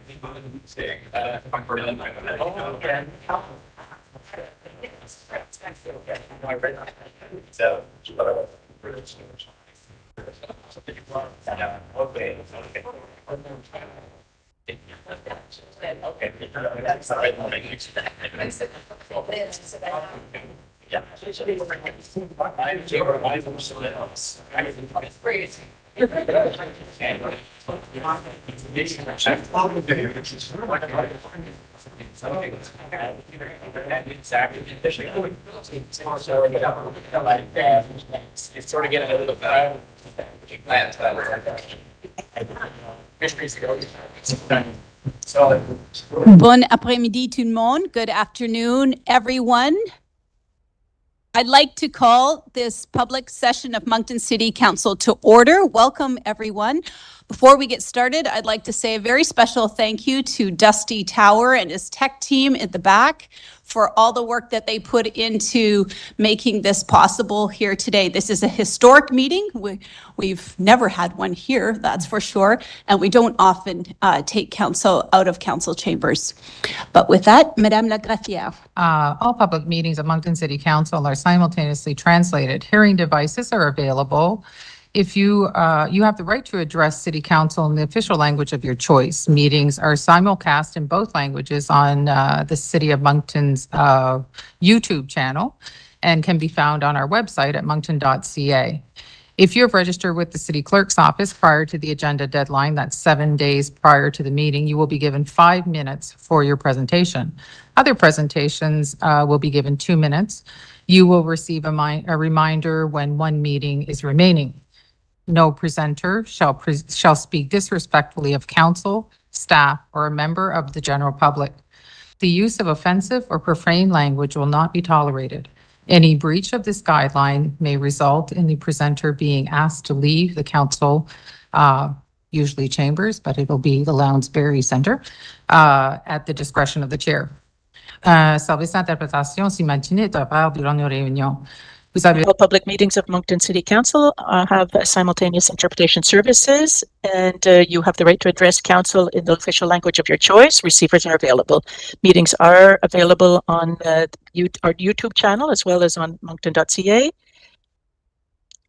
So, okay. Yeah. It's sort of getting a little bit. So. Bon après-midi tout le monde. Good afternoon, everyone. I'd like to call this public session of Moncton City Council to order. Welcome, everyone. Before we get started, I'd like to say a very special thank you to Dusty Tower and his tech team at the back for all the work that they put into making this possible here today. This is a historic meeting. We've never had one here, that's for sure, and we don't often take council out of council chambers. But with that, Madame la Greffière. All public meetings of Moncton City Council are simultaneously translated. Hearing devices are available. If you have the right to address City Council in the official language of your choice. Meetings are simulcast in both languages on the City of Moncton's YouTube channel and can be found on our website at moncton.ca. If you have registered with the City Clerk's office prior to the agenda deadline, that's 7 days prior to the meeting, you will be given 5 minutes for your presentation. Other presentations will be given 2 minutes. You will receive a reminder when one meeting is remaining. No presenter shall speak disrespectfully of council, staff, or a member of the general public. The use of offensive or profane language will not be tolerated. Any breach of this guideline may result in the presenter being asked to leave the council, usually chambers, but it'll be the Lounsbury Centre, at the discretion of the chair. Service d'interprétation simultanée est offert durant nos réunions. All public meetings of Moncton City Council have simultaneous interpretation services, and you have the right to address council in the official language of your choice. Receivers are available. Meetings are available on our YouTube channel as well as on moncton.ca.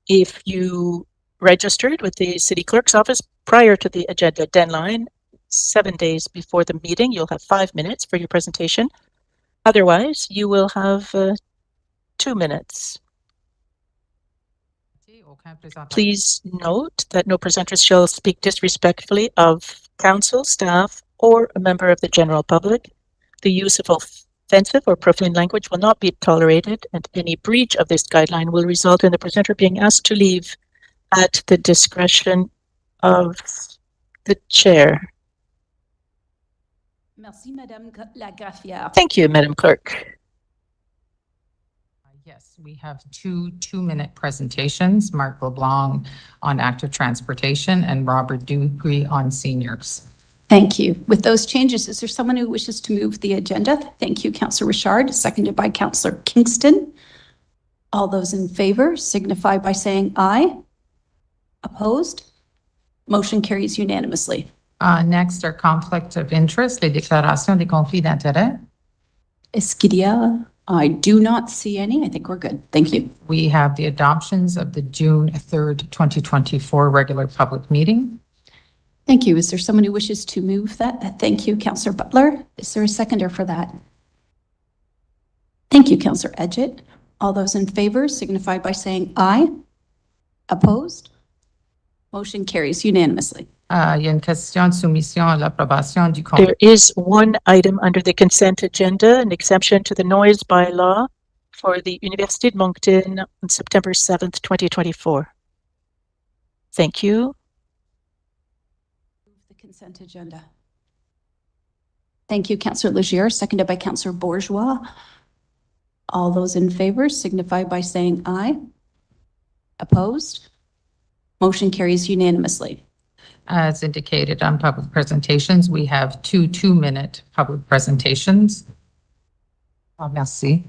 If you registered with the City Clerk's office prior to the agenda deadline, 7 days before the meeting, you'll have 5 minutes for your presentation. Otherwise, you will have 2 minutes. Please note that no presenters shall speak disrespectfully of council, staff, or a member of the general public. The use of offensive or profane language will not be tolerated, and any breach of this guideline will result in the presenter being asked to leave at the discretion of the chair. Merci, Madame la Greffière. Thank you, Madam Clerk. Yes, we have two 2-minute presentations, Marc LeBlanc on active transportation and Robert Dugree on seniors. Thank you. With those changes, is there someone who wishes to move the agenda? Thank you, Councillor Richard, seconded by Councillor Kingston. All those in favor signify by saying aye. Opposed? Motion carries unanimously. Next are conflict of interest, les déclarations des conflits d'intérêts. Est-ce qu'il y a? I do not see any. I think we're good. Thank you. We have the adoptions of the June 3rd, 2024 regular public meeting. Thank you. Is there someone who wishes to move that? Thank you, Councillor Butler. Is there a seconder for that? Thank you, Councillor Edgett. All those in favor signify by saying aye. Opposed? Motion carries unanimously. Il y a une question de soumission à l'approbation du compte. There is one item under the consent agenda, an exemption to the noise bylaw for the Université de Moncton on September 7th, 2024. Thank you. The consent agenda. Thank you, Councillor Legier, seconded by Councillor Bourgeois. All those in favor signify by saying aye. Opposed? Motion carries unanimously. As indicated on public presentations, we have two 2-minute public presentations. Merci.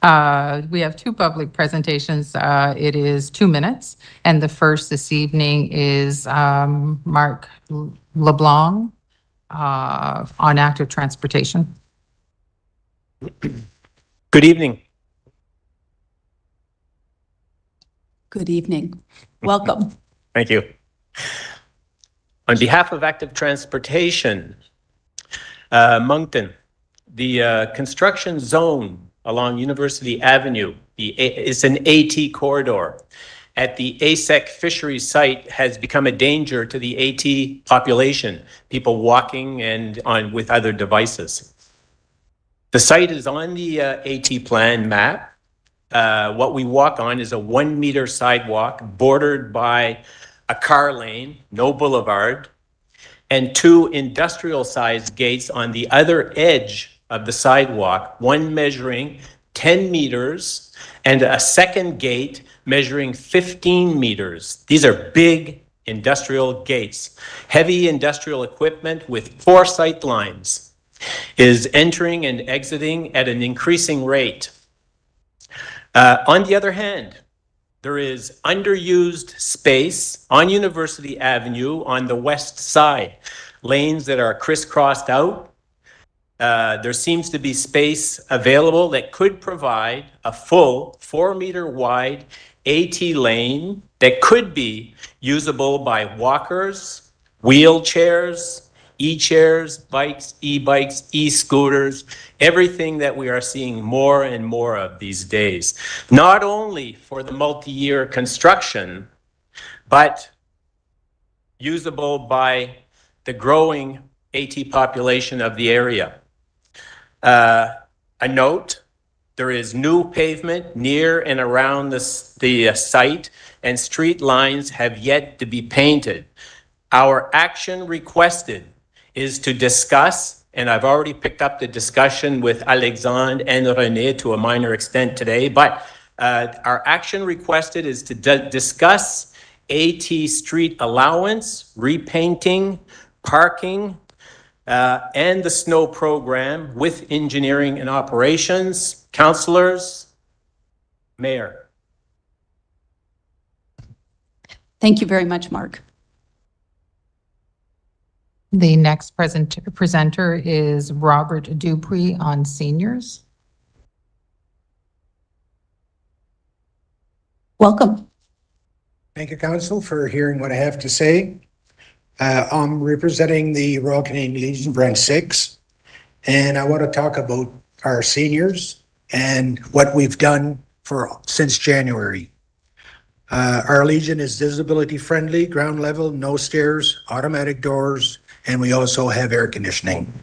We have two public presentations. It is 2 minutes, and the first this evening is Mark LeBlanc on active transportation. Good evening. Good evening. Welcome. Thank you. On behalf of Active Transportation, Moncton, the construction zone along University Avenue is an AT corridor at the ASEC fisheries site has become a danger to the AT population, people walking and on with other devices. The site is on the AT plan map. What we walk on is a 1 meter sidewalk bordered by a car lane, no boulevard, and 2 industrial-sized gates on the other edge of the sidewalk, one measuring 10 meters and a second gate measuring 15 meters. These are big industrial gates. Heavy industrial equipment with 4 sight lines is entering and exiting at an increasing rate. On the other hand, there is underused space on University Avenue on the west side, lanes that are crisscrossed out. There seems to be space available that could provide a full 4 meter wide AT lane that could be usable by walkers, wheelchairs, e-chairs, bikes, e-bikes, e-scooters, everything that we are seeing more and more of these days. Not only for the multi-year construction, but usable by the growing AT population of the area. A note, there is new pavement near and around the site, and street lines have yet to be painted. Our action requested is to discuss, and I've already picked up the discussion with Alexandre and René to a minor extent today, but our action requested is to discuss AT street allowance, repainting, parking, and the snow program with engineering and operations, councillors, mayor. Thank you very much, Mark. The next presenter is Robert Dupuy on seniors. Welcome. Thank you, Council, for hearing what I have to say. I'm representing the Royal Canadian Legion Branch 6, and I want to talk about our seniors and what we've done since January. Our Legion is disability friendly, ground level, no stairs, automatic doors, and we also have air conditioning.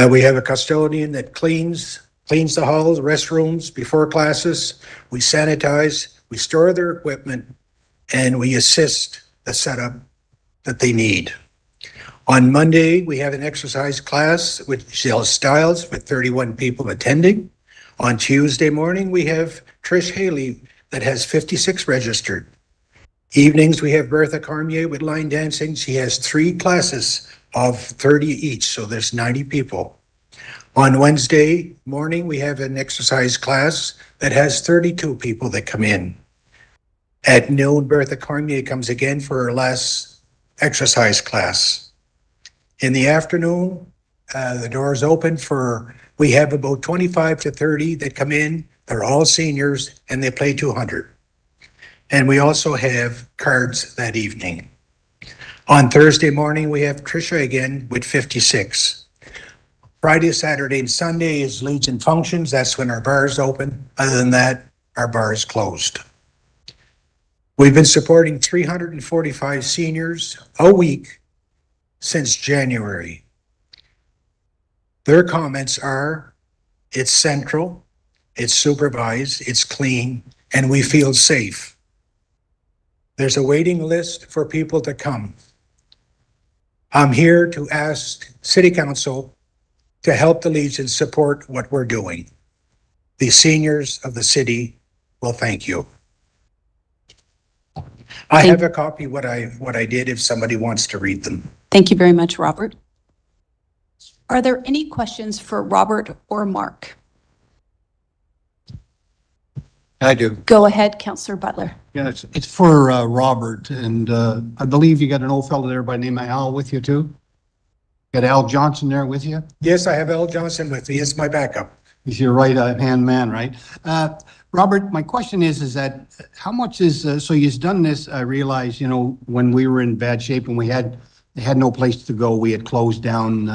We have a custodian that cleans the halls, restrooms before classes. We sanitize, we store their equipment, and we assist the setup that they need. On Monday, we have an exercise class with Jill Stiles with 31 people attending. On Tuesday morning, we have Trish Haley that has 56 registered. Evenings, we have Bertha Cormier with line dancing. She has 3 classes of 30 each, so there's 90 people. On Wednesday morning, we have an exercise class that has 32 people that come in. At noon, Bertha Cormier comes again for her last exercise class. In the afternoon, the doors open we have about 25 to 30 that come in. They're all seniors and they play 200. And we also have cards that evening. On Thursday morning, we have Tricia again with 56. Friday, Saturday, and Sunday is Legion functions. That's when our bar is open. Other than that, our bar is closed. We've been supporting 345 seniors a week since January. Their comments are, it's central, it's supervised, it's clean, and we feel safe. There's a waiting list for people to come. I'm here to ask City Council to help the Legion support what we're doing. The seniors of the city will thank you. I have a copy what I did if somebody wants to read them. Thank you very much, Robert. Are there any questions for Robert or Mark? I do. Go ahead, Councillor Butler. Yeah, it's for Robert, and I believe you got an old fellow there by the name of Al with you too? Got Al Johnson there with you? Yes, I have Al Johnson with me. It's my backup. He's your right-hand man, right? Robert, my question is that how much is, so you've done this, I realize, you know, when we were in bad shape and they had no place to go, we had closed down,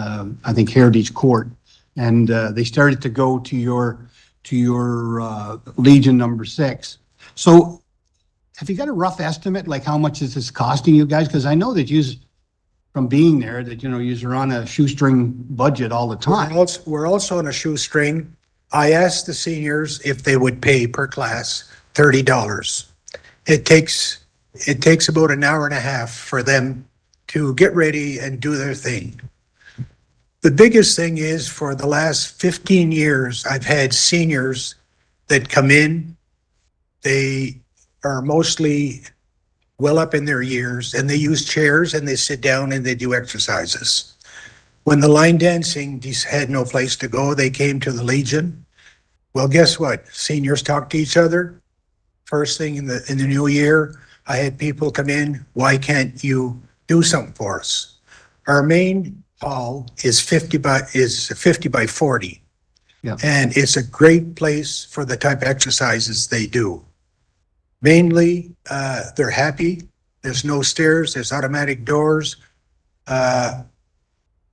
I think Heritage Court, and they started to go to your Legion number 6. So have you got a rough estimate, like how much is this costing you guys? Because I know that you, from being there, that, you know, you're on a shoestring budget all the time. We're also on a shoestring. I asked the seniors if they would pay per class $30. It takes about an hour and a half for them to get ready and do their thing. The biggest thing is, for the last 15 years, I've had seniors that come in. They are mostly well up in their years, and they use chairs and they sit down and they do exercises. When the line dancing had no place to go, they came to the Legion. Well, guess what? Seniors talk to each other. First thing in the new year, I had people come in. Why can't you do something for us? Our main hall is 50 by 40. Yeah. And it's a great place for the type of exercises they do. Mainly, they're happy. There's no stairs, there's automatic doors.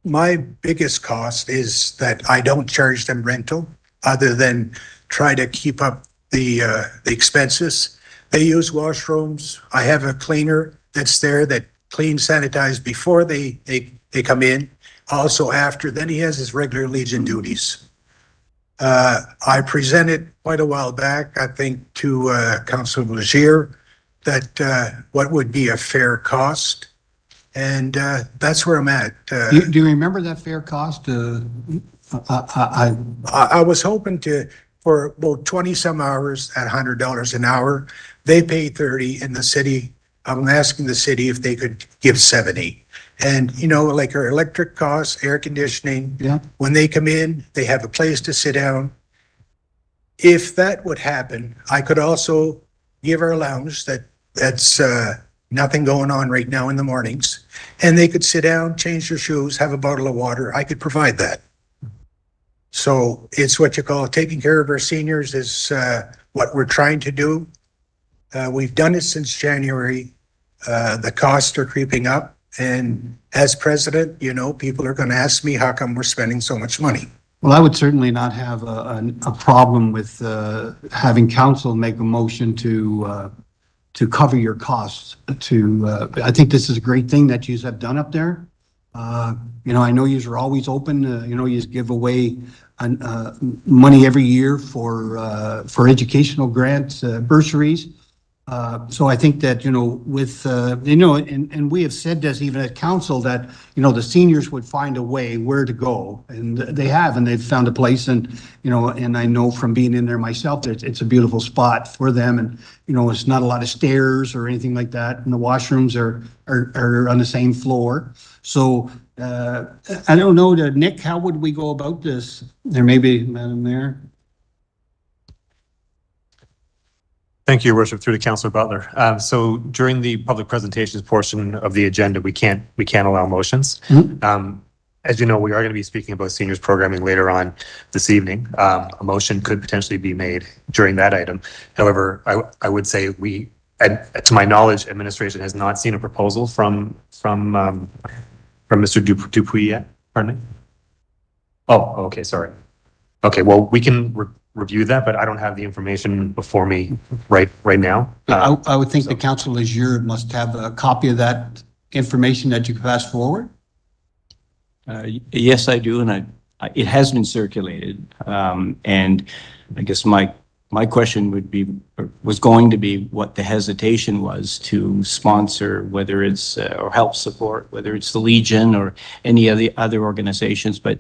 My biggest cost is that I don't charge them rental, other than try to keep up the expenses. They use washrooms. I have a cleaner that's there that cleans, sanitize before they come in, also after. Then he has his regular Legion duties. I presented quite a while back, I think, to Councilor Legier, that what would be a fair cost. And that's where I'm at. Do you remember that fair cost? I was hoping for about 20 some hours at $100 an hour. They pay 30 in the city. I'm asking the city if they could give 70. And, you know, like our electric costs, air conditioning, Yeah. when they come in, they have a place to sit down. If that would happen, I could also give our lounge that's nothing going on right now in the mornings, and they could sit down, change their shoes, have a bottle of water. I could provide that. So it's what you call taking care of our seniors is what we're trying to do. We've done it since January. The costs are creeping up. And as president, you know, people are going to ask me how come we're spending so much money. Well, I would certainly not have a problem with having council make a motion to cover your costs. I think this is a great thing that you have done up there. You know, I know you are always open. You know, you give away money every year for educational grants, bursaries. So I think that, you know, with, you know, and we have said this even at council that, you know, the seniors would find a way where to go, and they have, and they've found a place. And, you know, and I know from being in there myself, that it's a beautiful spot for them. And, you know, it's not a lot of stairs or anything like that. And the washrooms are on the same floor. So I don't know, Nick, how would we go about this? There may be, Madam Mayor. Thank you, Your Worship, through to Councillor Butler. So during the public presentations portion of the agenda, we can't allow motions. As you know, we are going to be speaking about seniors programming later on this evening. A motion could potentially be made during that item. However, I would say to my knowledge, administration has not seen a proposal from Mr. Dupuis yet. Pardon me? Oh, okay, sorry. Okay, well, we can review that, but I don't have the information before me right now. I would think the council as you must have a copy of that information that you can pass forward. Yes, I do, and it has been circulated. And I guess my question was going to be what the hesitation was to sponsor, whether it's or help support, whether it's the Legion or any of the other organizations. But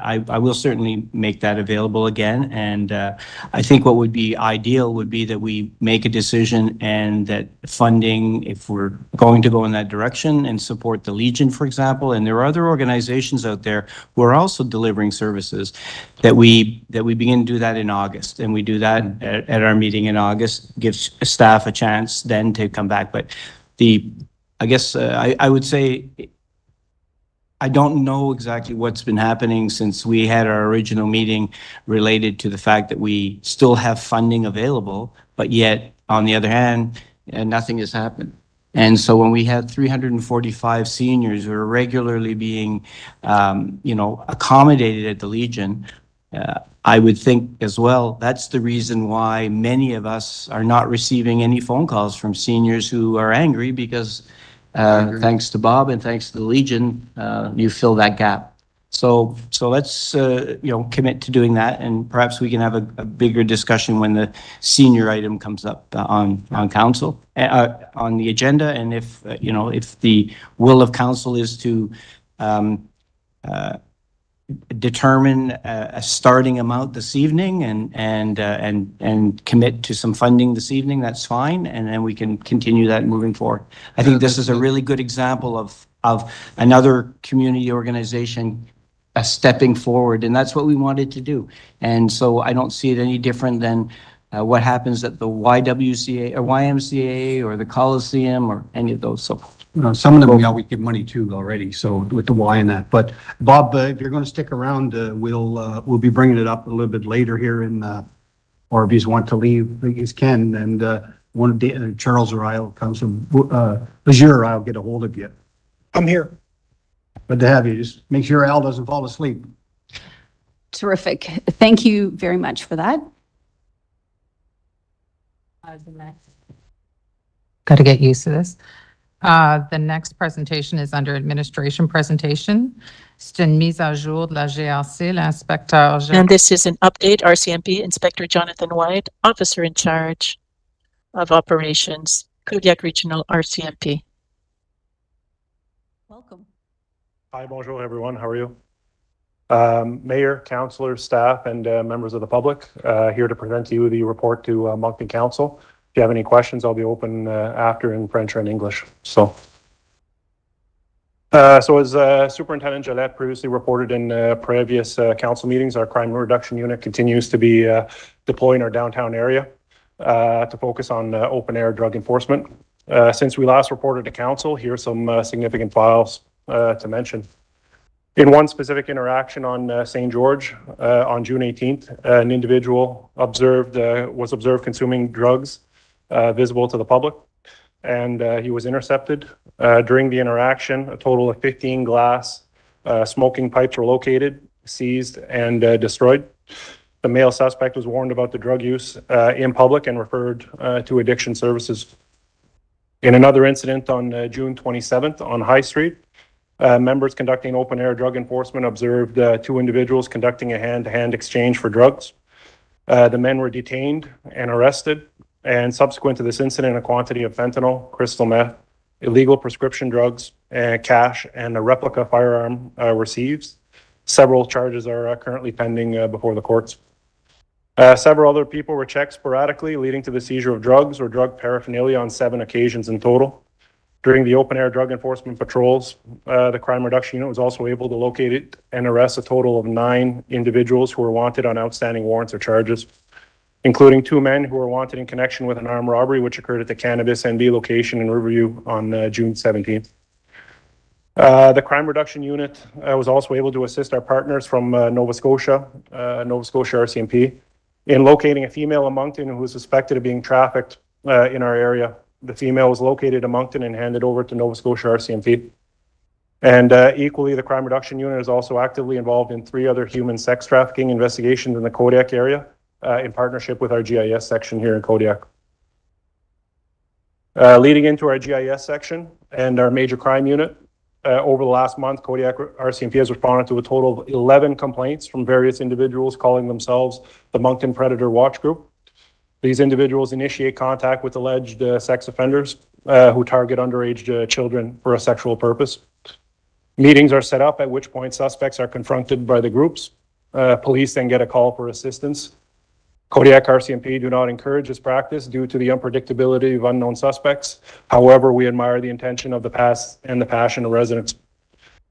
I will certainly make that available again. And I think what would be ideal would be that we make a decision and that funding, if we're going to go in that direction and support the Legion, for example, and there are other organizations out there who are also delivering services, that we begin to do that in August. And we do that at our meeting in August, gives staff a chance then to come back. But I guess I would say, I don't know exactly what's been happening since we had our original meeting related to the fact that we still have funding available, but yet, on the other hand, nothing has happened. And so when we had 345 seniors who are regularly being, accommodated at the Legion, I would think as well, that's the reason why many of us are not receiving any phone calls from seniors who are angry because thanks to Bob and thanks to the Legion, you fill that gap. So let's, commit to doing that, and perhaps we can have a bigger discussion when the senior item comes up on council, on the agenda. And if the will of council is to determine a starting amount this evening and commit to some funding this evening, that's fine, and then we can continue that moving forward. I think this is a really good example of another community organization stepping forward, and that's what we wanted to do. And so I don't see it any different than what happens at the YWCA or YMCA or the Coliseum or any of those. So Some of them we always give money to already, so with the Y and that. But Bob, if you're going to stick around, we'll be bringing it up a little bit later here or if you want to leave, you can. And one of Charles or I'll come from Azure, I'll get a hold of you. I'm here. Good to have you. Just make sure Al doesn't fall asleep. Terrific. Thank you very much for that. Got to get used to this. The next presentation is under administration presentation. C'est une mise à jour de la GRC, l'inspecteur. And this is an update, RCMP Inspector Jonathan White, Officer in Charge of Operations, Kodiak Regional RCMP. Welcome. Hi, bonjour, everyone. How are you? Mayor, councillors, staff, and members of the public, here to present to you the report to Moncton Council. If you have any questions, I'll be open after in French or in English. So as Superintendent Gillette previously reported in previous council meetings, our crime reduction unit continues to be deployed in our downtown area to focus on open air drug enforcement. Since we last reported to council, here are some significant files to mention. In one specific interaction on St. George on June 18th, an individual was observed consuming drugs visible to the public, and he was intercepted. During the interaction, a total of 15 glass smoking pipes were located, seized, and destroyed. The male suspect was warned about the drug use in public and referred to addiction services. In another incident on June 27th on High Street, members conducting open-air drug enforcement observed two individuals conducting a hand-to-hand exchange for drugs. The men were detained and arrested, and subsequent to this incident, a quantity of fentanyl, crystal meth, illegal prescription drugs, cash, and a replica firearm were seized. Several charges are currently pending before the courts. Several other people were checked sporadically, leading to the seizure of drugs or drug paraphernalia on 7 occasions in total. During the open-air drug enforcement patrols, the crime reduction unit was also able to locate and arrest a total of 9 individuals who were wanted on outstanding warrants or charges, including 2 men who were wanted in connection with an armed robbery which occurred at the Cannabis NB location in Riverview on June 17th. The crime reduction unit was also able to assist our partners from Nova Scotia RCMP, in locating a female in Moncton who was suspected of being trafficked in our area. The female was located in Moncton and handed over to Nova Scotia RCMP. And equally, the crime reduction unit is also actively involved in 3 other human sex trafficking investigations in the Kodiak area, in partnership with our GIS section here in Kodiak. Leading into our GIS section and our major crime unit, over the last month, Kodiak RCMP has responded to a total of 11 complaints from various individuals calling themselves the Moncton Predator Watch Group. These individuals initiate contact with alleged sex offenders who target underage children for a sexual purpose. Meetings are set up, at which point suspects are confronted by the groups. Police then get a call for assistance. Kodiak RCMP do not encourage this practice due to the unpredictability of unknown suspects. However, we admire the intention of the past and the passion of residents.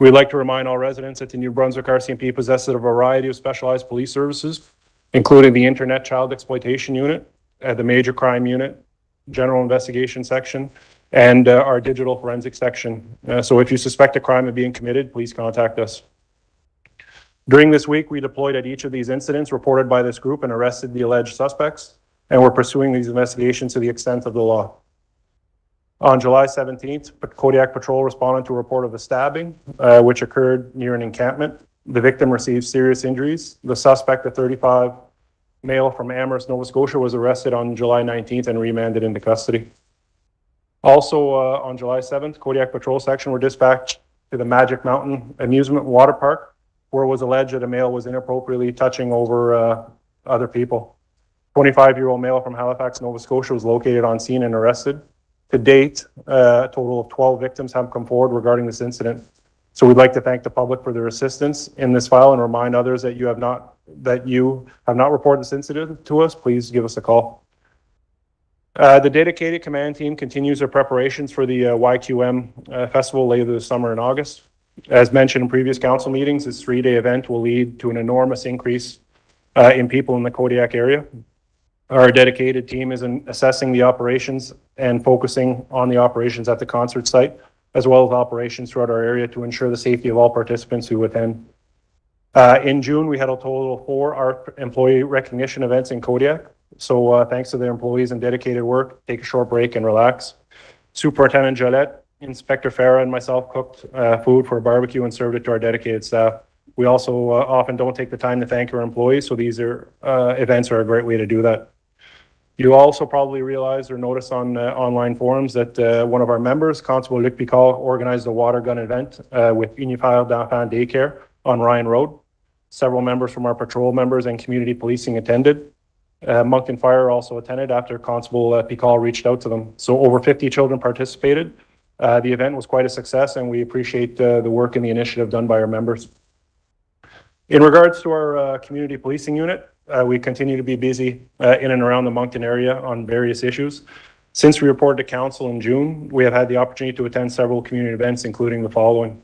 We'd like to remind all residents that the New Brunswick RCMP possesses a variety of specialized police services, including the Internet Child Exploitation Unit, the Major Crime Unit, General Investigation Section, and our Digital Forensics Section. So if you suspect a crime of being committed, please contact us. During this week, we deployed at each of these incidents reported by this group and arrested the alleged suspects, and we're pursuing these investigations to the extent of the law. On July 17th, Kodiak Patrol responded to a report of a stabbing, which occurred near an encampment. The victim received serious injuries. The suspect, a 35 male from Amherst, Nova Scotia, was arrested on July 19th and remanded into custody. Also, on July 7th, Kodiak Patrol Section were dispatched to the Magic Mountain Amusement Water Park, where it was alleged that a male was inappropriately touching over other people. 25-year-old male from Halifax, Nova Scotia was located on scene and arrested. To date, a total of 12 victims have come forward regarding this incident. So we'd like to thank the public for their assistance in this file and remind others that you have not reported this incident to us. Please give us a call. The dedicated command team continues their preparations for the YQM festival later this summer in August. As mentioned in previous council meetings, this 3-day event will lead to an enormous increase in people in the Kodiak area. Our dedicated team is assessing the operations and focusing on the operations at the concert site, as well as operations throughout our area to ensure the safety of all participants who attend. In June, we had a total of 4 ARC employee recognition events in Kodiak. So thanks to their employees and dedicated work, take a short break and relax. Superintendent Gillette, Inspector Farah, and myself cooked food for a barbecue and served it to our dedicated staff. We also often don't take the time to thank our employees, so these events are a great way to do that. You also probably realize or notice on online forums that one of our members, Constable Luc Picard, organized a water gun event with Unified d'Enfants Daycare on Ryan Road. Several members from our patrol members and community policing attended. Moncton Fire also attended after Constable Picard reached out to them. So over 50 children participated. The event was quite a success, and we appreciate the work and the initiative done by our members. In regards to our community policing unit, we continue to be busy in and around the Moncton area on various issues. Since we reported to council in June, we have had the opportunity to attend several community events, including the following.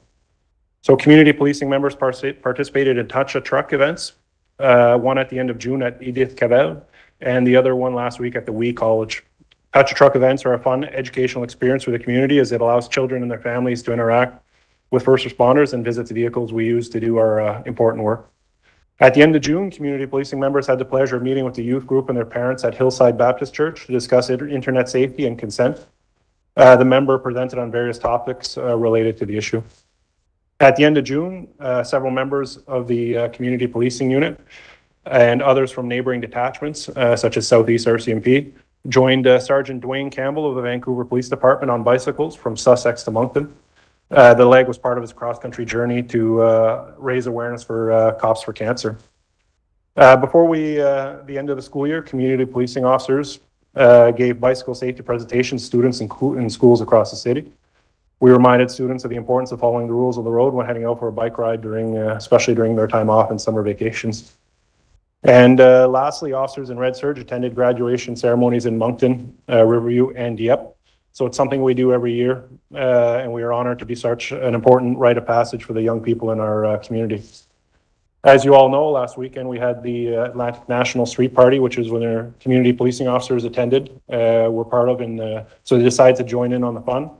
So community policing members participated in Touch a Truck events, one at the end of June at Edith Cavell, and the other one last week at the Wee College. Touch a Truck events are a fun educational experience for the community as it allows children and their families to interact with first responders and visit the vehicles we use to do our important work. At the end of June, community policing members had the pleasure of meeting with the youth group and their parents at Hillside Baptist Church to discuss internet safety and consent. The member presented on various topics related to the issue. At the end of June, several members of the community policing unit and others from neighboring detachments, such as Southeast RCMP, joined Sergeant Dwayne Campbell of the Vancouver Police Department on bicycles from Sussex to Moncton. The leg was part of his cross-country journey to raise awareness for Cops for Cancer. Before the end of the school year, community policing officers gave bicycle safety presentations to students in schools across the city. We reminded students of the importance of following the rules of the road when heading out for a bike ride, especially during their time off and summer vacations. And lastly, officers in Red Surge attended graduation ceremonies in Moncton, Riverview, and Dieppe. So it's something we do every year, and we are honored to be such an important rite of passage for the young people in our community. As you all know, last weekend we had the Atlantic National Street Party, which is when our community policing officers attended, were part of, and so they decided to join in on the fun.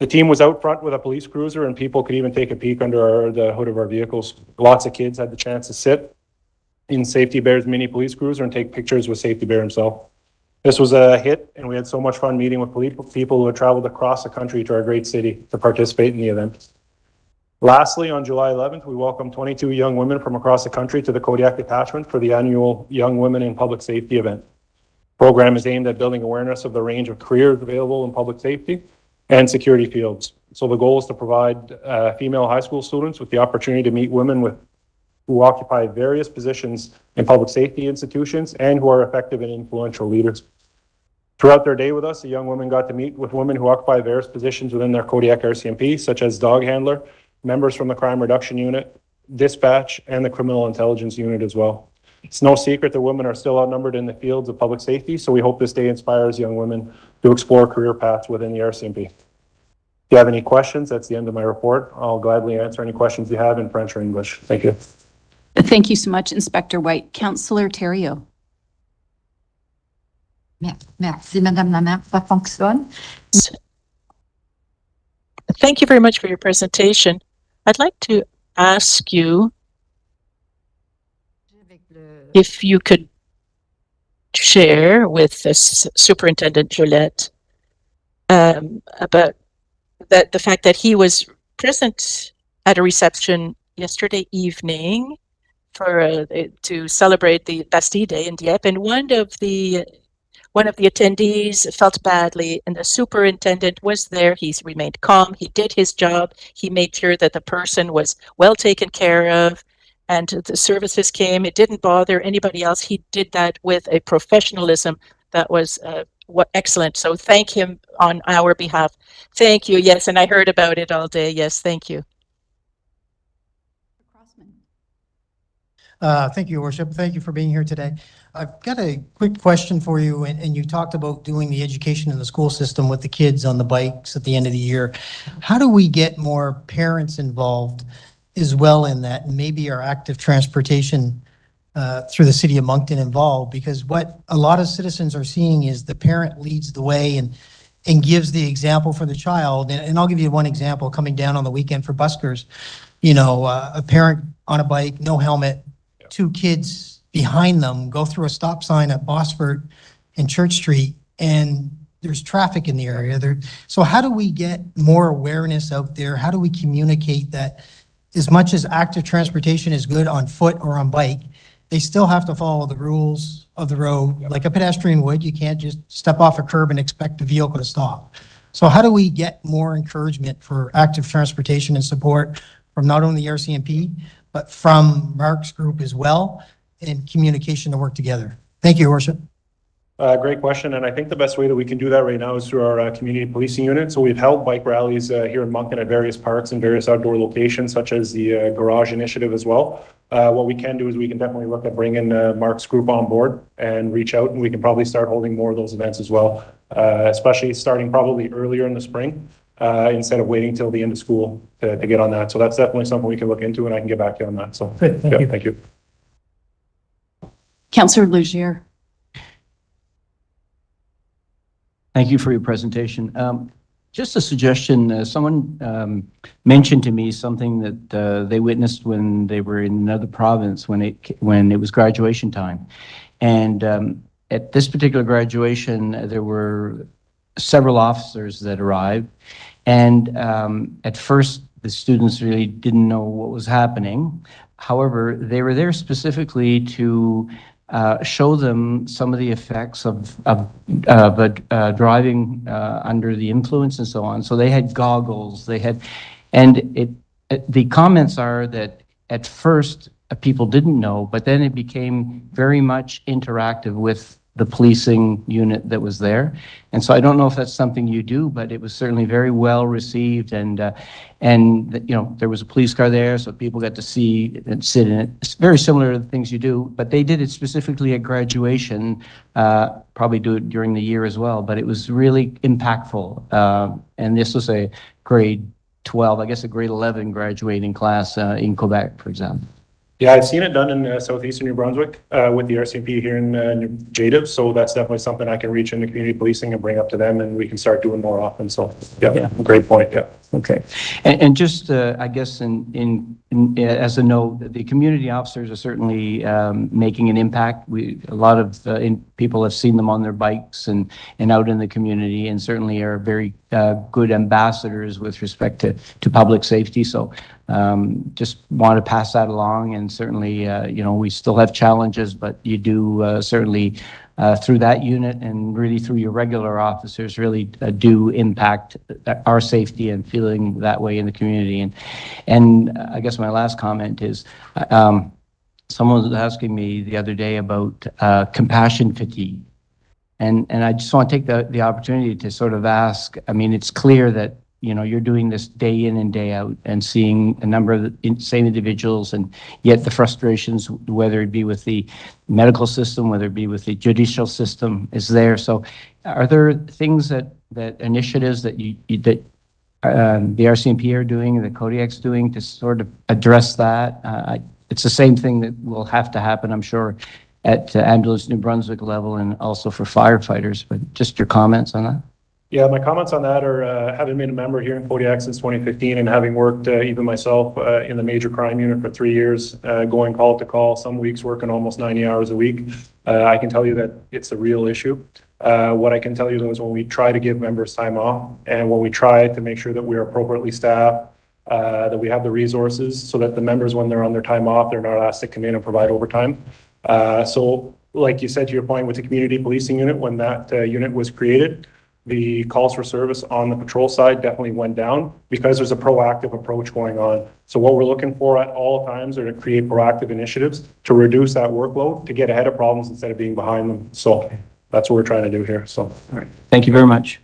The team was out front with a police cruiser, and people could even take a peek under the hood of our vehicles. Lots of kids had the chance to sit in Safety Bear's mini police cruiser and take pictures with Safety Bear himself. This was a hit, and we had so much fun meeting with people who had traveled across the country to our great city to participate in the event. Lastly, on July 11th, we welcomed 22 young women from across the country to the Kodiak Detachment for the annual Young Women in Public Safety event. The program is aimed at building awareness of the range of careers available in public safety and security fields. So the goal is to provide female high school students with the opportunity to meet women who occupy various positions in public safety institutions and who are effective and influential leaders. Throughout their day with us, the young women got to meet with women who occupy various positions within their Kodiak RCMP, such as dog handler, members from the Crime Reduction Unit, dispatch, and the Criminal Intelligence Unit as well. It's no secret that women are still outnumbered in the fields of public safety, so we hope this day inspires young women to explore career paths within the RCMP. If you have any questions, that's the end of my report. I'll gladly answer any questions you have in French or English. Thank you. Thank you so much, Inspector White. Councillor Terrio. Merci, Madame la maire. Ça fonctionne. Thank you very much for your presentation. I'd like to ask you if you could share with Superintendent Gillette about the fact that he was present at a reception yesterday evening for to celebrate the Bastille Day in Dieppe, and one of the attendees felt badly, and the superintendent was there. He remained calm. He did his job. He made sure that the person was well taken care of, and the services came. It didn't bother anybody else. He did that with a professionalism that was excellent. So thank him on our behalf. Thank you. Yes, and I heard about it all day. Yes, thank you. Thank you, Your Worship. Thank you for being here today. I've got a quick question for you, and you talked about doing the education in the school system with the kids on the bikes at the end of the year. How do we get more parents involved as well in that, and maybe our active transportation through the city of Moncton involved? Because what a lot of citizens are seeing is the parent leads the way and gives the example for the child. And I'll give you one example coming down on the weekend for buskers. You know, a parent on a bike, no helmet, two kids behind them go through a stop sign at Bosford and Church Street, and there's traffic in the area there. So how do we get more awareness out there? How do we communicate that as much as active transportation is good on foot or on bike, they still have to follow the rules of the road like a pedestrian would? You can't just step off a curb and expect the vehicle to stop. So how do we get more encouragement for active transportation and support from not only the RCMP, but from Mark's group as well, and communication to work together? Thank you, Your Worship. Great question, and I think the best way that we can do that right now is through our community policing unit. So we've held bike rallies here in Moncton at various parks and various outdoor locations, such as the Garage Initiative as well. What we can do is we can definitely look at bringing Mark's group on board and reach out, and we can probably start holding more of those events as well, especially starting probably earlier in the spring, instead of waiting till the end of school to get on that. So that's definitely something we can look into, and I can get back to you on that. So Good, thank you. Thank you. Councillor Legier. Thank you for your presentation. Just a suggestion, someone mentioned to me something that they witnessed when they were in another province when it was graduation time. And at this particular graduation, there were several officers that arrived. And at first, the students really didn't know what was happening. However, they were there specifically to show them some of the effects of driving under the influence and so on. So they had goggles, and the comments are that at first people didn't know, but then it became very much interactive with the policing unit that was there. And so I don't know if that's something you do, but it was certainly very well received. And you know, there was a police car there, so people got to see and sit in it. It's very similar to the things you do, but they did it specifically at graduation, probably do it during the year as well, but it was really impactful. And this was a grade 12, I guess a grade 11 graduating class in Quebec, for example. Yeah, I've seen it done in southeastern New Brunswick with the RCMP here in JDIV, so that's definitely something I can reach into community policing and bring up to them, and we can start doing more often. So, yeah. Great point. Yeah. Okay, and just I guess as a note, the community officers are certainly making an impact. A lot of people have seen them on their bikes and out in the community, and certainly are very good ambassadors with respect to public safety. So just want to pass that along, and certainly you know, we still have challenges, but you do certainly through that unit and really through your regular officers really do impact our safety and feeling that way in the community. And I guess my last comment is someone was asking me the other day about compassion fatigue. And I just want to take the opportunity to sort of ask, I mean, it's clear that you know, you're doing this day in and day out and seeing a number of the same individuals, and yet the frustrations, whether it be with the medical system, whether it be with the judicial system, is there. So are there things that initiatives that the RCMP are doing, the Kodiak's doing to sort of address that? It's the same thing that will have to happen, I'm sure, at Ambulance New Brunswick level and also for firefighters, but just your comments on that? Yeah, my comments on that are having been a member here in Kodiak since 2015 and having worked even myself in the major crime unit for 3 years, going call to call, some weeks working almost 90 hours a week. I can tell you that it's a real issue. What I can tell you though is when we try to give members time off and when we try to make sure that we are appropriately staffed, that we have the resources so that the members, when they're on their time off, they're not asked to come in and provide overtime. So like you said, to your point with the community policing unit, when that unit was created, the calls for service on the patrol side definitely went down because there's a proactive approach going on. So what we're looking for at all times are to create proactive initiatives to reduce that workload, to get ahead of problems instead of being behind them. So that's what we're trying to do here. So, all right. Thank you very much.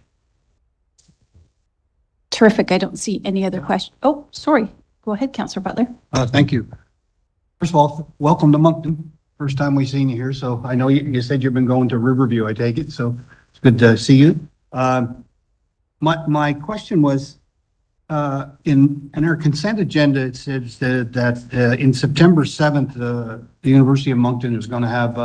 Terrific. I don't see any other questions. Oh, sorry. Go ahead, Councillor Butler. Thank you. First of all, welcome to Moncton. First time we've seen you here. So I know you said you've been going to Riverview, I take it. So it's good to see you. My question was, in our consent agenda, it says that in September 7th, the University of Moncton is going to have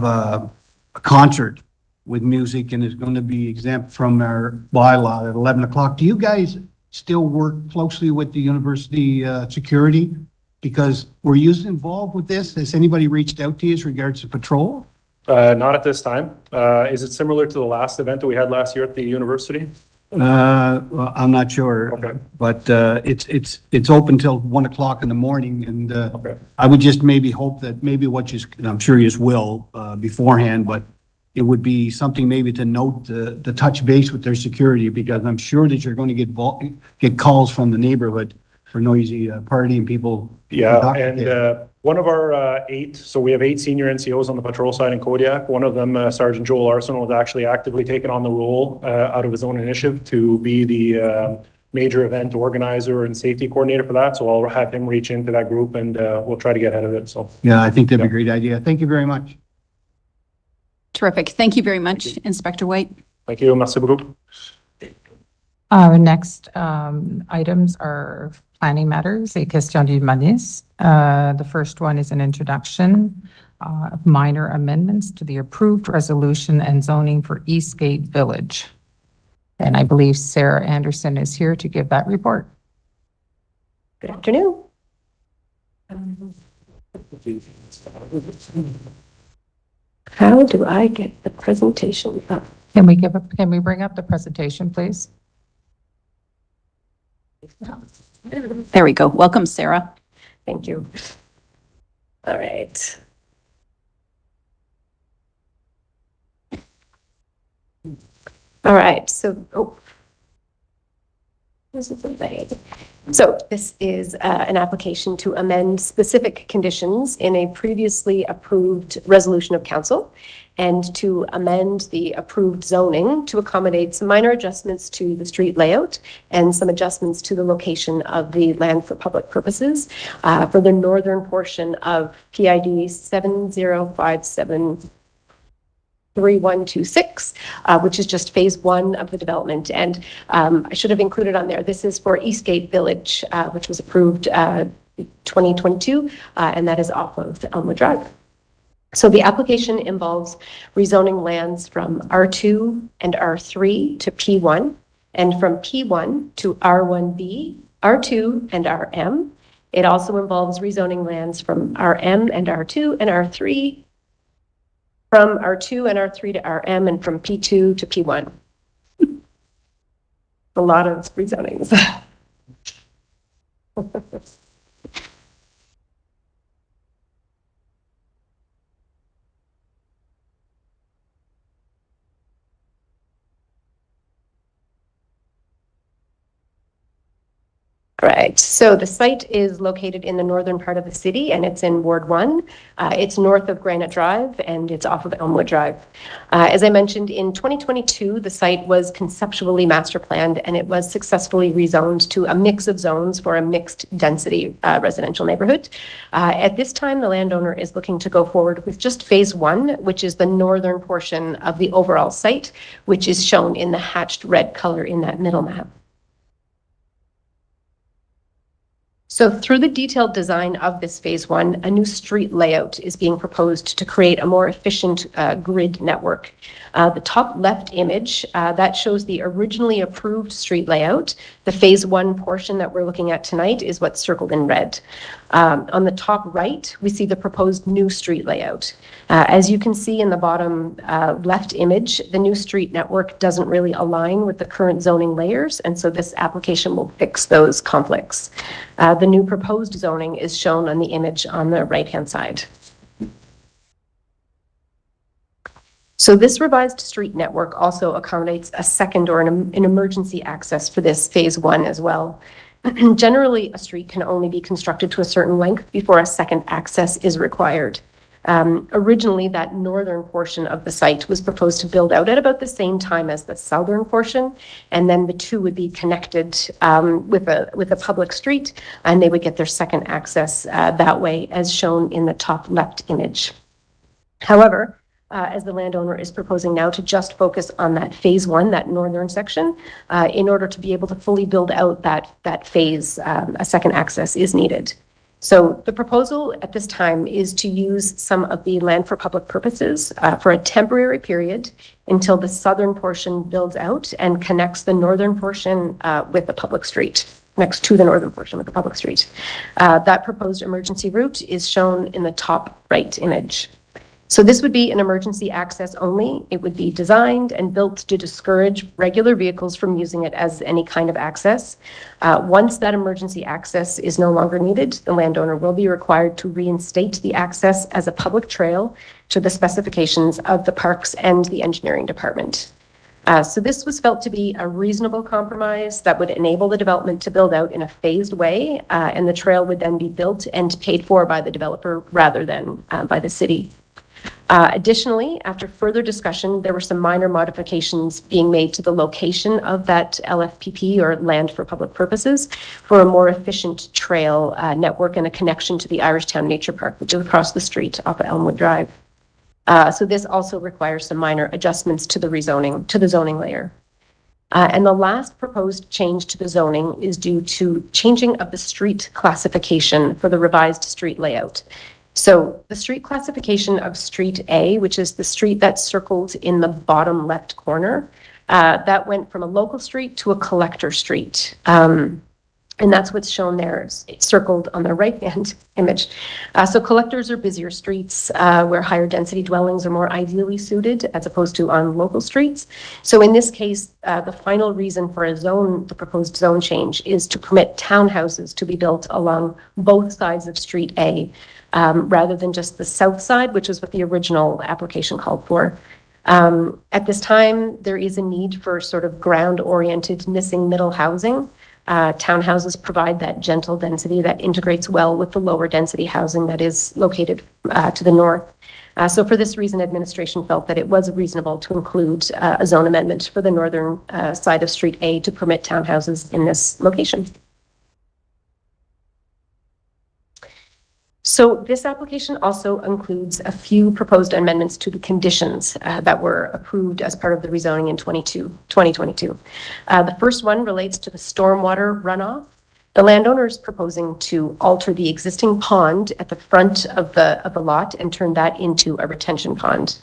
a concert with music and is going to be exempt from our bylaw at 11 o'clock. Do you guys still work closely with the university security? Because were you involved with this? Has anybody reached out to you as regards to patrol? not at this time. Is it similar to the last event that we had last year at the university? Well, I'm not sure. Okay. But it's open till 1 o'clock in the morning, and Okay. I would just maybe hope that maybe what you, and I'm sure you will beforehand, but it would be something maybe to note the touch base with their security, because I'm sure that you're going to get calls from the neighborhood for noisy party and people. Yeah, and one of our 8, so we have 8 senior NCOs on the patrol side in Kodiak. One of them, Sergeant Joel Arsenal, has actually actively taken on the role out of his own initiative to be the major event organizer and safety coordinator for that. So I'll have him reach into that group and we'll try to get ahead of it. So Yeah, I think that'd be a great idea. Thank you very much. Terrific. Thank you very much, Inspector White. thank you. Merci beaucoup. Our next items are planning matters, et questions d'humanisme. The first one is an introduction of minor amendments to the approved resolution and zoning for Eastgate Village. And I believe Sarah Anderson is here to give that report. Good afternoon. How do I get the presentation up? Can we bring up the presentation, please? There we go. Welcome, Sarah. Thank you. All right. All right, so, this is the thing. So this is an application to amend specific conditions in a previously approved resolution of council and to amend the approved zoning to accommodate some minor adjustments to the street layout and some adjustments to the location of the land for public purposes for the northern portion of PID 7057 3126, which is just phase 1 of the development. And I should have included on there, this is for Eastgate Village, which was approved 2022, and that is off of Elmwood Drive. So the application involves rezoning lands from R2 and R3 to P1, and from P1 to R1B, R2, and RM. It also involves rezoning lands from RM and R2 and R3, from R2 and R3 to RM, and from P2 to P1. A lot of rezonings. All right, so the site is located in the northern part of the city and it's in Ward 1. It's north of Granite Drive and it's off of Elmwood Drive. As I mentioned, in 2022, the site was conceptually master planned and it was successfully rezoned to a mix of zones for a mixed density residential neighborhood. At this time, the landowner is looking to go forward with just phase 1, which is the northern portion of the overall site, which is shown in the hatched red color in that middle map. So through the detailed design of this phase 1, a new street layout is being proposed to create a more efficient grid network. The top left image, that shows the originally approved street layout. The phase 1 portion that we're looking at tonight is what's circled in red. On the top right, we see the proposed new street layout. As you can see in the bottom left image, the new street network doesn't really align with the current zoning layers, and so this application will fix those conflicts. The new proposed zoning is shown on the image on the right-hand side. So this revised street network also accommodates a second or an emergency access for this phase 1 as well. Generally, a street can only be constructed to a certain length before a second access is required. Originally, that northern portion of the site was proposed to build out at about the same time as the southern portion, and then the two would be connected with a public street, and they would get their second access that way, as shown in the top left image. However, as the landowner is proposing now to just focus on that phase 1, that northern section, in order to be able to fully build out that phase, a second access is needed. So the proposal at this time is to use some of the land for public purposes for a temporary period until the southern portion builds out and connects the northern portion with the public street, next to the northern portion with the public street. That proposed emergency route is shown in the top right image. So this would be an emergency access only. It would be designed and built to discourage regular vehicles from using it as any kind of access. Once that emergency access is no longer needed, the landowner will be required to reinstate the access as a public trail to the specifications of the parks and the engineering department. So this was felt to be a reasonable compromise that would enable the development to build out in a phased way, and the trail would then be built and paid for by the developer rather than by the city. Additionally, after further discussion, there were some minor modifications being made to the location of that LFPP, or land for public purposes, for a more efficient trail network and a connection to the Irishtown Nature Park, which is across the street off of Elmwood Drive. So this also requires some minor adjustments to the zoning layer. And the last proposed change to the zoning is due to changing of the street classification for the revised street layout. So the street classification of Street A, which is the street that's circled in the bottom left corner, that went from a local street to a collector street. And that's what's shown there. It's circled on the right-hand image. So collectors are busier streets where higher density dwellings are more ideally suited as opposed to on local streets. So in this case, the final reason for the proposed zone change is to permit townhouses to be built along both sides of Street A, rather than just the south side, which is what the original application called for. At this time, there is a need for sort of ground-oriented missing middle housing. Townhouses provide that gentle density that integrates well with the lower density housing that is located to the north. So for this reason, administration felt that it was reasonable to include a zone amendment for the northern side of Street A to permit townhouses in this location. So this application also includes a few proposed amendments to the conditions that were approved as part of the rezoning in 2022. The first one relates to the stormwater runoff. The landowner is proposing to alter the existing pond at the front of the lot and turn that into a retention pond.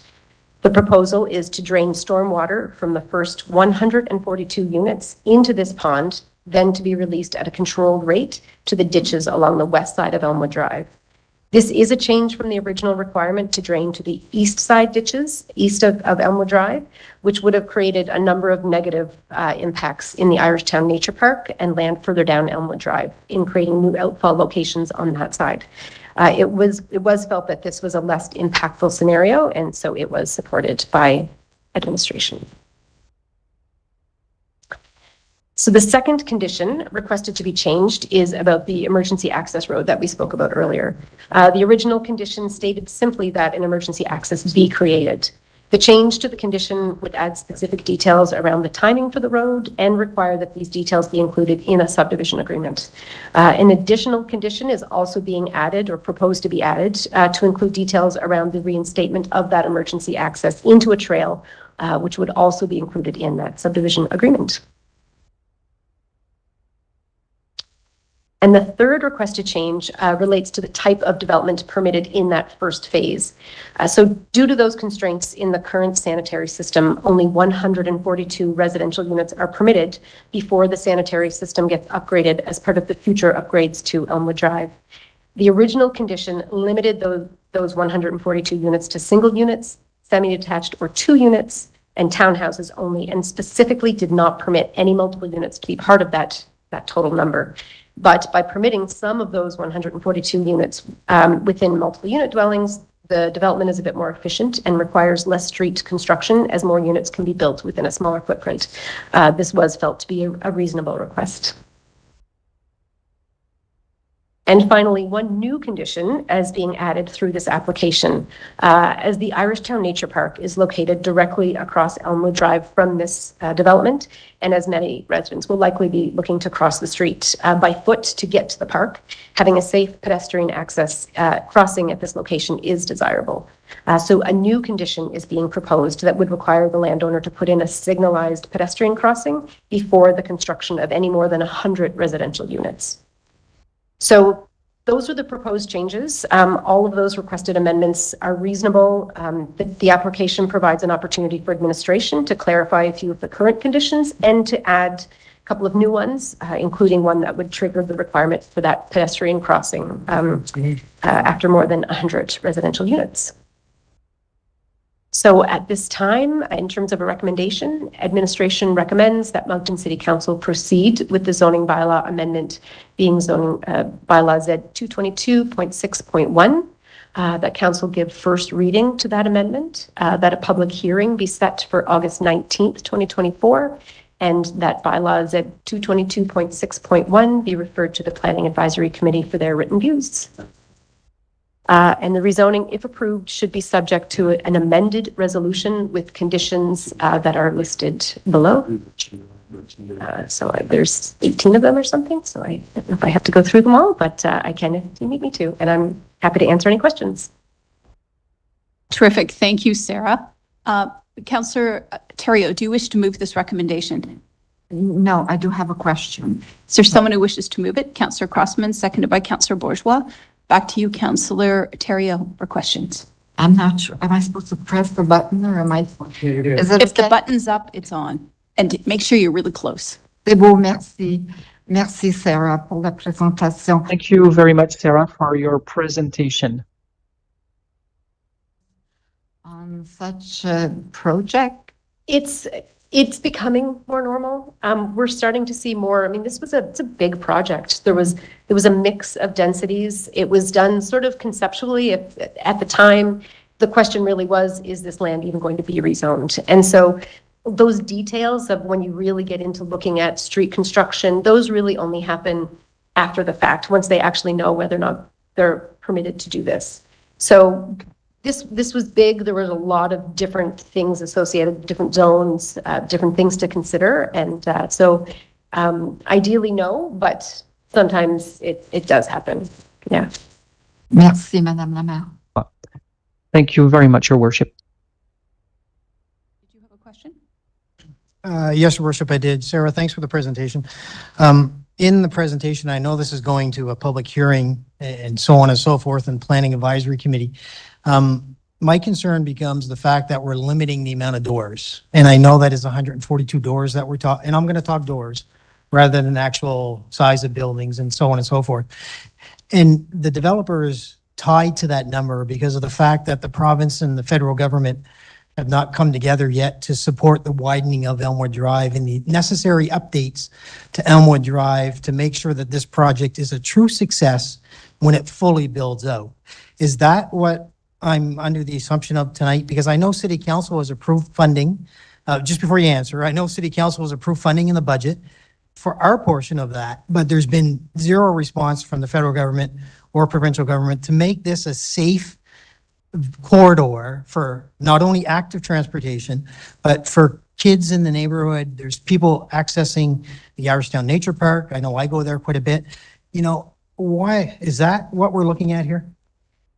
The proposal is to drain stormwater from the first 142 units into this pond, then to be released at a controlled rate to the ditches along the west side of Elmwood Drive. This is a change from the original requirement to drain to the east side ditches, east of Elmwood Drive, which would have created a number of negative impacts in the Irishtown Nature Park and land further down Elmwood Drive in creating new outfall locations on that side. It was felt that this was a less impactful scenario, and so it was supported by administration. So the second condition requested to be changed is about the emergency access road that we spoke about earlier. The original condition stated simply that an emergency access be created. The change to the condition would add specific details around the timing for the road and require that these details be included in a subdivision agreement. An additional condition is also being added or proposed to be added to include details around the reinstatement of that emergency access into a trail, which would also be included in that subdivision agreement. And the third requested change relates to the type of development permitted in that first phase. So due to those constraints in the current sanitary system, only 142 residential units are permitted before the sanitary system gets upgraded as part of the future upgrades to Elmwood Drive. The original condition limited those 142 units to single units, semi-detached or 2 units, and townhouses only, and specifically did not permit any multiple units to be part of that total number. But by permitting some of those 142 units within multiple unit dwellings, the development is a bit more efficient and requires less street construction as more units can be built within a smaller footprint. This was felt to be a reasonable request. And finally, one new condition is being added through this application, as the Irishtown Nature Park is located directly across Elmwood Drive from this development, and as many residents will likely be looking to cross the street by foot to get to the park, having a safe pedestrian access crossing at this location is desirable. So a new condition is being proposed that would require the landowner to put in a signalized pedestrian crossing before the construction of any more than 100 residential units. So those are the proposed changes. All of those requested amendments are reasonable. The application provides an opportunity for administration to clarify a few of the current conditions and to add a couple of new ones, including one that would trigger the requirement for that pedestrian crossing after more than 100 residential units. So at this time, in terms of a recommendation, administration recommends that Moncton City Council proceed with the zoning bylaw amendment being zoning bylaw Z 222.6.1, that council give first reading to that amendment, that a public hearing be set for August 19th, 2024, and that bylaw Z 222.6.1 be referred to the Planning Advisory Committee for their written views. And the rezoning, if approved, should be subject to an amended resolution with conditions that are listed below. So there's 18 of them or something, so I don't know if I have to go through them all, but I can if you need me to, and I'm happy to answer any questions. Terrific. Thank you, Sarah. Councillor Terrio, do you wish to move this recommendation? No, I do have a question. Is there someone who wishes to move it? Councillor Crossman, seconded by Councillor Bourgeois. Back to you, Councillor Terrio, for questions. I'm not sure. Am I supposed to press the button or am I? Is it If the okay? button's up, it's on. And make sure you're really close. C'est beau, merci. Merci, Sarah, pour la présentation. Thank you very much, Sarah, for your presentation. On such a project, It's becoming more normal. We're starting to see more. I mean, it's a big project. There was a mix of densities. It was done sort of conceptually. At the time, the question really was, is this land even going to be rezoned? And so those details of when you really get into looking at street construction, those really only happen after the fact, once they actually know whether or not they're permitted to do this. So this was big. There was a lot of different things associated, different zones, different things to consider. And so ideally, no, but sometimes it does happen. Yeah. merci, Madame la Maire. Thank you very much, Your Worship. Did you have a question? Yes, Your Worship, I did. Sarah, thanks for the presentation. In the presentation, I know this is going to a public hearing and so on and so forth and Planning Advisory Committee. My concern becomes the fact that we're limiting the amount of doors. And I know that is 142 doors that we're talking, and I'm going to talk doors rather than actual size of buildings and so on and so forth. And the developer is tied to that number because of the fact that the province and the federal government have not come together yet to support the widening of Elmwood Drive and the necessary updates to Elmwood Drive to make sure that this project is a true success when it fully builds out. Is that what I'm under the assumption of tonight? Because I know City Council has approved funding, just before you answer, I know City Council has approved funding in the budget for our portion of that, but there's been zero response from the federal government or provincial government to make this a safe corridor for not only active transportation, but for kids in the neighborhood. There's people accessing the Irishtown Nature Park. I know I go there quite a bit. You know, why, is that what we're looking at here?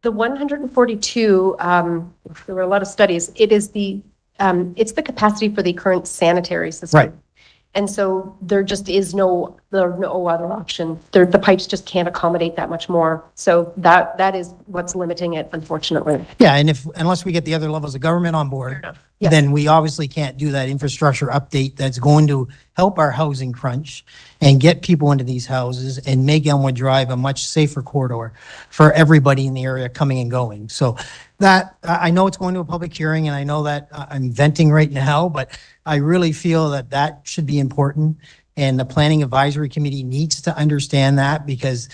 The 142, there were a lot of studies. It is it's the capacity for the current sanitary system. Right. And so there just is no other option. The pipes just can't accommodate that much more. So that is what's limiting it, unfortunately. Yeah, and unless we get the other levels of government on board, Yes. then we obviously can't do that infrastructure update that's going to help our housing crunch and get people into these houses and make Elmwood Drive a much safer corridor for everybody in the area coming and going. So that, I know it's going to a public hearing, and I know that I'm venting right now, but I really feel that that should be important. And the Planning Advisory Committee needs to understand that, because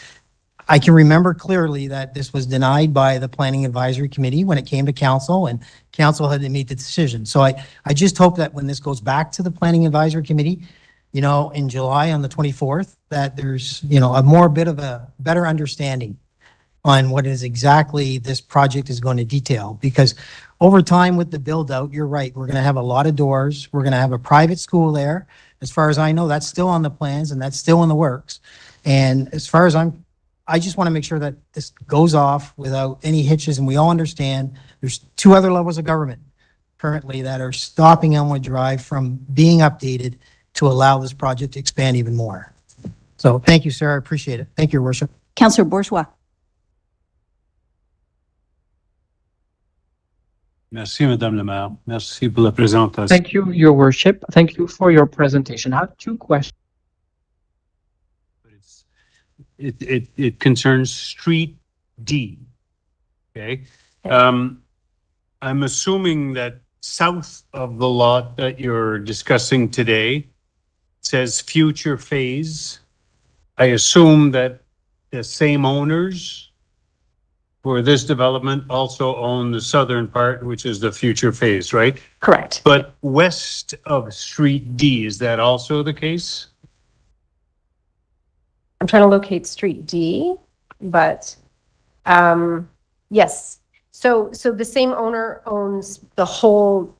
I can remember clearly that this was denied by the Planning Advisory Committee when it came to council, and council had to make the decision. So I just hope that when this goes back to the Planning Advisory Committee, you know, in July on the 24th, that there's, you know, a bit of a better understanding on what is exactly this project is going to detail. Because over time with the build out, you're right, we're going to have a lot of doors. We're going to have a private school there. As far as I know, that's still on the plans and that's still in the works. And as far as I just want to make sure that this goes off without any hitches, and we all understand there's two other levels of government currently that are stopping Elmwood Drive from being updated to allow this project to expand even more. So thank you, sir. I appreciate it. Thank you, Your Worship. Councillor Bourgeois. Merci, Madame la Maire. Merci pour la présentation. Thank you, Your Worship. Thank you for your presentation. I have two questions. It concerns Street D. Okay. I'm assuming that south of the lot that you're discussing today says future phase. I assume that the same owners for this development also own the southern part, which is the future phase, right? Correct. But west of Street D, is that also the case? I'm trying to locate Street D, but yes. So the same owner owns the whole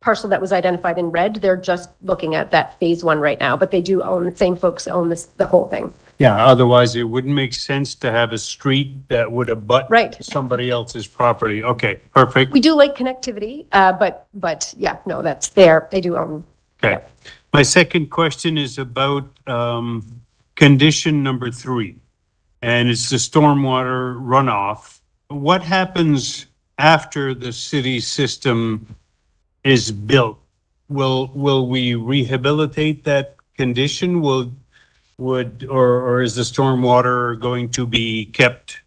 parcel that was identified in red. They're just looking at that phase one right now, but they do own, the same folks own the whole thing. Yeah, otherwise it wouldn't make sense to have a street that would abut Right. somebody else's property. Okay, perfect. We do like connectivity, but yeah, no, that's there. They do own. Okay. My second question is about condition number 3, and it's the stormwater runoff. What happens after the city system is built? Will we rehabilitate that condition? Or is the stormwater going to be kept,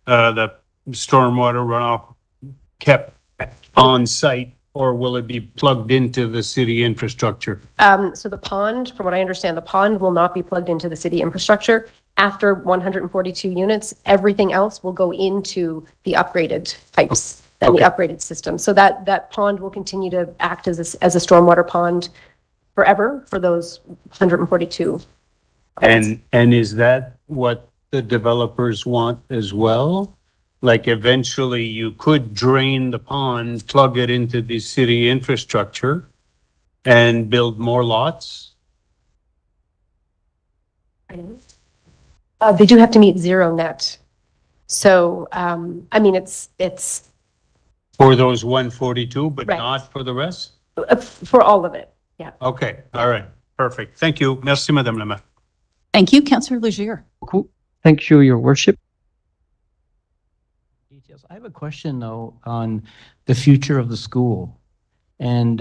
the stormwater runoff kept on site, or will it be plugged into the city infrastructure? So the pond, from what I understand, the pond will not be plugged into the city infrastructure. After 142 units, everything else will go into the upgraded pipes and the upgraded system. So that pond will continue to act as a stormwater pond forever for those 142. And is that what the developers want as well? Like eventually you could drain the pond, plug it into the city infrastructure and build more lots? They do have to meet zero net. So, I mean, it's For those 142, but Right. not for the rest? for all of it. Yeah. Okay, all right, perfect. Thank you. Merci, Madame la Maire. Thank you, Councillor Legier. Cool. Thank you, Your Worship. Details. I have a question though on the future of the school. And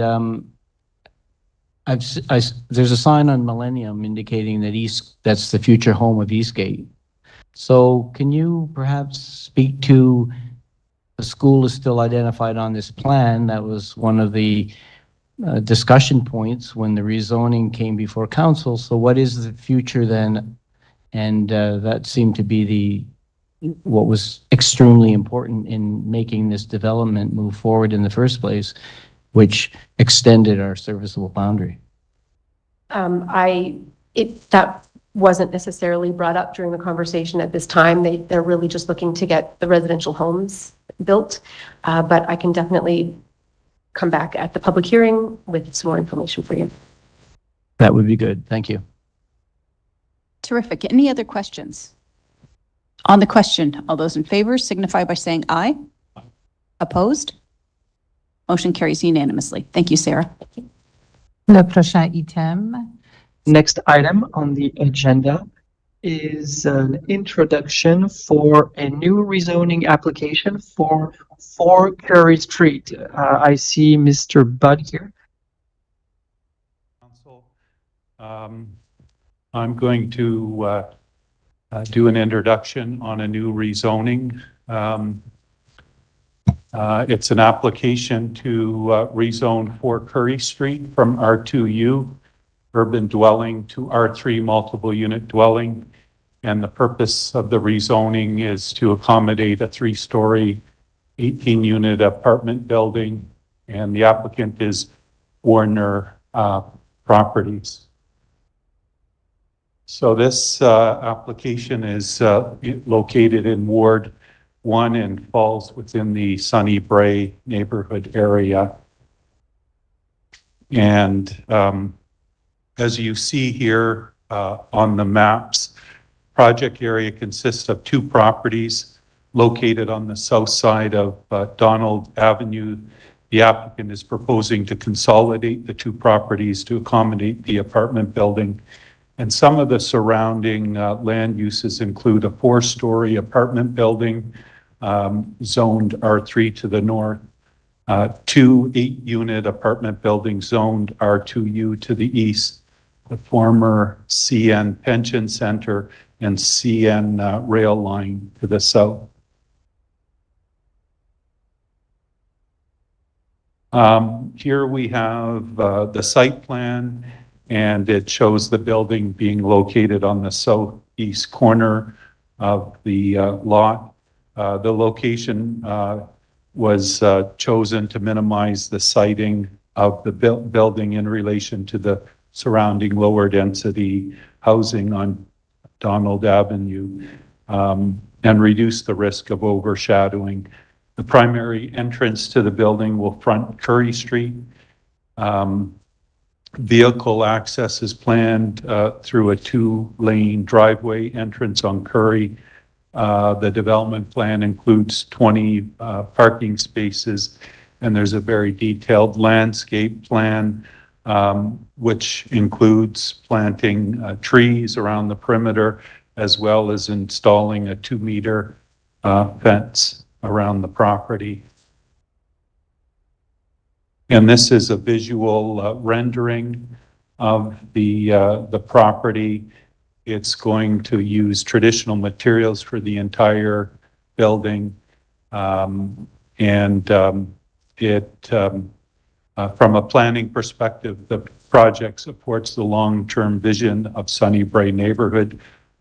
there's a sign on Millennium indicating that that's the future home of Eastgate. So can you perhaps speak to, the school is still identified on this plan. That was one of the discussion points when the rezoning came before council. So what is the future then? And that seemed to be what was extremely important in making this development move forward in the first place, which extended our serviceable boundary. That wasn't necessarily brought up during the conversation at this time. They're really just looking to get the residential homes built. But I can definitely come back at the public hearing with some more information for you. That would be good. Thank you. Terrific. Any other questions? On the question, all those in favor signify by saying aye. Opposed? Motion carries unanimously. Thank you, Sarah. Le prochain item. Next item on the agenda is an introduction for a new rezoning application for 4 Curry Street. I see Mr. Budd here. I'm going to do an introduction on a new rezoning. It's an application to rezone 4 Curry Street from R2U urban dwelling to R3 multiple unit dwelling. And the purpose of the rezoning is to accommodate a 3-story, 18-unit apartment building. And the applicant is Warner Properties. So this application is located in Ward 1 and falls within the Sunny Brae neighborhood area. And as you see here on the maps, project area consists of 2 properties located on the south side of Donald Avenue. The applicant is proposing to consolidate the 2 properties to accommodate the apartment building. And some of the surrounding land uses include a 4-story apartment building zoned R3 to the north, 2 8-unit apartment buildings zoned R2U to the east, the former CN Pension Center and CN rail line to the south. Here we have the site plan, and it shows the building being located on the southeast corner of the lot. The location was chosen to minimize the siting of the building in relation to the surrounding lower density housing on Donald Avenue, and reduce the risk of overshadowing. The primary entrance to the building will front Curry Street. Vehicle access is planned through a 2-lane driveway entrance on Curry. The development plan includes 20 parking spaces, and there's a very detailed landscape plan, which includes planting trees around the perimeter, as well as installing a 2-meter fence around the property. And this is a visual rendering of the property. It's going to use traditional materials for the entire building. From a planning perspective, the project supports the long-term vision of Sunny Brae neighborhood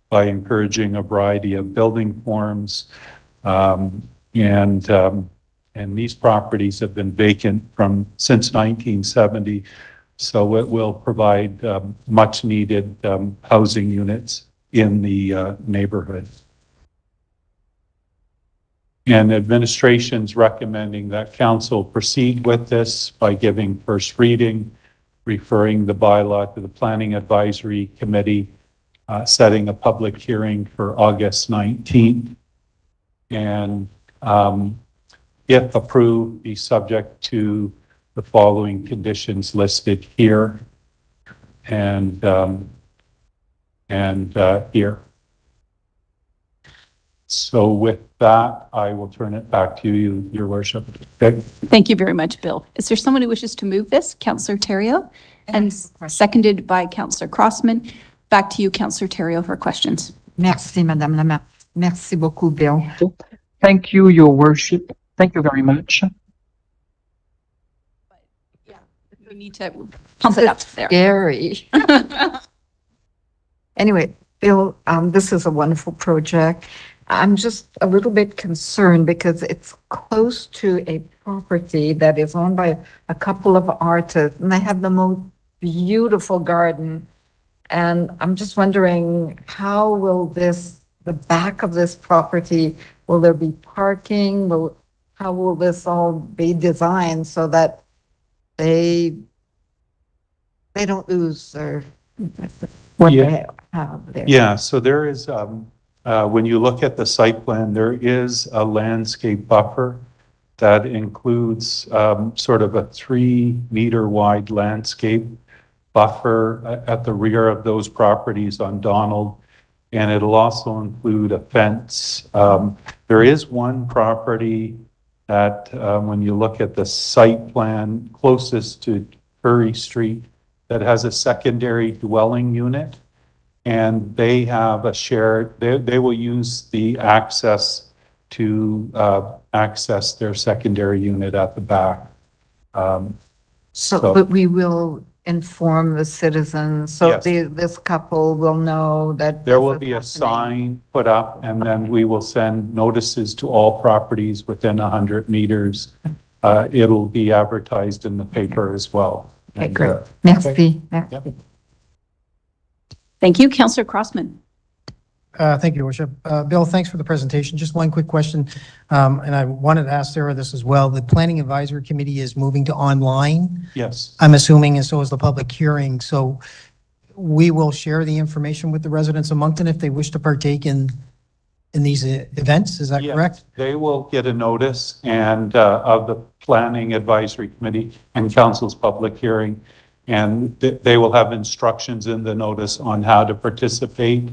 by encouraging a variety of building forms. And these properties have been vacant since 1970, so it will provide much-needed housing units in the neighborhood. And administration's recommending that council proceed with this by giving first reading, referring the bylaw to the Planning Advisory Committee, setting a public hearing for August 19th, and if approved, be subject to the following conditions listed here and here. So with that, I will turn it back to you, Your Worship. Okay. Thank you very much, Bill. Is there someone who wishes to move this? Councillor Terrio, and seconded by Councillor Crossman. Back to you, Councillor Terrio, for questions. Merci, Madame la Maire. Merci beaucoup, Bill. Thank you, Your Worship. Thank you very much. Yeah, we need to pump it up there. Scary. Anyway, Bill, this is a wonderful project. I'm just a little bit concerned because it's close to a property that is owned by a couple of artists, and they have the most beautiful garden. And I'm just wondering, how will the back of this property, will there be parking? How will this all be designed so that they don't lose their, what they have there? Yeah, so there is, when you look at the site plan, there is a landscape buffer that includes sort of a 3-meter wide landscape buffer at the rear of those properties on Donald. And it'll also include a fence. There is one property that, when you look at the site plan closest to Curry Street, that has a secondary dwelling unit. And they have a shared, they will use the access to access their secondary unit at the back. But we will inform the citizens, so Yes. this couple will know that. There this will is be a happening. sign put up, and then we will send notices to all properties within 100 meters. It'll be advertised in the paper as well. Okay, And, great. Merci. Merci. Yep. Thank you. Councillor Crossman. Thank you, Your Worship. Bill, thanks for the presentation. Just one quick question, and I wanted to ask Sarah this as well. The Planning Advisory Committee is moving to online, Yes, I'm assuming, and so is the public hearing. So we will share the information with the residents of Moncton if they wish to partake in these events. Is that Yes. correct? They will get a notice and of the Planning Advisory Committee and Council's public hearing. And they will have instructions in the notice on how to participate.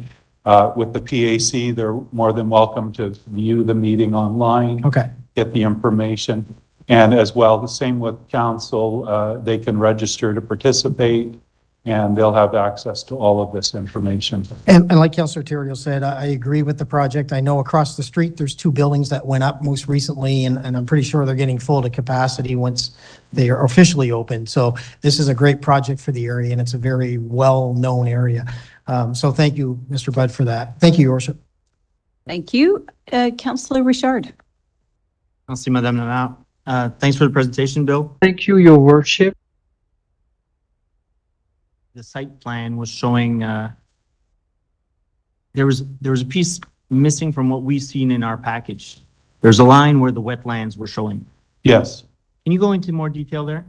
With the PAC, they're more than welcome to view the meeting online, Okay. get the information. And as well, the same with council, they can register to participate and they'll have access to all of this information. And like Councillor Terrio said, I agree with the project. I know across the street, there's 2 buildings that went up most recently, and I'm pretty sure they're getting full to capacity once they are officially open. So this is a great project for the area, and it's a very well-known area. So thank you, Mr. Budd, for that. Thank you, Your Worship. Thank you. Councillor Richard. Merci, Madame la Maire. Thanks for the presentation, Bill. Thank you, Your Worship. The site plan was showing, there was a piece missing from what we've seen in our package. There's a line where the wetlands were showing. Yes. Can you go into more detail there?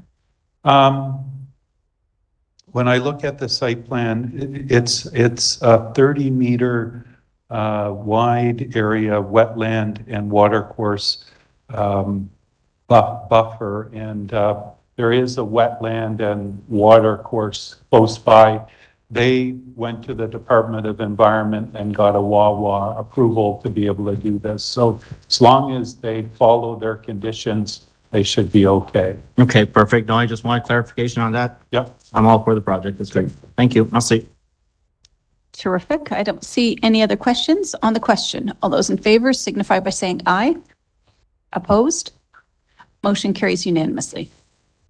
When I look at the site plan, it's a 30-meter wide area, wetland and watercourse buffer, and there is a wetland and watercourse close by. They went to the Department of Environment and got a WAWA approval to be able to do this. So as long as they follow their conditions, they should be okay. Okay, perfect. No, I just want clarification on that. Yep. I'm all for the project. That's great. Thank you. I'll see. Terrific. I don't see any other questions on the question. All those in favor signify by saying aye. Opposed? Motion carries unanimously.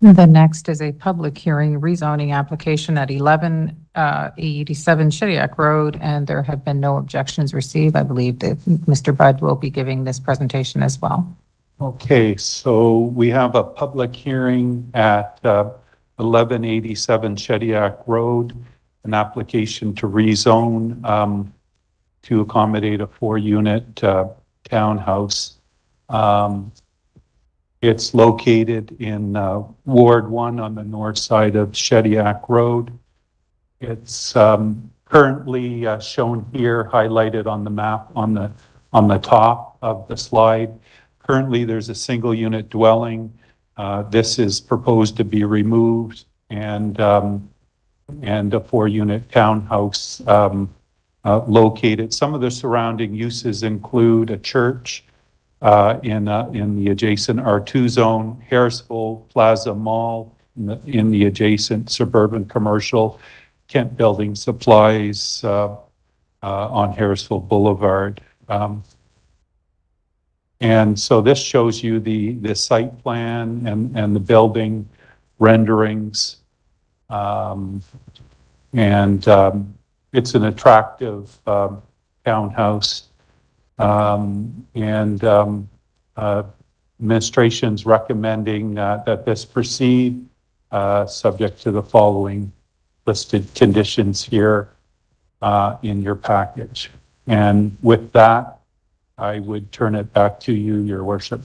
The next is a public hearing rezoning application at 1187 Shediac Road, and there have been no objections received. I believe that Mr. Budd will be giving this presentation as well. Okay, so we have a public hearing at 1187 Shediac Road, an application to rezone to accommodate a 4-unit townhouse. It's located in Ward 1 on the north side of Shediac Road. It's currently shown here, highlighted on the map on the top of the slide. Currently, there's a single-unit dwelling. This is proposed to be removed, and a 4-unit townhouse located. Some of the surrounding uses include a church in the adjacent R2 zone, Harrisville Plaza Mall in the adjacent suburban commercial, Kent Building Supplies on Harrisville Boulevard. And so this shows you the site plan and the building renderings. It's an attractive townhouse. Administration's recommending that this proceed, subject to the following listed conditions here in your package. And with that, I would turn it back to you, Your Worship.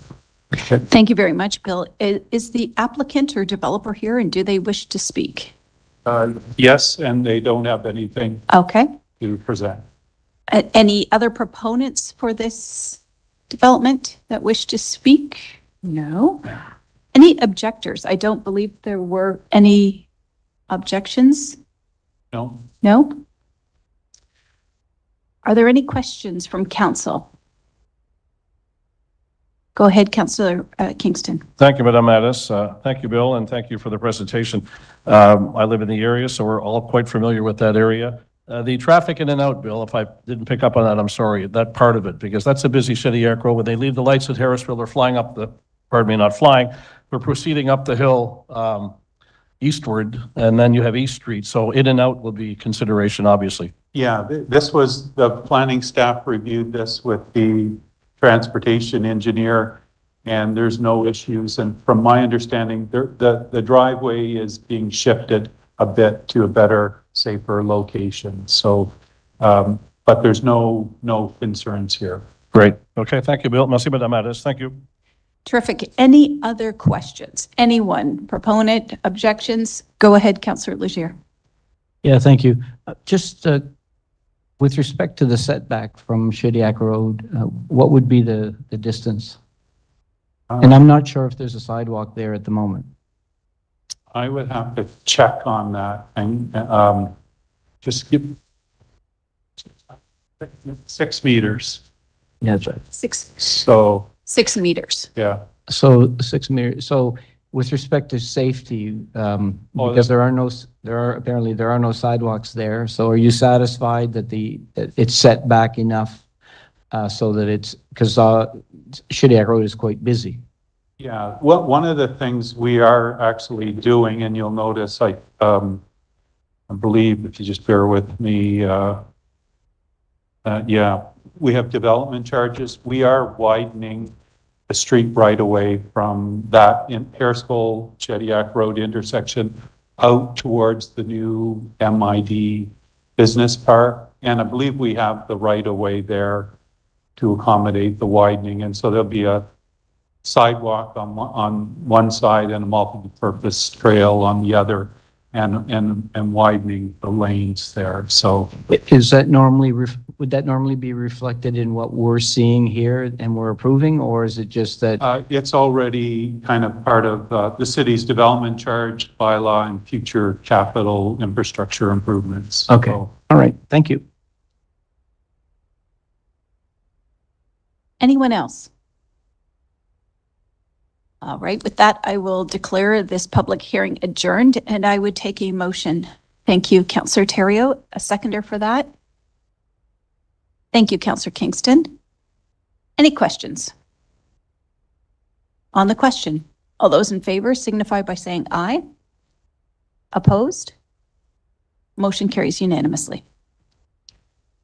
Thank you very much, Bill. Is the applicant or developer here, and do they wish to speak? Yes, and they don't have anything Okay. to present. Any other proponents for this development that wish to speak? No. Any objectors? I don't believe there were any objections. No? No? Are there any questions from council? Go ahead, Councillor Kingston. Thank you, Madam Addis. Thank you, Bill, and thank you for the presentation. I live in the area, so we're all quite familiar with that area. The traffic in and out, Bill, if I didn't pick up on that, I'm sorry, that part of it, because that's a busy Shediac Road. When they leave the lights at Harrisville, they're flying up the, pardon me, not flying, they're proceeding up the hill eastward, and then you have East Street. So in and out will be consideration, obviously. Yeah, this was, the planning staff reviewed this with the transportation engineer, and there's no issues. And from my understanding, the driveway is being shifted a bit to a better, safer location. So, but there's no concerns here. Great. Okay, thank you, Bill. Merci, Madame Addis. Thank you. Terrific. Any other questions? Anyone? Proponent, objections? Go ahead, Councillor Leger. Yeah, thank you. Just with respect to the setback from Shediac Road, what would be the distance? And I'm not sure if there's a sidewalk there at the moment. I would have to check on that and just give 6 meters. Yeah, that's right. So 6 meters. yeah. So 6 meters. So with respect to safety, because apparently there are no sidewalks there. So are you satisfied that that it's set back enough so that it's, because Shediac Road is quite busy? Yeah, well, one of the things we are actually doing, and you'll notice, I believe, if you just bear with me, yeah, we have development charges. We are widening the street right away from that in Harrisville Shediac Road intersection out towards the new MID business park. And I believe we have the right of way there to accommodate the widening. And so there'll be a sidewalk on one side and a multi-purpose trail on the other, and widening the lanes there. So Is that normally, would that normally be reflected in what we're seeing here and we're approving, or is it just that? it's already kind of part of the city's development charge bylaw and future capital infrastructure improvements. Okay, So, all right, thank you. Anyone else? All right, with that, I will declare this public hearing adjourned, and I would take a motion. Thank you, Councillor Terrio. A seconder for that? Thank you, Councillor Kingston. Any questions? On the question, all those in favor signify by saying aye. Opposed? Motion carries unanimously.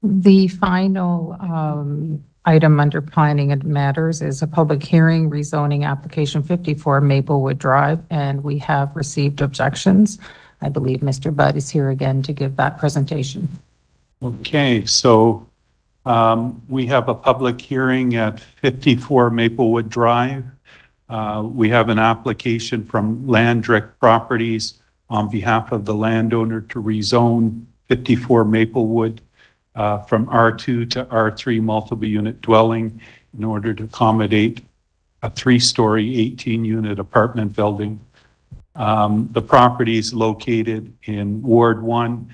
The final item under planning and matters is a public hearing rezoning application 54 Maplewood Drive, and we have received objections. I believe Mr. Budd is here again to give that presentation. okay, so we have a public hearing at 54 Maplewood Drive. We have an application from Landrick Properties on behalf of the landowner to rezone 54 Maplewood from R2 to R3 multiple unit dwelling in order to accommodate a 3-story, 18-unit apartment building. The property is located in Ward 1,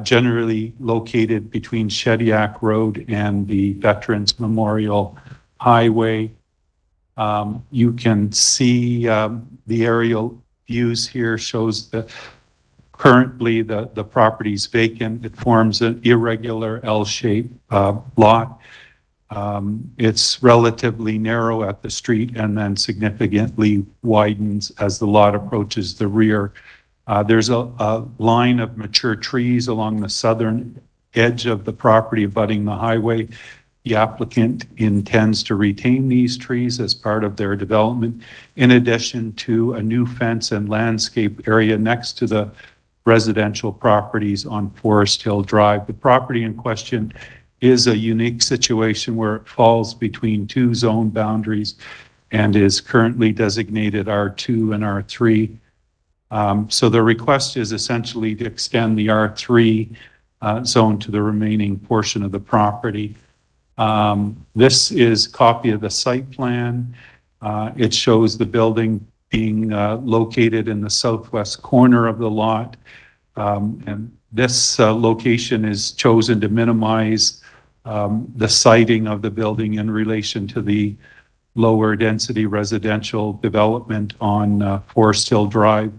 generally located between Shediac Road and the Veterans Memorial Highway. You can see the aerial views here shows that currently the property's vacant. It forms an irregular L-shaped lot. It's relatively narrow at the street and then significantly widens as the lot approaches the rear. There's a line of mature trees along the southern edge of the property abutting the highway. The applicant intends to retain these trees as part of their development, in addition to a new fence and landscape area next to the residential properties on Forest Hill Drive. The property in question is a unique situation where it falls between two zone boundaries and is currently designated R2 and R3. So the request is essentially to extend the R3 zone to the remaining portion of the property. This is a copy of the site plan. It shows the building being located in the southwest corner of the lot. And this location is chosen to minimize the siting of the building in relation to the lower density residential development on Forest Hill Drive.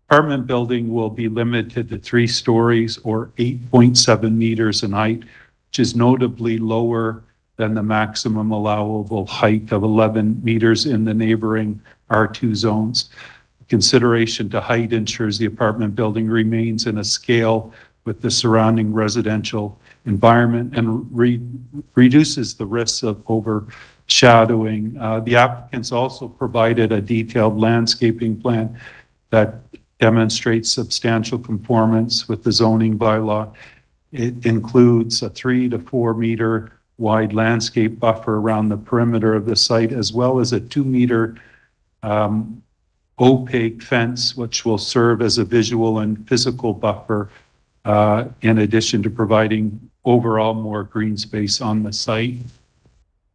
Apartment building will be limited to 3 stories or 8.7 meters in height, which is notably lower than the maximum allowable height of 11 meters in the neighboring R2 zones. Consideration to height ensures the apartment building remains in a scale with the surrounding residential environment and reduces the risks of overshadowing. The applicants also provided a detailed landscaping plan that demonstrates substantial conformance with the zoning bylaw. It includes a 3 to 4 meter wide landscape buffer around the perimeter of the site, as well as a 2 meter opaque fence, which will serve as a visual and physical buffer, in addition to providing overall more green space on the site.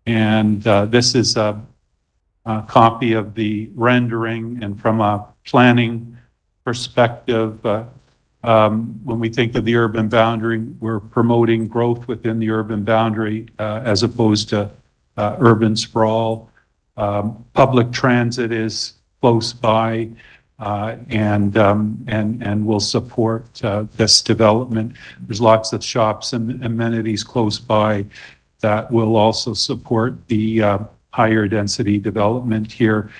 And this is a copy of the rendering, and from a planning perspective, when we think of the urban boundary, we're promoting growth within the urban boundary as opposed to urban sprawl. Public transit is close by and will support this development. There's lots of shops and amenities close by that will also support the higher density development here,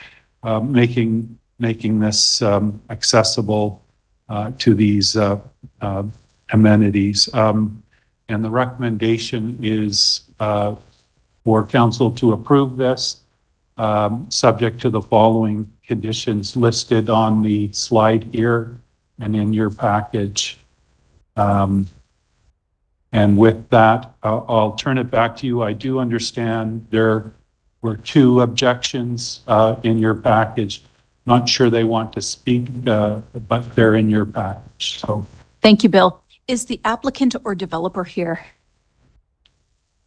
making this accessible to these amenities. And the recommendation is for council to approve this, subject to the following conditions listed on the slide here and in your package. And with that, I'll turn it back to you. I do understand there were 2 objections in your package. Not sure they want to speak, but they're in your package. So Thank you, Bill. Is the applicant or developer here?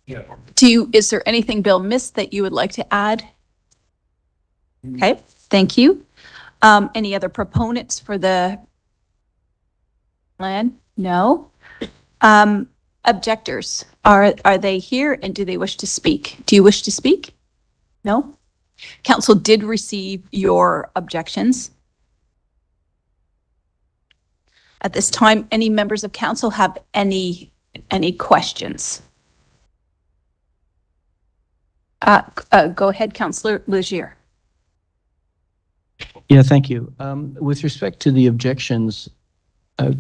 Yeah. Is there anything Bill missed that you would like to add? Okay, thank you. Any other proponents for the plan? No. Objectors, are they here and do they wish to speak? Do you wish to speak? No? Council did receive your objections. At this time, any members of council have any questions? Go ahead, Councillor Legier. Yeah, thank you. With respect to the objections,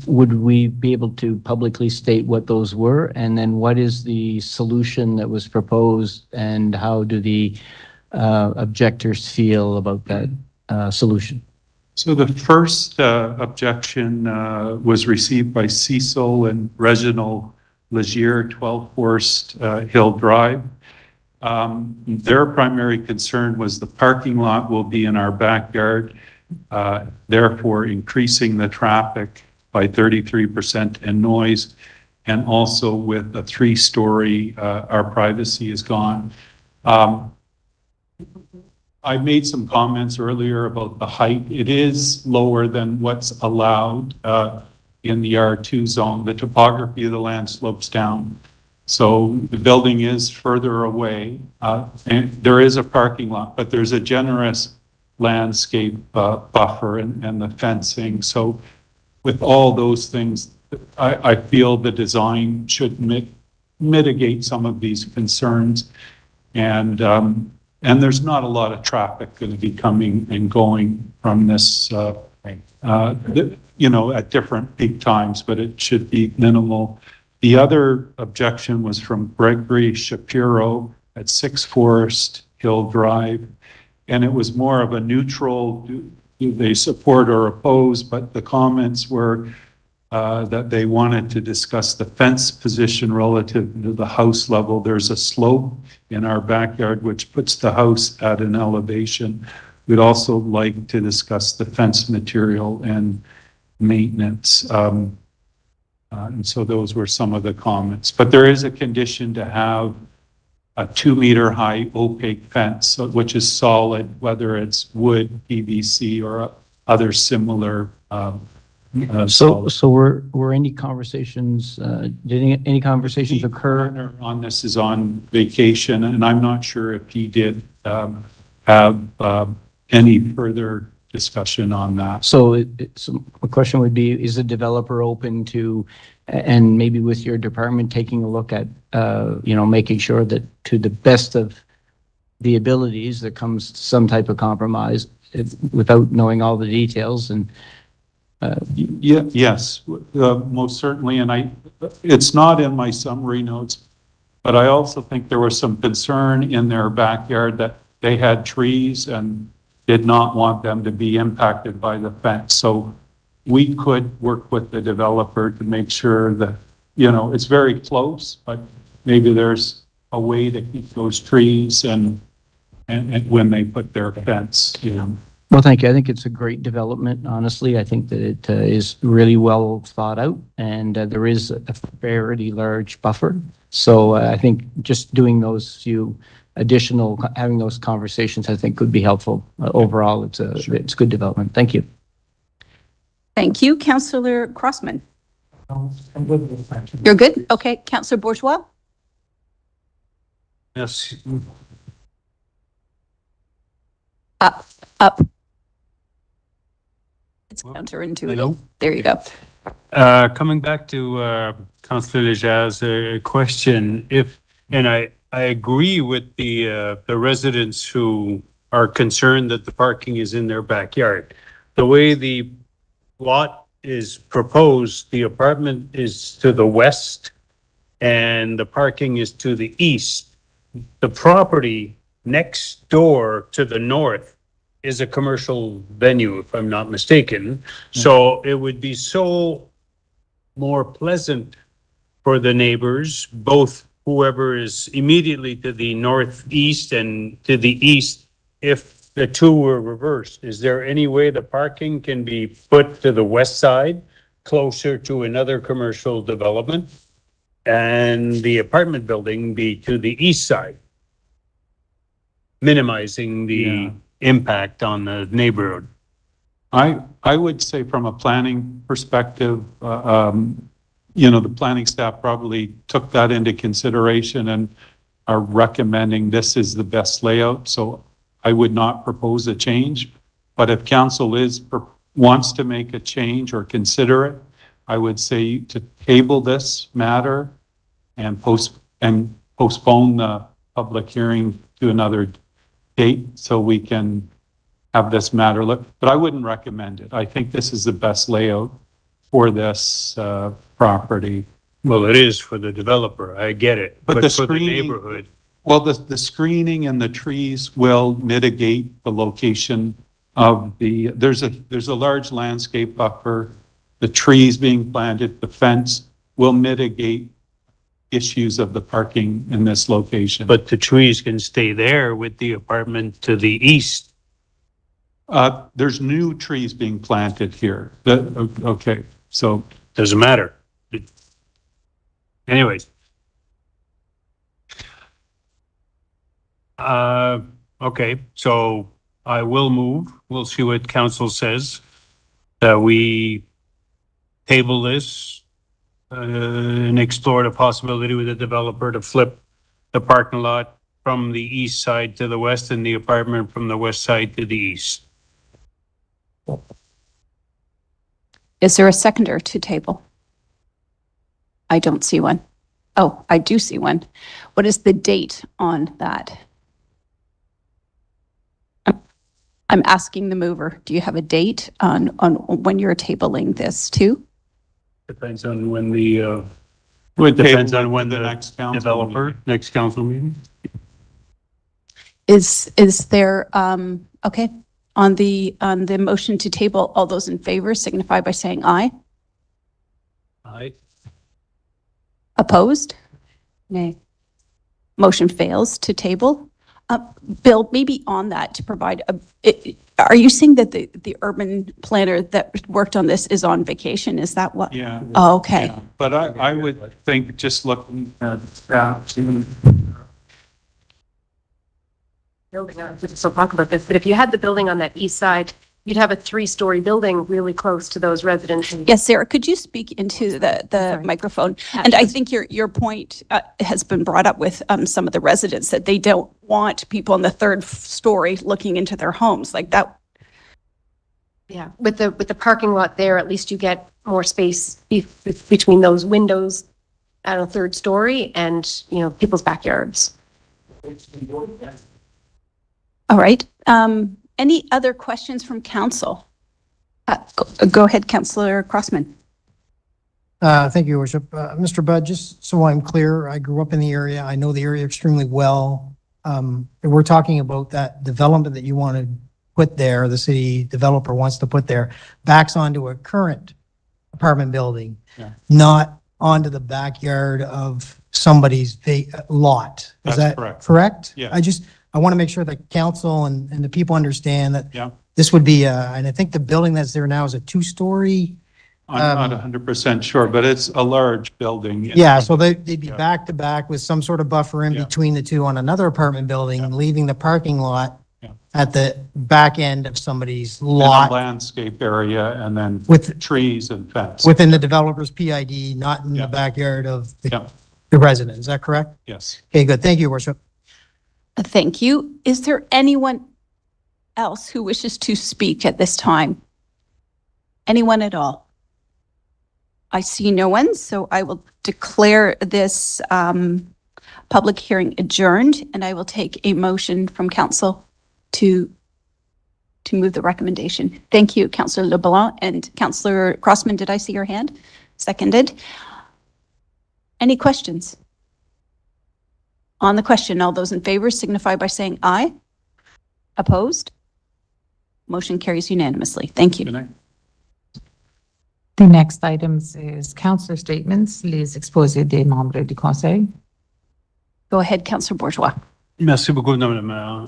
would we be able to publicly state what those were? And then what is the solution that was proposed and how do the objectors feel about that solution? So the first objection was received by Cecil and Reginald Legier, 12 Forest Hill Drive. Their primary concern was the parking lot will be in our backyard, therefore increasing the traffic by 33% and noise. And also with a 3-story, our privacy is gone. I made some comments earlier about the height. It is lower than what's allowed in the R2 zone. The topography of the land slopes down. So the building is further away, and there is a parking lot, but there's a generous landscape buffer and the fencing. So with all those things, I feel the design should mitigate some of these concerns. And there's not a lot of traffic going to be coming and going from this, at different peak times, but it should be minimal. The other objection was from Gregory Shapiro at 6 Forest Hill Drive, and it was more of a neutral, do they support or oppose, but the comments were that they wanted to discuss the fence position relative to the house level. There's a slope in our backyard which puts the house at an elevation. We'd also like to discuss the fence material and maintenance. And so those were some of the comments. But there is a condition to have a 2-meter high opaque fence, which is solid, whether it's wood, PVC, or other similar So were any conversations, did any conversations occur? On this is on vacation, and I'm not sure if he did have any further discussion on that. So a question would be, is the developer open to, and maybe with your department taking a look at, making sure that to the best of the abilities, there comes some type of compromise without knowing all the details and Yes, most certainly. And it's not in my summary notes, but I also think there was some concern in their backyard that they had trees and did not want them to be impacted by the fence. So we could work with the developer to make sure that, it's very close, but maybe there's a way to keep those trees and when they put their fence, Well, thank you. I think it's a great development, honestly. I think that it is really well thought out, and there is a fairly large buffer. So I think just doing those few additional, having those conversations, I think could be helpful. Overall, it's good development. Thank you. Thank you. Councillor Crossman. You're good? Okay. Councillor Bourgeois? Yes. Up. It's counterintuitive. Hello? There you go. Coming back to Councillor Lejar's question, I agree with the residents who are concerned that the parking is in their backyard. The way the lot is proposed, the apartment is to the west and the parking is to the east. The property next door to the north is a commercial venue, if I'm not mistaken. So it would be so more pleasant for the neighbors, both whoever is immediately to the northeast and to the east, if the two were reversed. Is there any way the parking can be put to the west side, closer to another commercial development, and the apartment building be to the east side, minimizing the impact on the neighborhood? I would say from a planning perspective, the planning staff probably took that into consideration and are recommending this is the best layout. So I would not propose a change, but if council wants to make a change or consider it, I would say to table this matter and postpone the public hearing to another date so we can have this matter look, but I wouldn't recommend it. I think this is the best layout for this property. Well, it is for the developer, I get it, but the for the screening- neighborhood. Well, the screening and the trees will mitigate the location of there's a large landscape buffer, the trees being planted, the fence will mitigate issues of the parking in this location. But the trees can stay there with the apartment to the east. There's new trees being planted here. Okay, so. Doesn't matter. Anyways. Okay, so I will move. We'll see what council says. We table this and explore the possibility with the developer to flip the parking lot from the east side to the west and the apartment from the west side to the east. Is there a seconder to table? I don't see one. Oh, I do see one. What is the date on that? I'm asking the mover, do you have a date on when you're tabling this too? Depends on when the, depends on when the next council developer, next council meeting. Is there, okay, on the motion to table, all those in favor signify by saying aye. Aye. Opposed? Nay. Motion fails to table. Bill, maybe on that to provide are you saying that the urban planner that worked on this is on vacation? Is that what? Yeah. Oh, okay. Yeah. But I would think just looking at Building on, so talk about this, but if you had the building on that east side, you'd have a 3-story building really close to those residences. Yes, Sarah, could you speak into the microphone? And I think your point has been brought up with some of the residents that they don't want people on the 3rd story looking into their homes like that. Yeah, with the parking lot there, at least you get more space between those windows at a 3rd story and, you know, people's backyards. All right. Any other questions from council? Go ahead, Councillor Crossman. Thank you, Your Worship. Mr. Budd, just so I'm clear, I grew up in the area. I know the area extremely well. We're talking about that development that you want to put there, the city developer wants to put there, backs onto a current apartment building, not onto the backyard of somebody's lot. Is That's that correct. Yeah. I want to make sure that council and the people understand that Yeah. this would be, and I think the building that's there now is a 2-story. I'm not 100% sure, but it's a large building. Yeah, so they'd be back to back with some sort of buffer in between the two on another apartment building, leaving the parking lot at the back end of somebody's And a lot landscape area and then with trees and fence. within the developer's PID, not in the backyard of the resident. Is that correct? Yes. Okay, good. Thank you, Your Worship. Thank you. Is there anyone else who wishes to speak at this time? Anyone at all? I see no one, so I will declare this public hearing adjourned, and I will take a motion from council to move the recommendation. Thank you, Councillor LeBlanc and Councillor Crossman. Did I see your hand? Seconded. Any questions? On the question, all those in favor signify by saying aye. Opposed? Motion carries unanimously. Thank you. Good night. The next items is councillor statements, les exposés des membres du conseil. Go ahead, Councillor Bourgeois. Merci beaucoup, Madame la Maire.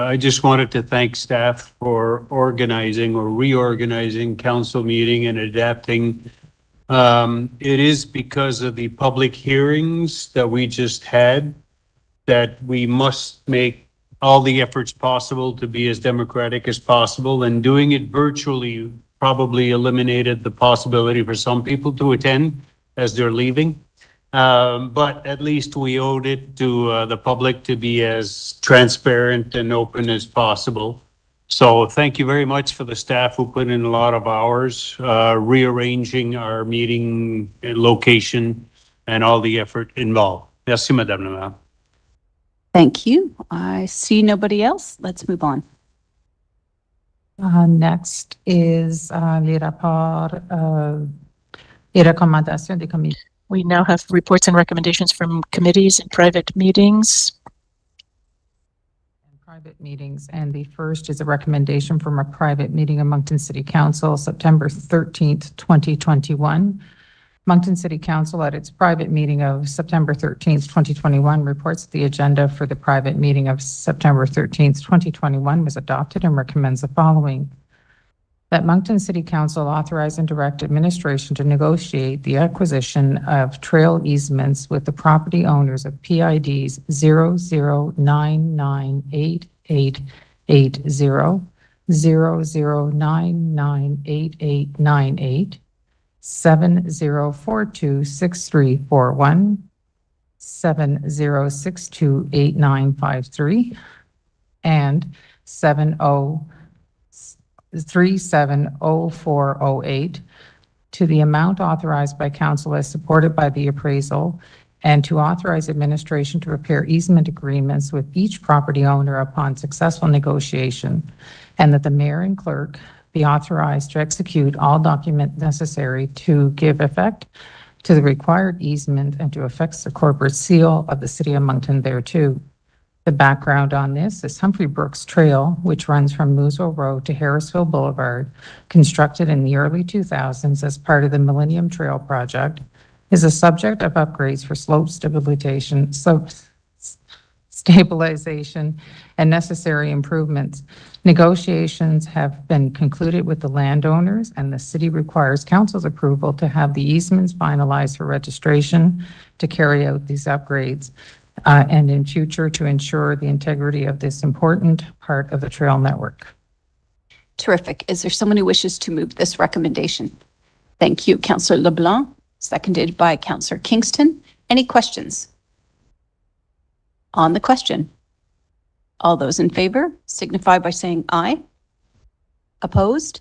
I just wanted to thank staff for organizing or reorganizing council meeting and adapting. It is because of the public hearings that we just had that we must make all the efforts possible to be as democratic as possible, and doing it virtually probably eliminated the possibility for some people to attend as they're leaving. But at least we owed it to the public to be as transparent and open as possible. So thank you very much for the staff who put in a lot of hours rearranging our meeting location and all the effort involved. Merci, Madame la Maire. Thank you. I see nobody else. Let's move on. Next is les rapports et recommandations des commissions. We now have reports and recommendations from committees and private meetings. Private meetings, and the first is a recommendation from a private meeting of Moncton City Council, September 13th, 2021. Moncton City Council at its private meeting of September 13th, 2021 reports the agenda for the private meeting of September 13th, 2021 was adopted and recommends the following. That Moncton City Council authorize and direct administration to negotiate the acquisition of trail easements with the property owners of PIDs 00998880, 00998898, 70426341, 70628953, and 70370408 to the amount authorized by council as supported by the appraisal, and to authorize administration to prepare easement agreements with each property owner upon successful negotiation, and that the mayor and clerk be authorized to execute all documents necessary to give effect to the required easement and to affix the corporate seal of the city of Moncton thereto. The background on this is Humphrey Brooks Trail, which runs from Mooseville Road to Harrisville Boulevard, constructed in the early 2000s as part of the Millennium Trail Project, is a subject of upgrades for slope stabilization and necessary improvements. Negotiations have been concluded with the landowners, and the city requires council's approval to have the easements finalized for registration to carry out these upgrades, and in future to ensure the integrity of this important part of the trail network. Terrific. Is there someone who wishes to move this recommendation? Thank you, Councillor LeBlanc, seconded by Councillor Kingston. Any questions on the question? All those in favor signify by saying aye. Opposed?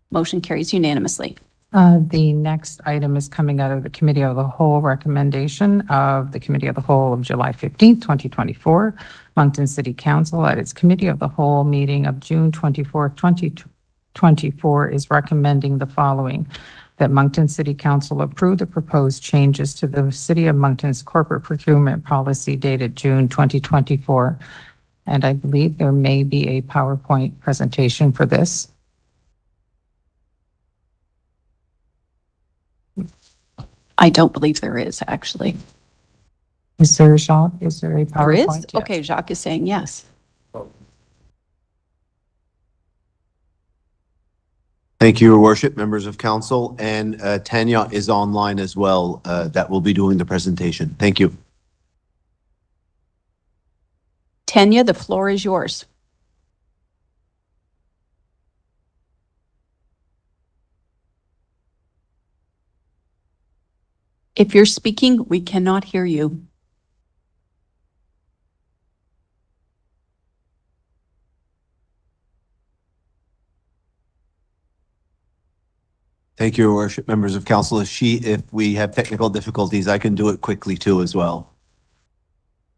Motion carries unanimously. The next item is coming out of the Committee of the Whole recommendation of the Committee of the Whole of July 15th, 2024. Moncton City Council at its Committee of the Whole meeting of June 24th, 2024 is recommending the following: that Moncton City Council approve the proposed changes to the City of Moncton's corporate procurement policy dated June 2024. And I believe there may be a PowerPoint presentation for this. I don't believe there is, actually. Is there, Jacques? Is there a PowerPoint? There is? Yes. Okay, Jacques is saying yes. Thank you, Your Worship, members of council, and Tanya is online as well, that will be doing the presentation. Thank you. Tanya, the floor is yours. If you're speaking, we cannot hear you. Thank you, Your Worship, members of council. If we have technical difficulties, I can do it quickly too as well.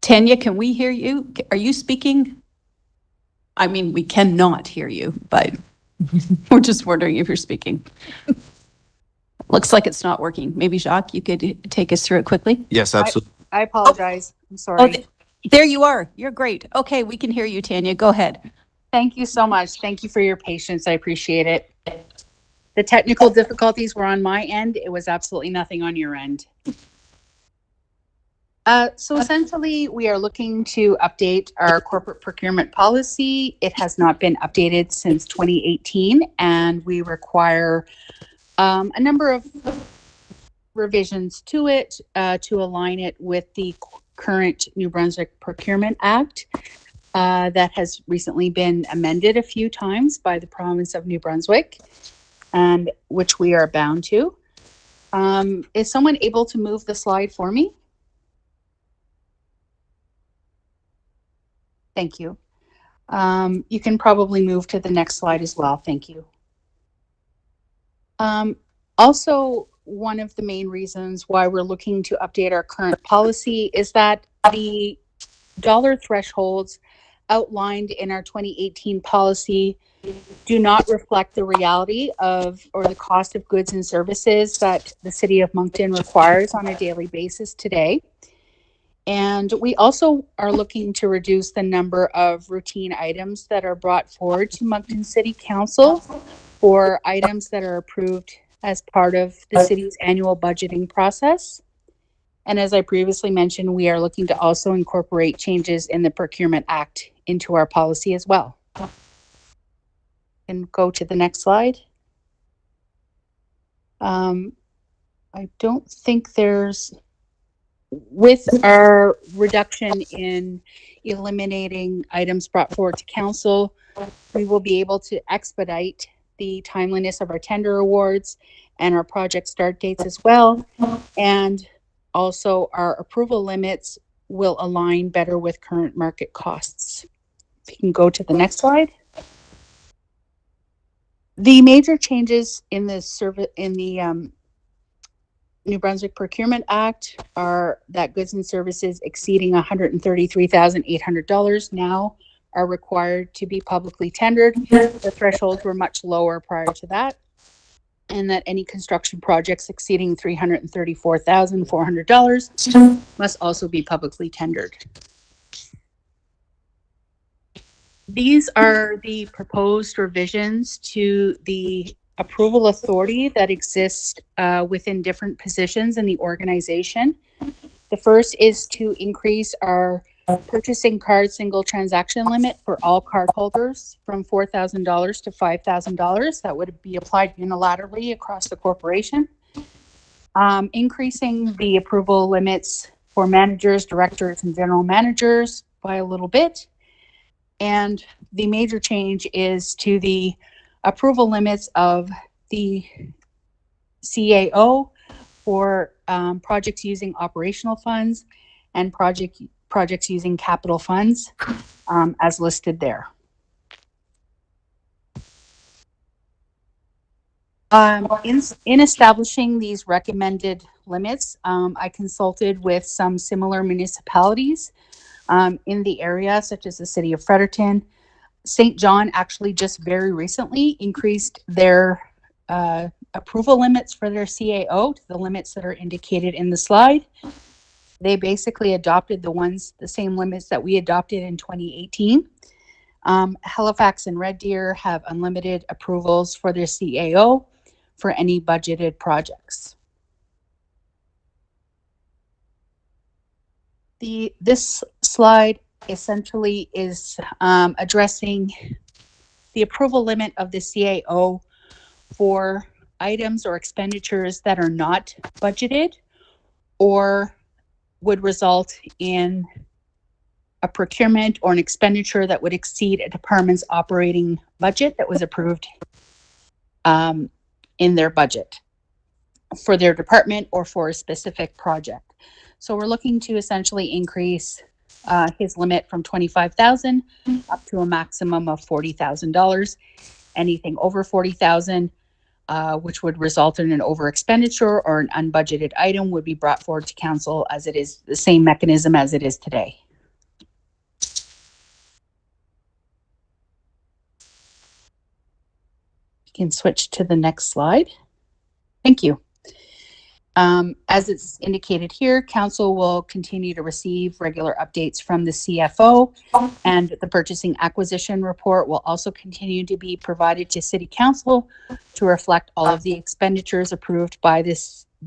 Tanya, can we hear you? Are you speaking? I mean, we cannot hear you, but we're just wondering if you're speaking. Looks like it's not working. Maybe Jacques, you could take us through it quickly? Yes, absolutely. I apologize. I'm Oh, sorry. there you are. You're great. Okay, we can hear you, Tanya. Go ahead. Thank you so much. Thank you for your patience. I appreciate it. The technical difficulties were on my end. It was absolutely nothing on your end. So essentially, we are looking to update our corporate procurement policy. It has not been updated since 2018, and we require a number of revisions to it to align it with the current New Brunswick Procurement Act that has recently been amended a few times by the province of New Brunswick, and which we are bound to. Is someone able to move the slide for me? Thank you. You can probably move to the next slide as well. Thank you. Also, one of the main reasons why we're looking to update our current policy is that the dollar thresholds outlined in our 2018 policy do not reflect the reality of or the cost of goods and services that the City of Moncton requires on a daily basis today. And we also are looking to reduce the number of routine items that are brought forward to Moncton City Council for items that are approved as part of the city's annual budgeting process. And as I previously mentioned, we are looking to also incorporate changes in the Procurement Act into our policy as well. And go to the next slide. I don't think there's, with our reduction in eliminating items brought forward to council, we will be able to expedite the timeliness of our tender awards and our project start dates as well. And also our approval limits will align better with current market costs. If you can go to the next slide. The major changes in the New Brunswick Procurement Act are that goods and services exceeding $133,800 now are required to be publicly tendered. The thresholds were much lower prior to that. And that any construction projects exceeding $334,400 must also be publicly tendered. These are the proposed revisions to the approval authority that exists within different positions in the organization. The first is to increase our purchasing card single transaction limit for all card holders from $4,000 to $5,000. That would be applied unilaterally across the corporation. Increasing the approval limits for managers, directors, and general managers by a little bit. And the major change is to the approval limits of the CAO for projects using operational funds and projects using capital funds as listed there. In establishing these recommended limits, I consulted with some similar municipalities in the area, such as the city of Fredericton. St. John actually just very recently increased their approval limits for their CAO to the limits that are indicated in the slide. They basically adopted the same limits that we adopted in 2018. Halifax and Red Deer have unlimited approvals for their CAO for any budgeted projects. This slide essentially is addressing the approval limit of the CAO for items or expenditures that are not budgeted or would result in a procurement or an expenditure that would exceed a department's operating budget that was approved in their budget for their department or for a specific project. So we're looking to essentially increase his limit from $25,000 up to a maximum of $40,000. Anything over $40,000, which would result in an over expenditure or an unbudgeted item, would be brought forward to council as it is the same mechanism as it is today. You can switch to the next slide. Thank you. As it's indicated here, council will continue to receive regular updates from the CFO, and the purchasing acquisition report will also continue to be provided to city council to reflect all of the expenditures approved by the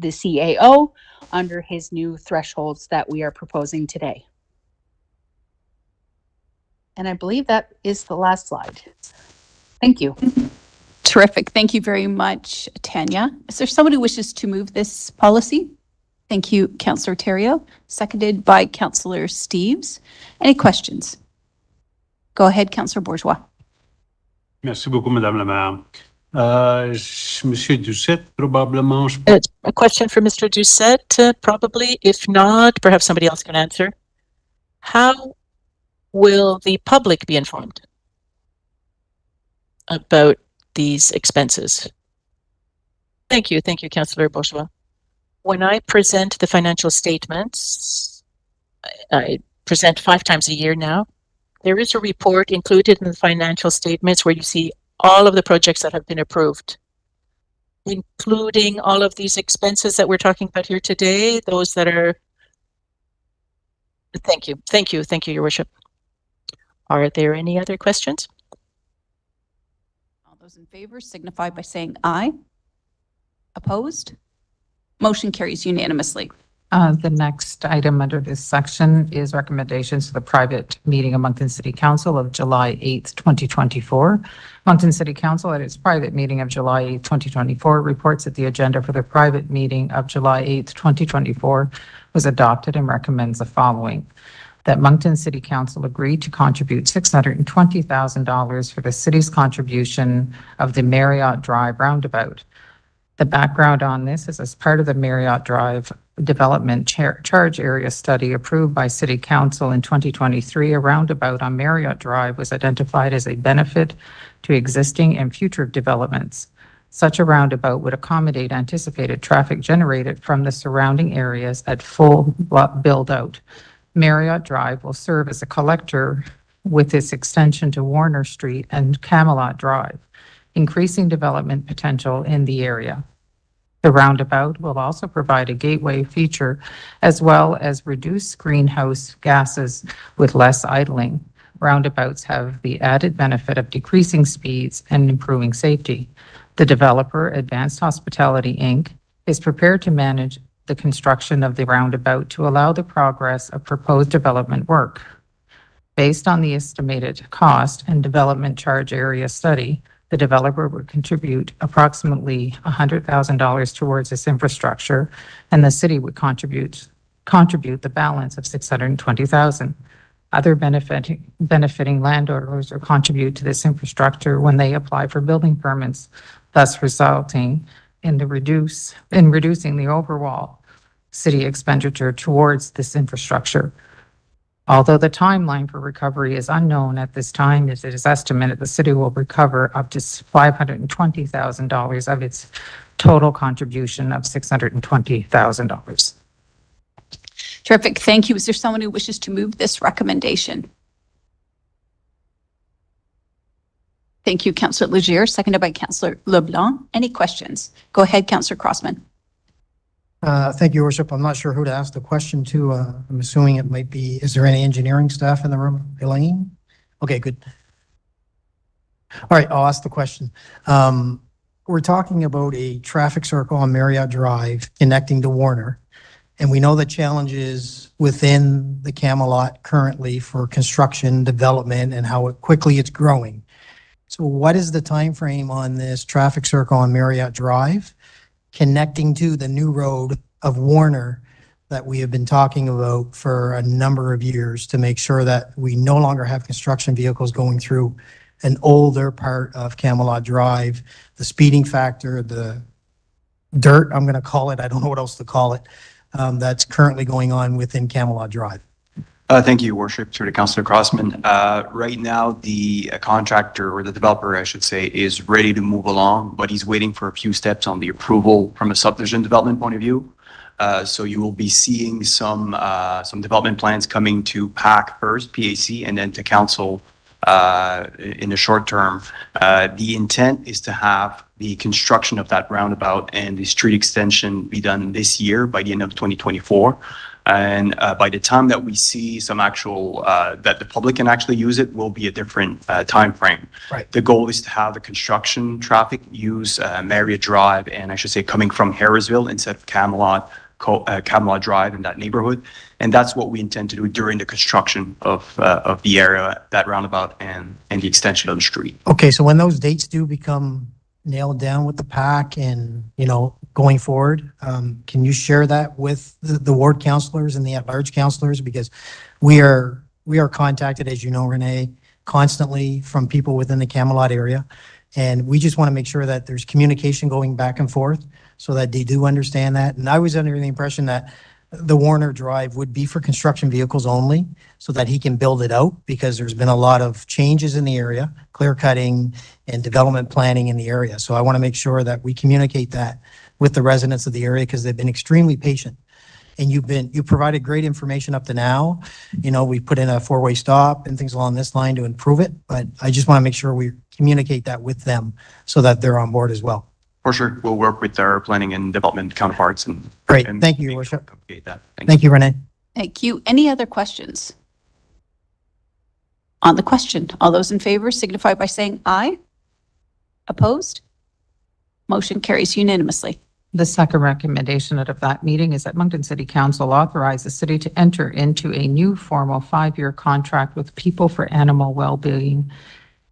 CAO under his new thresholds that we are proposing today. And I believe that is the last slide. Thank you. Terrific. Thank you very much, Tanya. Is there someone who wishes to move this policy? Thank you, Councillor Theriault, seconded by Councillor Steeves. Any questions? Go ahead, Councillor Bourgeois. Merci beaucoup, Madame la Maire. Monsieur Doucette, probablement. A question for Mr. Doucette, probably. If not, perhaps somebody else can answer. How will the public be informed about these expenses? Thank you, Councillor Bourgeois. When I present the financial statements, I present 5 times a year now. There is a report included in the financial statements where you see all of the projects that have been approved, including all of these expenses that we're talking about here today, those that are... Thank you, Your Worship. Are there any other questions? All those in favor signify by saying aye. Opposed? Motion carries unanimously. The next item under this section is recommendations to the private meeting of Moncton City Council of July 8th, 2024. Moncton City Council at its private meeting of July 8th, 2024 reports that the agenda for the private meeting of July 8th, 2024 was adopted and recommends the following: that Moncton City Council agreed to contribute $620,000 for the city's contribution of the Marriott Drive roundabout. The background on this is as part of the Marriott Drive Development Charge Area Study approved by City Council in 2023, a roundabout on Marriott Drive was identified as a benefit to existing and future developments. Such a roundabout would accommodate anticipated traffic generated from the surrounding areas at full build-out. Marriott Drive will serve as a collector with its extension to Warner Street and Camelot Drive, increasing development potential in the area. The roundabout will also provide a gateway feature as well as reduce greenhouse gases with less idling. roundabouts have the added benefit of decreasing speeds and improving safety. The developer, Advanced Hospitality, Inc., is prepared to manage the construction of the roundabout to allow the progress of proposed development work. Based on the estimated cost and development charge area study, the developer would contribute approximately $100,000 towards this infrastructure, and the city would contribute the balance of $620,000. Other benefiting landowners will contribute to this infrastructure when they apply for building permits, thus resulting in reducing the overall city expenditure towards this infrastructure. Although the timeline for recovery is unknown at this time, it is estimated the city will recover up to $520,000 of its total contribution of $620,000. Terrific. Thank you. Is there someone who wishes to move this recommendation? Thank you, Councillor Leger, seconded by Councillor LeBlanc. Any questions? Go ahead, Councillor Crossman. Thank you, Your Worship. I'm not sure who to ask the question to. I'm assuming it might be, is there any engineering staff in the room? Elaine? Okay, good. All right, I'll ask the question. We're talking about a traffic circle on Marriott Drive connecting to Warner. And we know the challenges within the Camelot currently for construction, development, and how quickly it's growing. So what is the time frame on this traffic circle on Marriott Drive connecting to the new road of Warner that we have been talking about for a number of years to make sure that we no longer have construction vehicles going through an older part of Camelot Drive, the speeding factor, the dirt, I'm going to call it, I don't know what else to call it, that's currently going on within Camelot Drive. Thank you, Your Worship, through to Councillor Crossman. Right now, the contractor, or the developer, I should say, is ready to move along, but he's waiting for a few steps on the approval from a subdivision development point of view. So you will be seeing some development plans coming to PAC first, PAC, and then to council in the short term. The intent is to have the construction of that roundabout and the street extension be done this year by the end of 2024. And by the time that we see some actual, that the public can actually use it, will be a different time frame. Right. The goal is to have the construction traffic use Marriott Drive, and I should say coming from Harrisville instead of Camelot Drive in that neighborhood. And that's what we intend to do during the construction of the area, that roundabout and the extension of the street. Okay, so when those dates do become nailed down with the PAC and, going forward, can you share that with the ward councillors and the at-large councillors? Because we are contacted, as you know, Renee, constantly from people within the Camelot area. And we just want to make sure that there's communication going back and forth so that they do understand that. And I was under the impression that the Warner Drive would be for construction vehicles only so that he can build it out, because there's been a lot of changes in the area, clear cutting and development planning in the area. So I want to make sure that we communicate that with the residents of the area, because they've been extremely patient. And you provided great information up to now. We put in a four-way stop and things along this line to improve it, but I just want to make sure we communicate that with them so that they're on board as well. For sure, we'll work with our planning and development counterparts and. Great, thank you, Your Worship. That. Thank you, Renee. Thank you. Any other questions? On the question, all those in favor signify by saying aye. Opposed? Motion carries unanimously. The second recommendation out of that meeting is that Moncton City Council authorize the city to enter into a new formal 5-year contract with People for Animal Wellbeing,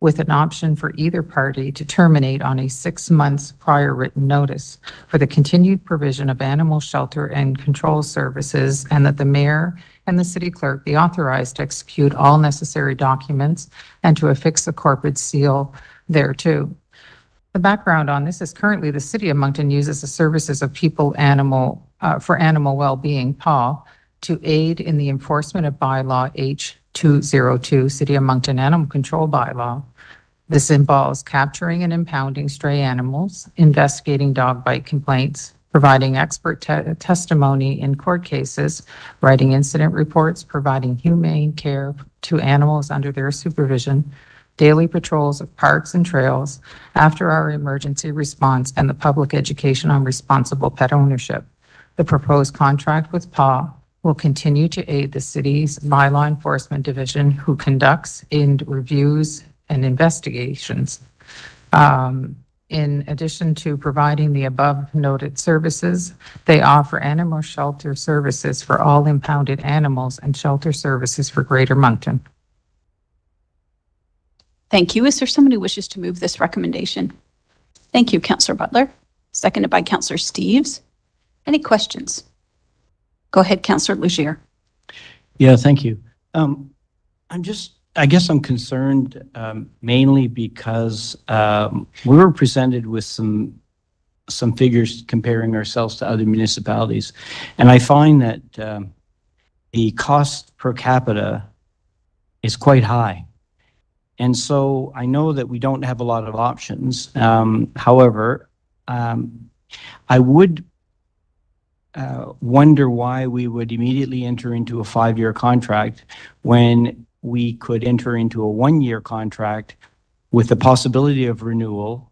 with an option for either party to terminate on a 6 months prior written notice for the continued provision of animal shelter and control services, and that the mayor and the city clerk be authorized to execute all necessary documents and to affix a corporate seal thereto. The background on this is currently the City of Moncton uses the services of People for Animal Wellbeing, PAW, to aid in the enforcement of bylaw H202, City of Moncton Animal Control Bylaw. This involves capturing and impounding stray animals, investigating dog bite complaints, providing expert testimony in court cases, writing incident reports, providing humane care to animals under their supervision, daily patrols of parks and trails, after-hour emergency response, and the public education on responsible pet ownership. The proposed contract with PAW will continue to aid the city's bylaw enforcement division, who conducts and reviews and investigations. In addition to providing the above noted services, they offer animal shelter services for all impounded animals and shelter services for Greater Moncton. Thank you. Is there someone who wishes to move this recommendation? Thank you, Councillor Butler. Seconded by Councillor Steves. Any questions? Go ahead, Councillor Leger. Yeah, thank you. I guess I'm concerned mainly because we were presented with some figures comparing ourselves to other municipalities. And I find that the cost per capita is quite high. And so I know that we don't have a lot of options. However, I would wonder why we would immediately enter into a 5-year contract when we could enter into a 1-year contract with the possibility of renewal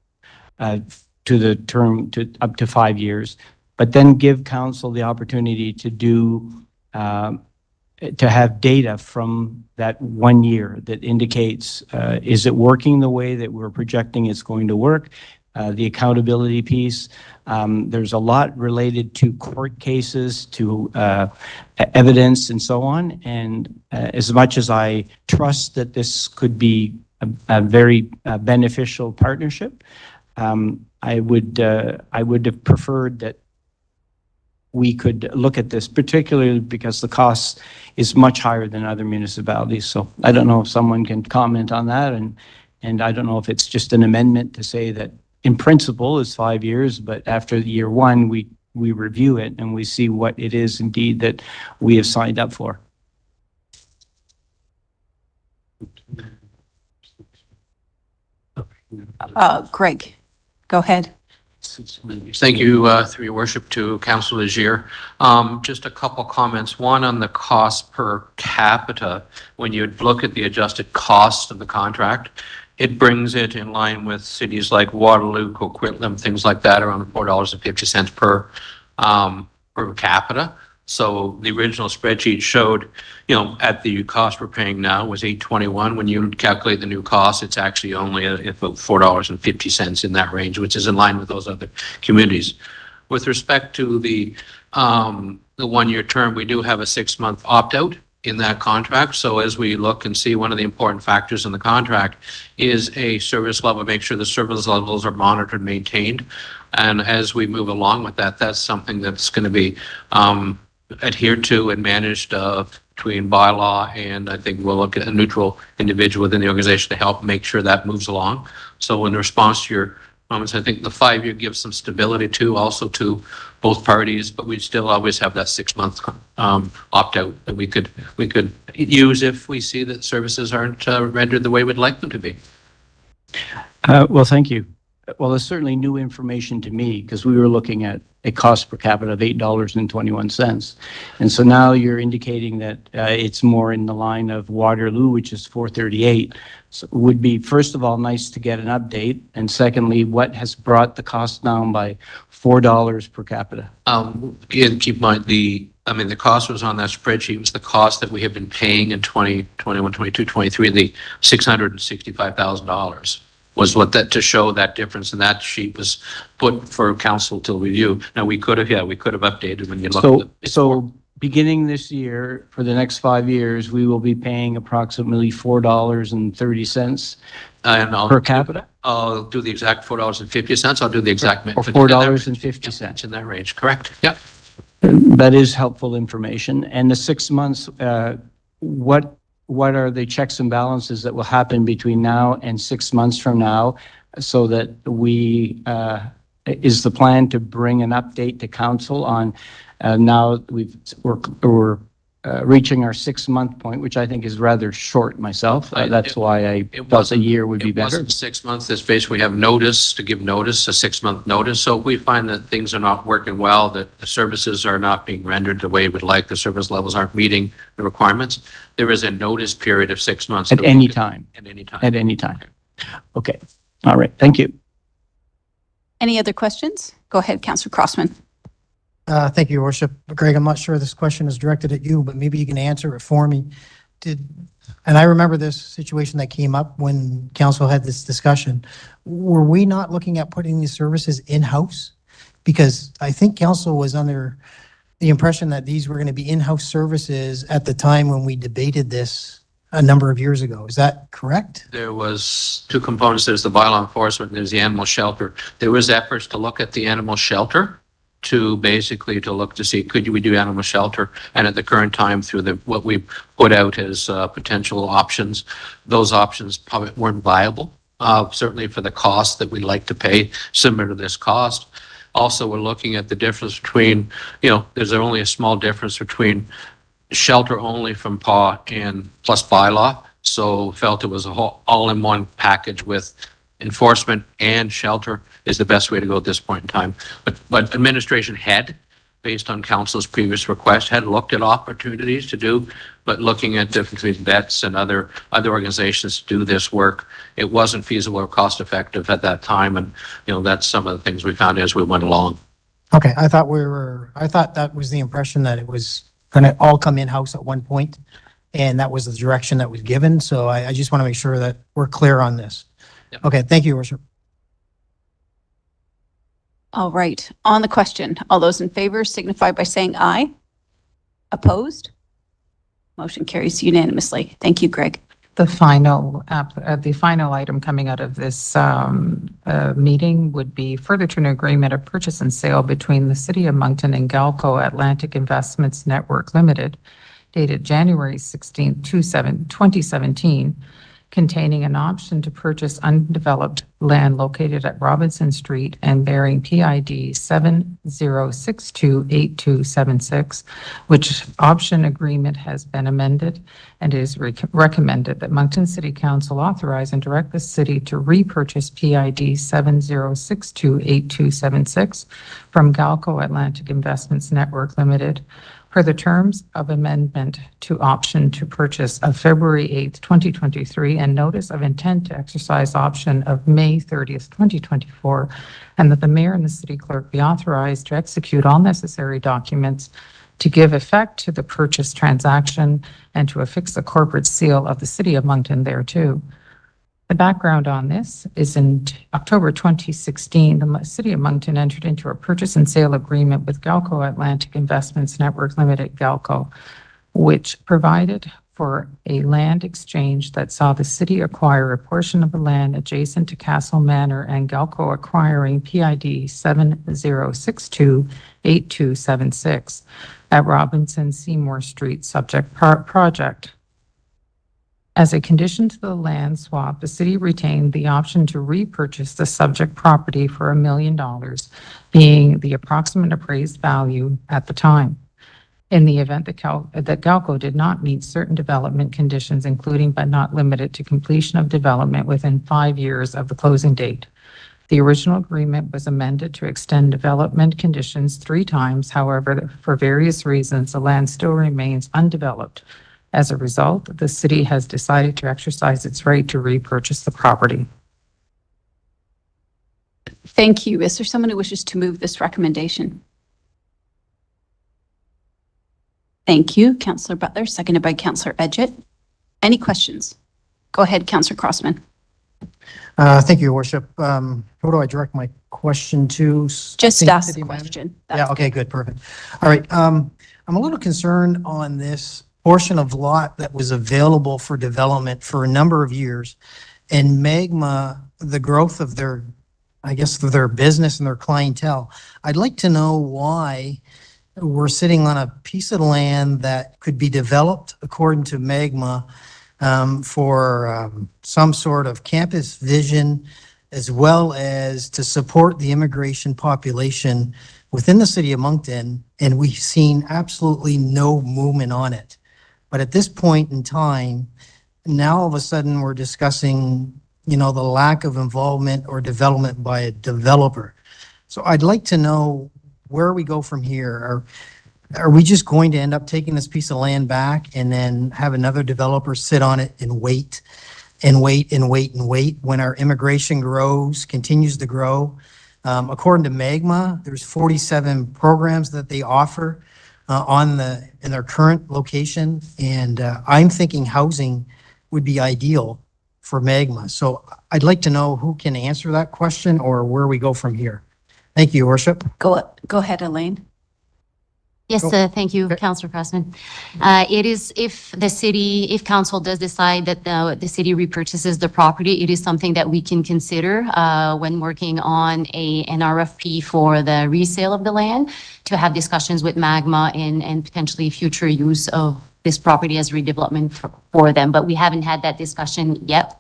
to the term to up to 5 years, but then give council the opportunity to do to have data from that 1 year that indicates is it working the way that we're projecting it's going to work. The accountability piece. There's a lot related to court cases, to evidence and so on. And as much as I trust that this could be a very beneficial partnership, I would have preferred that we could look at this, particularly because the cost is much higher than other municipalities. So I don't know if someone can comment on that. And I don't know if it's just an amendment to say that in principle is 5 years, but after year 1, we review it and we see what it is indeed that we have signed up for. Greg, go ahead. Thank you, through your worship, to Councillor Leger. Just a couple comments. One on the cost per capita. When you look at the adjusted cost of the contract, it brings it in line with cities like Waterloo, Coquitlam, things like that, around $4.50 per capita. So the original spreadsheet showed, at the cost we're paying now was $8.21. When you calculate the new cost, it's actually only about $4.50 in that range, which is in line with those other communities. With respect to the 1-year term, we do have a 6-month opt-out in that contract. So as we look and see, one of the important factors in the contract is a service level, make sure the service levels are monitored, maintained. And as we move along with that, that's something that's going to be adhered to and managed between bylaw, and I think we'll look at a neutral individual within the organization to help make sure that moves along. So in response to your comments, I think the 5-year gives some stability also to both parties, but we still always have that 6-month opt-out that we could use if we see that services aren't rendered the way we'd like them to be. Well, thank you. Well, there's certainly new information to me because we were looking at a cost per capita of $8.21. And so now you're indicating that it's more in the line of Waterloo, which is $4.38. So it would be, first of all, nice to get an update. And secondly, what has brought the cost down by $4 per capita? Again, keep in mind the cost was on that spreadsheet was the cost that we have been paying in 2021, 22, 23, the $665,000. Was what that to show that difference, and that sheet was put for council to review. Now we could have updated when you look. So beginning this year, for the next 5 years, we will be paying approximately $4.30 per capita. I'll do the exact $4.50. I'll do the exact. Or $4.50. In that range, correct? Yeah. That is helpful information. And the 6 months, what are the checks and balances that will happen between now and 6 months from now, so that is the plan to bring an update to council on now we're reaching our 6-month point, which I think is rather short myself. That's why I thought a year would be better. 6 months. It's basically we have notice to give notice, a 6-month notice. So if we find that things are not working well, that the services are not being rendered the way we'd like, the service levels aren't meeting the requirements, there is a notice period of 6 months. At any time. At any time. At any time. Okay. All right. Thank you. Any other questions? Go ahead, Councillor Crossman. Thank you, Your Worship. Greg, I'm not sure this question is directed at you, but maybe you can answer it for me. And I remember this situation that came up when council had this discussion. Were we not looking at putting these services in-house? Because I think council was under the impression that these were going to be in-house services at the time when we debated this a number of years ago. Is that correct? There was two components. There's the bylaw enforcement, and there's the animal shelter. There was efforts to look at the animal shelter to basically to look to see, could we do animal shelter? And at the current time, through what we put out as potential options, those options probably weren't viable, certainly for the cost that we'd like to pay, similar to this cost. Also, we're looking at the difference between, there's only a small difference between shelter only from PAW and plus bylaw. So felt it was a whole all-in-one package with enforcement and shelter is the best way to go at this point in time. But administration had, based on council's previous request, had looked at opportunities to do, but looking at different between vets and other organizations to do this work, it wasn't feasible or cost effective at that time. And, that's some of the things we found as we went along. Okay, I thought that was the impression that it was going to all come in-house at one point, and that was the direction that was given. So I just want to make sure that we're clear on this. Yep. Okay, thank you, Your Worship. All right, on the question, all those in favor signify by saying aye. Opposed? Motion carries unanimously. Thank you, Greg. The final item coming out of this meeting would be further to an agreement of purchase and sale between the City of Moncton and Galco Atlantic Investments Network Limited, dated January 16, 2017, containing an option to purchase undeveloped land located at Robinson Street and bearing PID 70628276, which option agreement has been amended, and it is recommended that Moncton City Council authorize and direct the city to repurchase PID 70628276 from Galco Atlantic Investments Network Limited per the terms of amendment to option to purchase of February 8th, 2023, and notice of intent to exercise option of May 30th, 2024, and that the mayor and the city clerk be authorized to execute all necessary documents to give effect to the purchase transaction and to affix the corporate seal of the City of Moncton thereto. The background on this is in October 2016, the City of Moncton entered into a purchase and sale agreement with Galco Atlantic Investments Network Limited, Galco, which provided for a land exchange that saw the city acquire a portion of the land adjacent to Castle Manor and Galco acquiring PID 70628276 at Robinson Seymour Street subject project. As a condition to the land swap, the city retained the option to repurchase the subject property for $1 million, being the approximate appraised value at the time. In the event that Galco did not meet certain development conditions, including but not limited to completion of development within 5 years of the closing date. The original agreement was amended to extend development conditions 3 times. However, for various reasons, the land still remains undeveloped. As a result, the city has decided to exercise its right to repurchase the property. Thank you. Is there someone who wishes to move this recommendation? Thank you, Councillor Butler, seconded by Councillor Edgett. Any questions? Go ahead, Councillor Crossman. Thank you, Your Worship. Who do I direct my question to? Just ask the question. Yeah, okay, good, perfect. All right, I'm a little concerned on this portion of lot that was available for development for a number of years, and Magma, the growth of their, I guess, their business and their clientele. I'd like to know why we're sitting on a piece of land that could be developed according to Magma for some sort of campus vision, as well as to support the immigration population within the City of Moncton, and we've seen absolutely no movement on it. But at this point in time, now all of a sudden we're discussing, the lack of involvement or development by a developer. So I'd like to know where we go from here. Are we just going to end up taking this piece of land back and then have another developer sit on it and wait and wait and wait and wait when our immigration continues to grow? According to Magma, there's 47 programs that they offer in their current location. And I'm thinking housing would be ideal for Magma. So I'd like to know who can answer that question or where we go from here. Thank you, Your Worship. Go ahead, Elaine. Yes, thank you, Councillor Crossman. It is if council does decide that the city repurchases the property, it is something that we can consider when working on an RFP for the resale of the land, to have discussions with Magma and potentially future use of this property as redevelopment for them. But we haven't had that discussion yet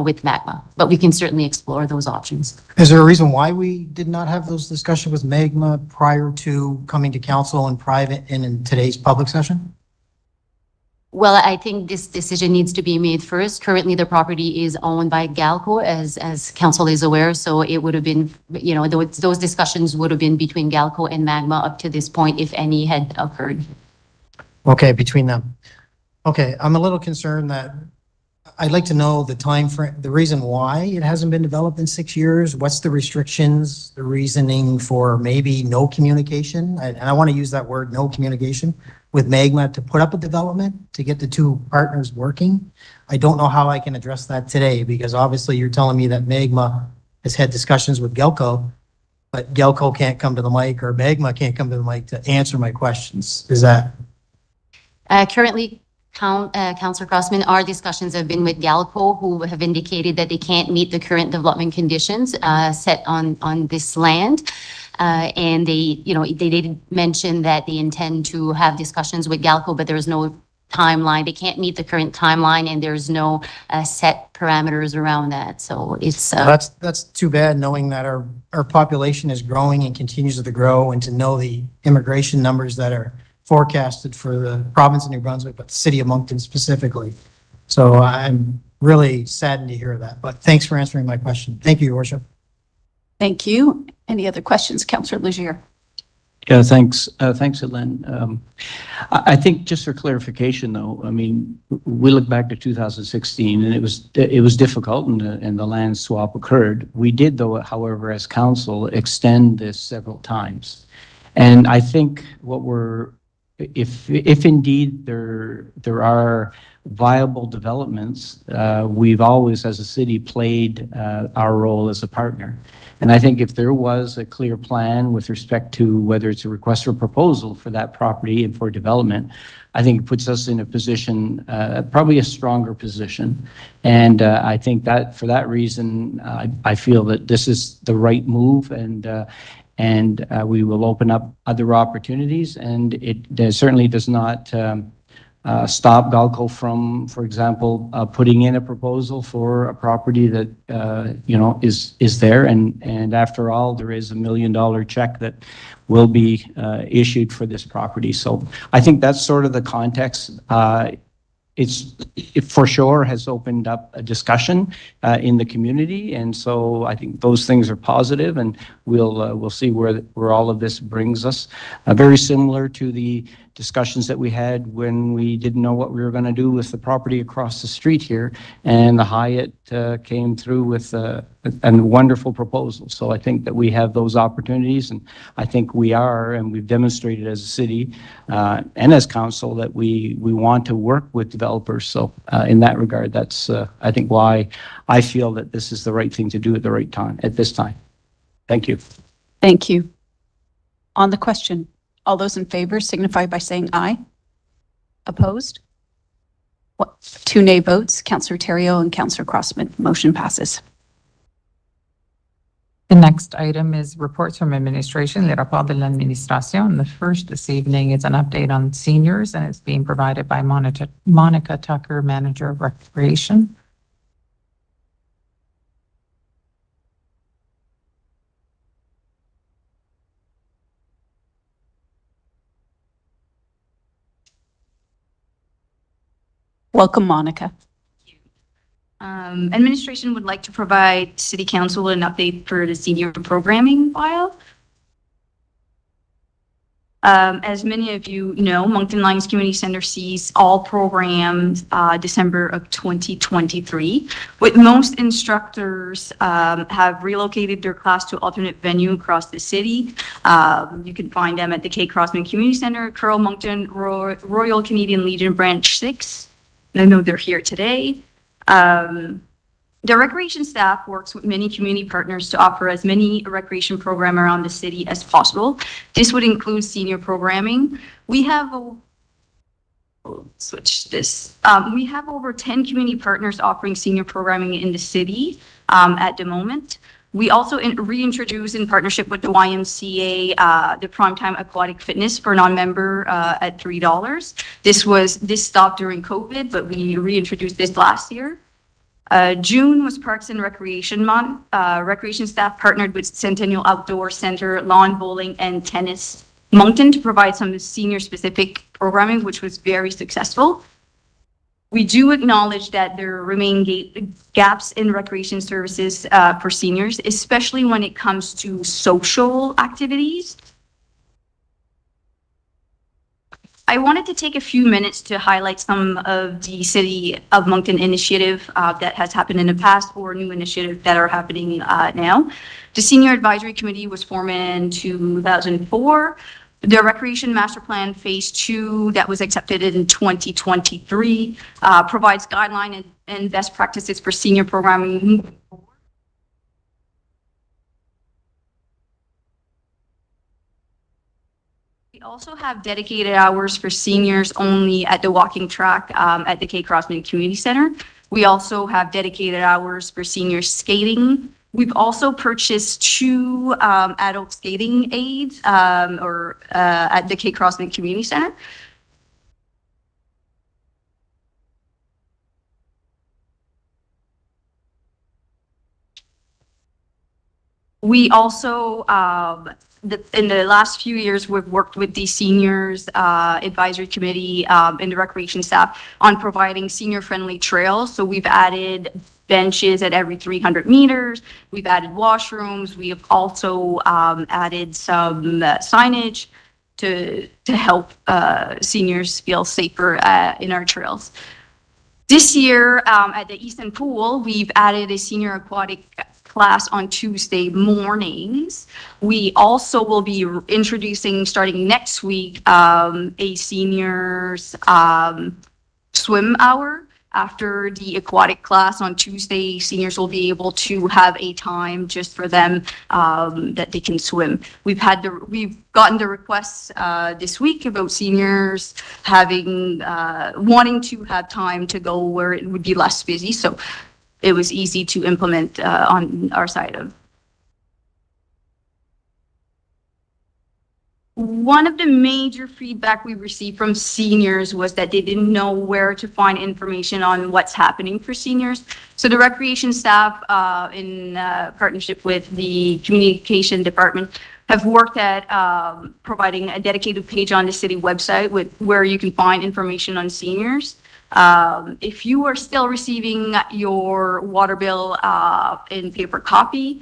with Magma, but we can certainly explore those options. Is there a reason why we did not have those discussions with Magma prior to coming to council in private and in today's public session? Well, I think this decision needs to be made first. Currently, the property is owned by Galco, as council is aware. So it would have been, those discussions would have been between Galco and Magma up to this point, if any had occurred. Okay, between them. Okay, I'm a little concerned that I'd like to know the time frame, the reason why it hasn't been developed in 6 years. What's the restrictions, the reasoning for maybe no communication? And I want to use that word, no communication, with Magma to put up a development, to get the two partners working. I don't know how I can address that today, because obviously you're telling me that Magma has had discussions with Gelco, but Gelco can't come to the mic or Magma can't come to the mic to answer my questions. Is that? Currently, Councillor Crossman, our discussions have been with Galco, who have indicated that they can't meet the current development conditions set on this land. And they did mention that they intend to have discussions with Galco, but there's no timeline. They can't meet the current timeline, and there's no set parameters around that. So it's That's too bad, knowing that our population is growing and continues to grow, and to know the immigration numbers that are forecasted for the province of New Brunswick, but the city of Moncton specifically. So I'm really saddened to hear that, but thanks for answering my question. Thank you, Your Worship. Thank you. Any other questions, Councillor Legier? Yeah, thanks. Thanks, Hélène. I think just for clarification, though, I mean, we look back to 2016 and it was difficult and the land swap occurred. We did, though, however, as council, extend this several times. And I think if indeed there are viable developments, we've always, as a city, played our role as a partner. And I think if there was a clear plan with respect to whether it's a request for proposal for that property and for development, I think it puts us in a position, probably a stronger position. And I think that for that reason, I feel that this is the right move, and we will open up other opportunities. And it certainly does not stop Galco from, for example, putting in a proposal for a property that is there. And after all, there is $1 million check that will be issued for this property. So I think that's sort of the context. It for sure has opened up a discussion in the community, and so I think those things are positive, and we'll see where all of this brings us. Very similar to the discussions that we had when we didn't know what we were going to do with the property across the street here, and the Hyatt came through with a wonderful proposal. So I think that we have those opportunities, and I think we are, and we've demonstrated as a city and as council that we want to work with developers. So in that regard, that's I think why I feel that this is the right thing to do at the right time, at this time. Thank you. Thank you. On the question, all those in favor signify by saying aye. Opposed? 2 nay votes, Councillor Thériault and Councillor Crossman. Motion passes. The next item is reports from administration, les rapports de l'administration. The first this evening is an update on seniors, and it's being provided by Monica Tucker, Manager of Recreation. Welcome, Monica. Administration would like to provide City Council an update for the senior programming file. As many of you know, Moncton Lions Community Center sees all programs December of 2023, with most instructors have relocated their class to alternate venue across the city. You can find them at the Kay Crossman Community Center, Curl Moncton, Royal Canadian Legion Branch 6. I know they're here today. The recreation staff works with many community partners to offer as many recreation programs around the city as possible. This would include senior programming. We have we have over 10 community partners offering senior programming in the city at the moment. We also reintroduced in partnership with the YMCA, the Primetime Aquatic Fitness for non-member at $3. This stopped during COVID, but we reintroduced this last year. June was Parks and Recreation Month. Recreation staff partnered with Centennial Outdoor Center, Lawn Bowling, and Tennis Moncton to provide some senior-specific programming, which was very successful. We do acknowledge that there remain gaps in recreation services for seniors, especially when it comes to social activities. I wanted to take a few minutes to highlight some of the City of Moncton initiative that has happened in the past or new initiatives that are happening now. The Senior Advisory Committee was formed in 2004. The Recreation Master Plan Phase 2 that was accepted in 2023 provides guidelines and best practices for senior programming. We also have dedicated hours for seniors only at the walking track at the Kay Crossman Community Center. We also have dedicated hours for senior skating. We've also purchased 2 adult skating aids at the Kay Crossman Community Center. We also in the last few years, we've worked with the Seniors Advisory Committee and the recreation staff on providing senior-friendly trails. So we've added benches at every 300 meters. We've added washrooms. We have also added some signage to help seniors feel safer in our trails. This year at the Easton Pool, we've added a senior aquatic class on Tuesday mornings. We also will be introducing, starting next week, a seniors swim hour. After the aquatic class on Tuesday, seniors will be able to have a time just for them that they can swim. We've gotten the requests this week about seniors wanting to have time to go where it would be less busy. So it was easy to implement on our side of. One of the major feedback we received from seniors was that they didn't know where to find information on what's happening for seniors. So the recreation staff, in partnership with the communication department, have worked at providing a dedicated page on the city website where you can find information on seniors. If you are still receiving your water bill in paper copy,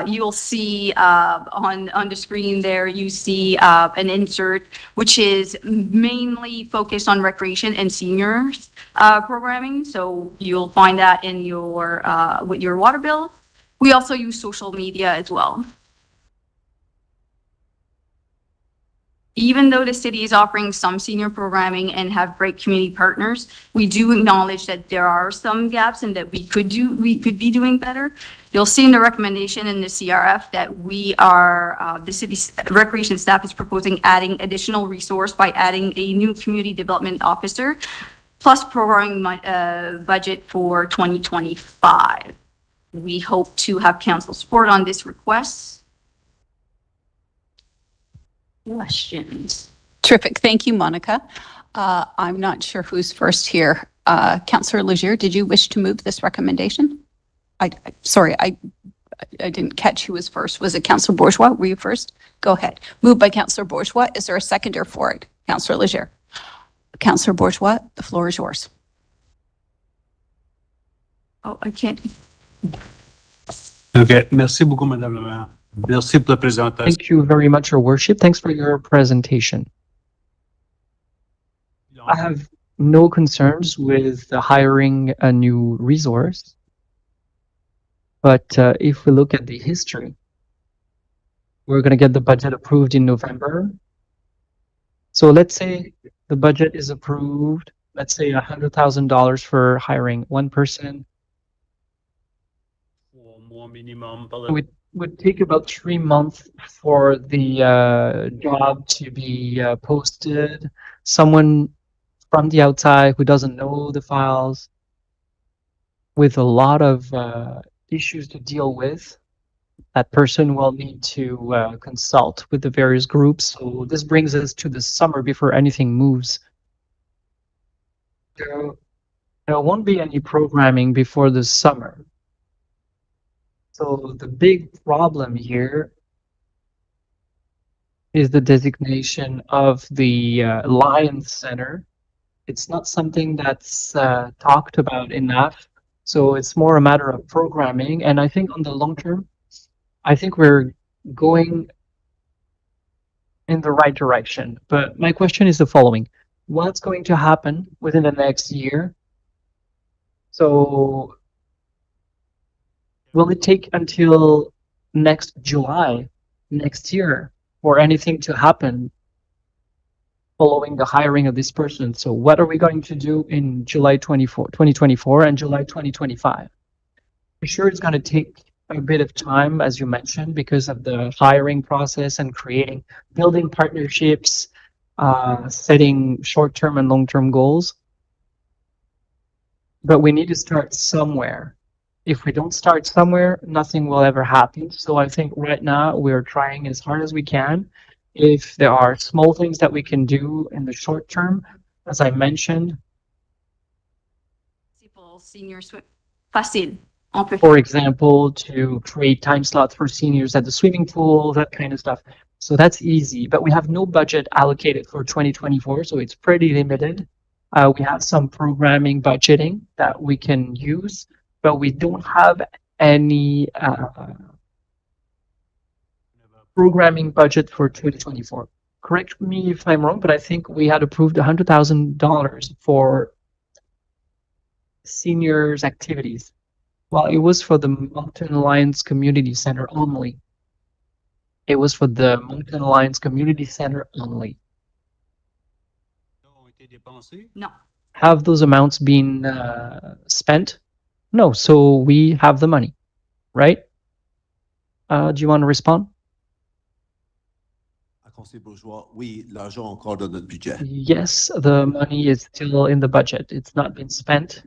you'll see on the screen there, you see an insert which is mainly focused on recreation and seniors programming. So you'll find that in your with your water bill. We also use social media as well. Even though the city is offering some senior programming and have great community partners, we do acknowledge that there are some gaps and that we could be doing better. You'll see in the recommendation in the CRF that the city's recreation staff is proposing adding additional resource by adding a new community development officer, plus programming budget for 2025. We hope to have council support on this request. Questions? Terrific. Thank you, Monica. I'm not sure who's first here. Councillor Leger, did you wish to move this recommendation? Sorry, I didn't catch who was first. Was it Councillor Bourgeois? Were you first? Go ahead. Moved by Councillor Bourgeois. Is there a seconder for it? Councillor Leger. Councillor Bourgeois, the floor is yours. Oh, I can't. OK. Merci beaucoup, Madame la Maire. Merci pour la présentation. Thank you very much, Your Worship. Thanks for your presentation. I have no concerns with hiring a new resource. But if we look at the history, we're going to get the budget approved in November. So let's say the budget is approved, let's say $100,000 for hiring one person. It would take about 3 months for the job to be posted. Someone from the outside who doesn't know the files, with a lot of issues to deal with, that person will need to consult with the various groups. So this brings us to the summer before anything moves. There won't be any programming before the summer. So the big problem here is the designation of the Lions Center. It's not something that's talked about enough. So it's more a matter of programming. And I think on the long term, I think we're going in the right direction. But my question is the following. What's going to happen within the next year? So will it take until next July, next year, for anything to happen following the hiring of this person? So what are we going to do in July 2024 and July 2025? For sure it's going to take a bit of time, as you mentioned, because of the hiring process and building partnerships, setting short-term and long-term goals. But we need to start somewhere. If we don't start somewhere, nothing will ever happen. So I think right now we're trying as hard as we can. If there are small things that we can do in the short term, as I mentioned, for example, to create time slots for seniors at the swimming pool, that kind of stuff. So that's easy, but we have no budget allocated for 2024, so it's pretty limited. We have some programming budgeting that we can use, but we don't have any programming budget for 2024. Correct me if I'm wrong, but I think we had approved $100,000 for seniors activities. Well, it was for the Moncton Alliance Community Center only. It was for the Moncton Alliance Community Center only. No. Have those amounts been spent? No, so we have the money, right? Do you want to respond? Yes, the money is still in the budget. It's not been spent.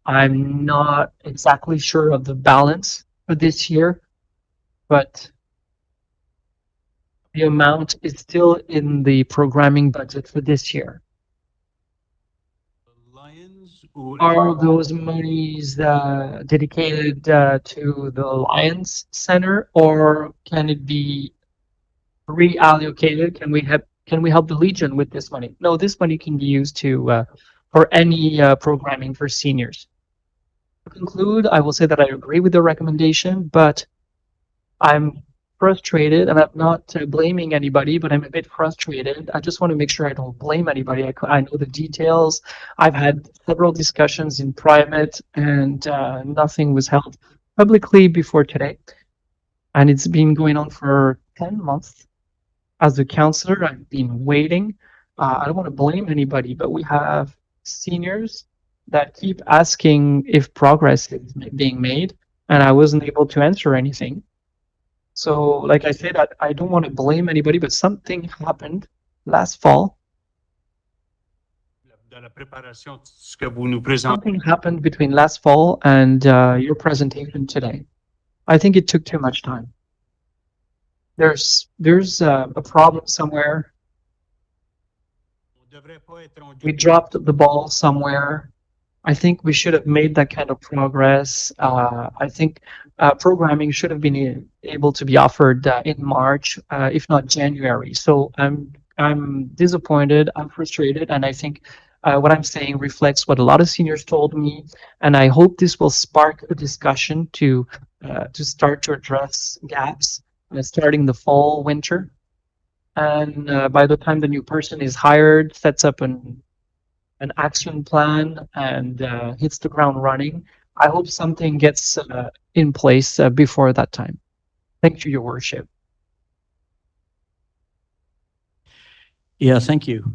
I'm not exactly sure of the balance for this year, but the amount is still in the programming budget for this year. Are those monies dedicated to the Lions Center, or can it be reallocated? Can we help the Legion with this money? No, this money can be used to for any programming for seniors. To conclude, I will say that I agree with the recommendation, but I'm frustrated, and I'm not blaming anybody, but I'm a bit frustrated. I just want to make sure I don't blame anybody. I know the details. I've had several discussions in private, and nothing was held publicly before today. And it's been going on for 10 months. As a counselor, I've been waiting. I don't want to blame anybody, but we have seniors that keep asking if progress is being made, and I wasn't able to answer anything. So, like I said, I don't want to blame anybody, but something happened last fall. Something happened between last fall and your presentation today. I think it took too much time. There's a problem somewhere. We dropped the ball somewhere. I think we should have made that kind of progress. I think programming should have been able to be offered in March, if not January. So I'm disappointed, I'm frustrated, and I think what I'm saying reflects what a lot of seniors told me. And I hope this will spark a discussion to start to address gaps starting the fall, winter. And by the time the new person is hired, sets up an action plan and hits the ground running, I hope something gets in place before that time. Thank you, Your Worship. Yeah, thank you.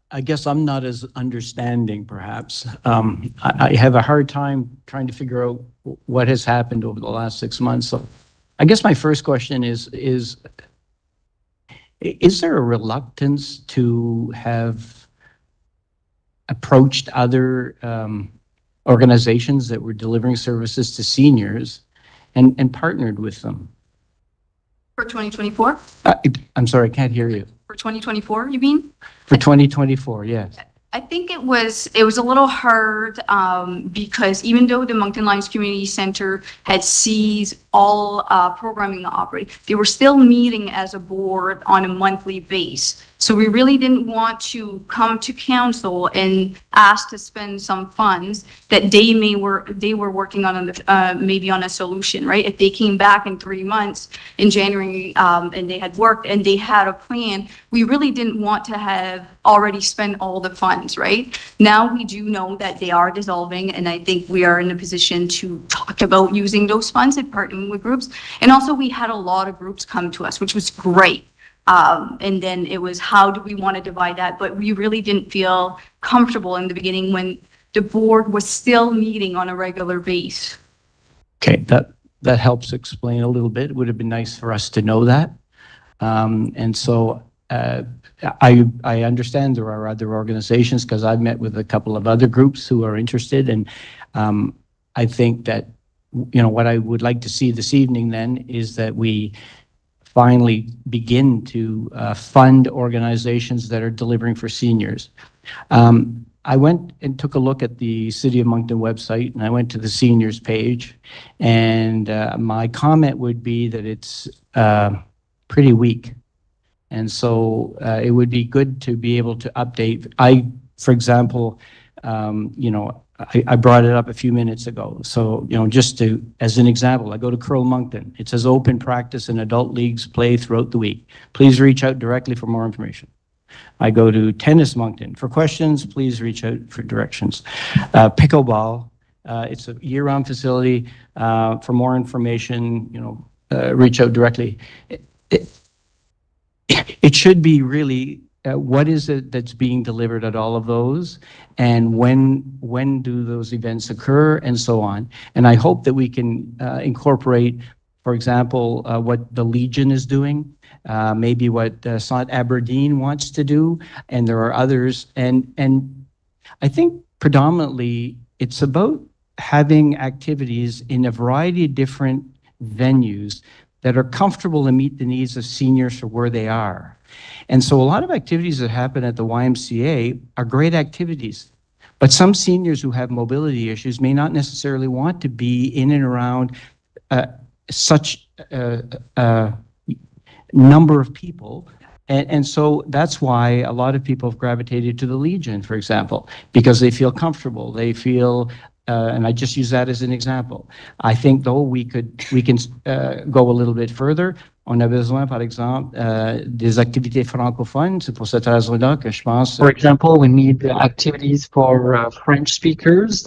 I guess I'm not as understanding, perhaps. I have a hard time trying to figure out what has happened over the last 6 months. So I guess my first question is there a reluctance to have approached other organizations that were delivering services to seniors and partnered with them? For 2024? I'm sorry, I can't hear you. For 2024, you mean? For 2024, yes. I think it was a little hard because even though the Moncton Lions Community Center had ceased all programming operating, they were still meeting as a board on a monthly basis. So we really didn't want to come to council and ask to spend some funds that they were working on maybe on a solution, right? If they came back in 3 months in January and they had worked and they had a plan, we really didn't want to have already spent all the funds, right? Now we do know that they are dissolving, and I think we are in a position to talk about using those funds and partnering with groups. And also we had a lot of groups come to us, which was great. And then it was, how do we want to divide that? But we really didn't feel comfortable in the beginning when the board was still meeting on a regular basis. Okay, that helps explain a little bit. It would have been nice for us to know that. And so I understand there are other organizations, because I've met with a couple of other groups who are interested. And I think that, what I would like to see this evening then is that we finally begin to fund organizations that are delivering for seniors. I went and took a look at the City of Moncton website, and I went to the seniors page, and my comment would be that it's pretty weak. And so it would be good to be able to update. For example, I brought it up a few minutes ago. So, just as an example, I go to Curl Moncton. It says open practice and adult leagues play throughout the week. Please reach out directly for more information. I go to Tennis Moncton. For questions, please reach out for directions. Pickleball, it's a year-round facility. For more information, reach out directly. It should be really, what is it that's being delivered at all of those, and when do those events occur, and so on. And I hope that we can incorporate, for example, what the Legion is doing, maybe what Sant Aberdeen wants to do, and there are others. And I think predominantly it's about having activities in a variety of different venues that are comfortable and meet the needs of seniors for where they are. And so a lot of activities that happen at the YMCA are great activities, but some seniors who have mobility issues may not necessarily want to be in and around such a number of people. And so that's why a lot of people have gravitated to the Legion, for example, because they feel comfortable. They feel, and I just use that as an example. I think, though, we can go a little bit further. On a besoin, par exemple, des activités francophones. C'est pour cette raison-là que je pense. For example, we need activities for French speakers.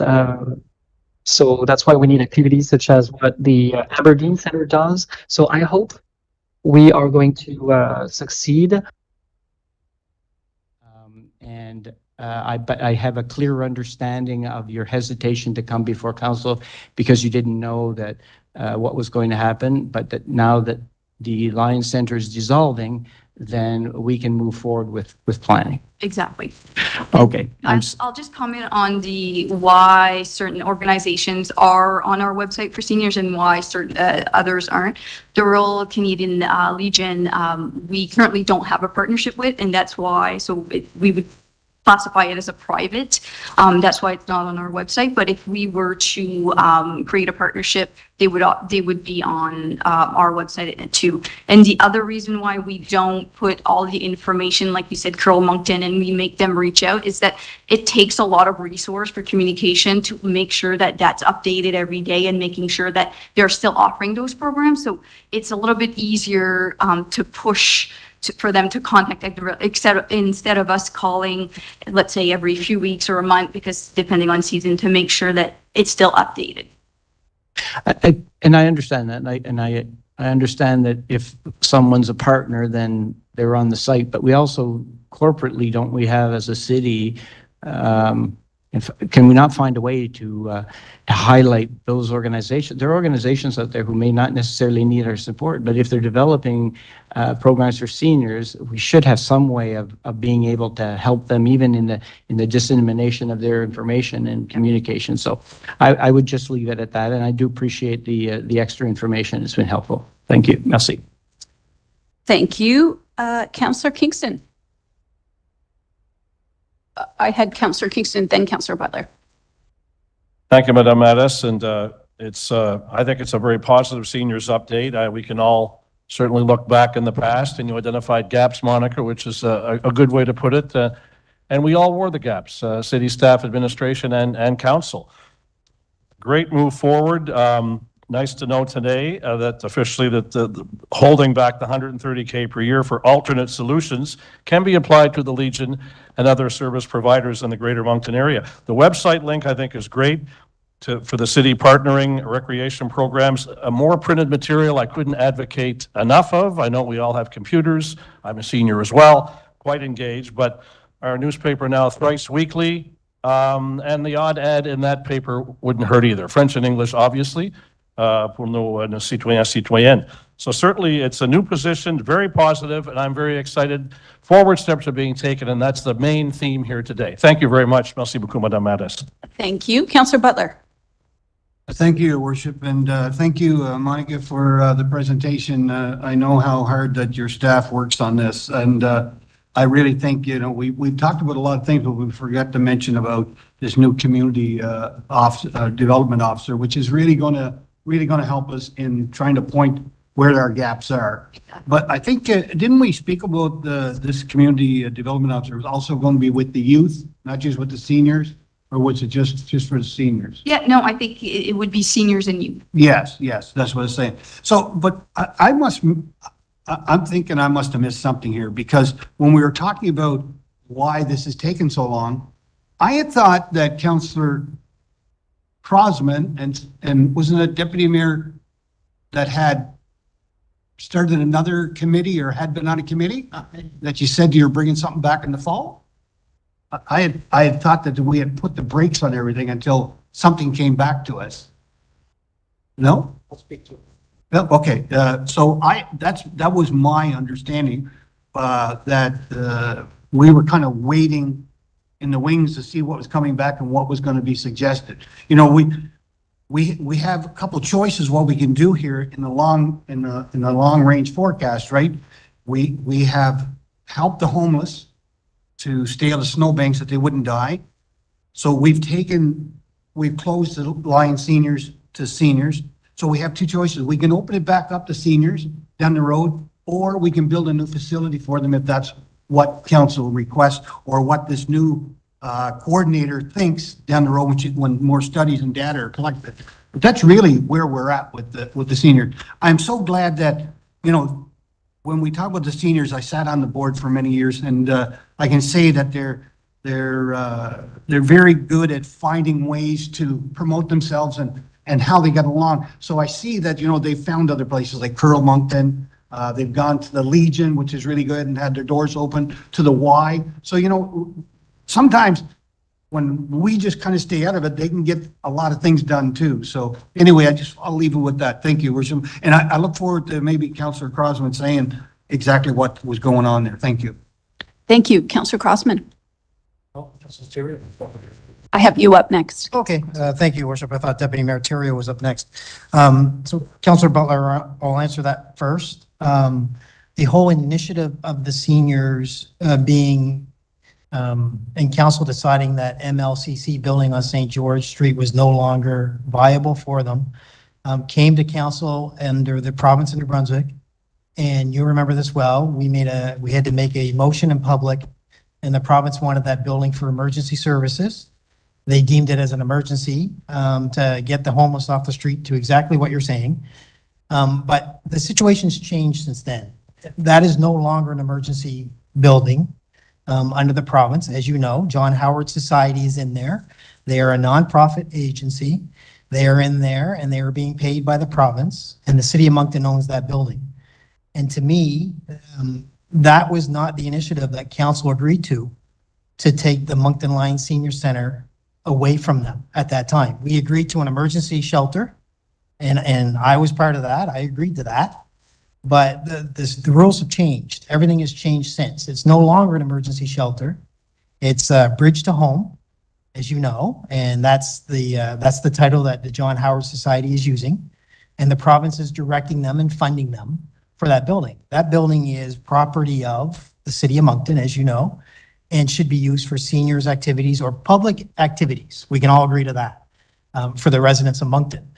So that's why we need activities such as what the Aberdeen Center does. So I hope we are going to succeed. And I have a clear understanding of your hesitation to come before council because you didn't know that what was going to happen, but that now that the Lions Center is dissolving, then we can move forward with planning. Exactly. Okay. I'll just comment on why certain organizations are on our website for seniors and why certain others aren't. The Royal Canadian Legion, we currently don't have a partnership with, and that's why. So we would classify it as a private. That's why it's not on our website. But if we were to create a partnership, they would be on our website too. And the other reason why we don't put all the information, like you said, Curl Moncton, and we make them reach out, is that it takes a lot of resource for communication to make sure that that's updated every day and making sure that they're still offering those programs. So it's a little bit easier to push for them to contact, instead of us calling, let's say, every few weeks or a month, because depending on season, to make sure that it's still updated. And I understand that, and I understand that if someone's a partner, then they're on the site, but we also corporately, don't we have as a city, can we not find a way to highlight those organizations? There are organizations out there who may not necessarily need our support, but if they're developing programs for seniors, we should have some way of being able to help them, even in the dissemination of their information and communication. So I would just leave it at that, and I do appreciate the extra information. It's been helpful. Thank you. Merci. Thank you. Councillor Kingston. I had Councillor Kingston, then Councillor Butler. Thank you, Madame Mattis. And I think it's a very positive seniors update. We can all certainly look back in the past, and you identified gaps, Monica, which is a good way to put it. And we all wore the gaps, city staff, administration, and council. Great move forward. Nice to know today that officially that holding back the 130K per year for alternate solutions can be applied to the Legion and other service providers in the Greater Moncton area. The website link, I think, is great for the city partnering recreation programs. A more printed material I couldn't advocate enough of. I know we all have computers. I'm a senior as well, quite engaged, but our newspaper now thrice weekly, and the odd ad in that paper wouldn't hurt either. French and English, obviously. Pour nos citoyens, citoyennes. So certainly it's a new position, very positive, and I'm very excited. Forward steps are being taken, and that's the main theme here today. Thank you very much. Merci beaucoup, Madame Mattis. Thank you. Councillor Butler. Thank you, Your Worship, and thank you, Monica, for the presentation. I know how hard that your staff works on this, and I really think, we've talked about a lot of things, but we forgot to mention about this new community development officer, which is really going to help us in trying to point where our gaps are. But I think, didn't we speak about this community development officer was also going to be with the youth, not just with the seniors, or was it just for the seniors? Yeah, no, I think it would be seniors and youth. Yes, that's what I'm saying. So, but I'm thinking I must have missed something here, because when we were talking about why this has taken so long, I had thought that Councillor Crossman and wasn't it Deputy Mayor that had started another committee or had been on a committee that you said you were bringing something back in the fall? I had thought that we had put the brakes on everything until something came back to us. No? I'll speak to it. Well, okay, so that was my understanding, that we were kind of waiting in the wings to see what was coming back and what was going to be suggested. We have a couple choices what we can do here in the long range forecast, right? We have helped the homeless to stay on the snowbanks that they wouldn't die. So we've closed the line seniors to seniors. So we have two choices. We can open it back up to seniors down the road, or we can build a new facility for them if that's what council requests, or what this new coordinator thinks down the road when more studies and data are collected. But that's really where we're at with the senior. I'm so glad that, when we talk about the seniors, I sat on the board for many years, and I can say that they're very good at finding ways to promote themselves and how they get along. So I see that, they've found other places like Curl Moncton. They've gone to the Legion, which is really good, and had their doors open to the Y. So, sometimes when we just kind of stay out of it, they can get a lot of things done too. So anyway, I'll leave it with that. Thank you, Worship. And I look forward to maybe Councillor Crossman saying exactly what was going on there. Thank you. Thank you. Councillor Crossman. I have you up next. Okay, thank you, Worship. I thought Deputy Mayor Terrio was up next. So Councillor Butler, I'll answer that first. The whole initiative of the seniors being and council deciding that MLCC building on St. George Street was no longer viable for them, came to council under the province of New Brunswick. And you remember this well, we had to make a motion in public, and the province wanted that building for emergency services. They deemed it as an emergency to get the homeless off the street, to exactly what you're saying. But the situation's changed since then. That is no longer an emergency building under the province. As you know, John Howard Society is in there. They are a nonprofit agency. They are in there and they are being paid by the province, and the city of Moncton owns that building. And to me, that was not the initiative that council agreed to take the Moncton Lions Senior Center away from them at that time. We agreed to an emergency shelter, and I was part of that. I agreed to that. But the rules have changed. Everything has changed since. It's no longer an emergency shelter. It's a bridge to home, as you know, and that's the title that the John Howard Society is using. And the province is directing them and funding them for that building. That building is property of the city of Moncton, as you know, and should be used for seniors activities or public activities. We can all agree to that for the residents of Moncton.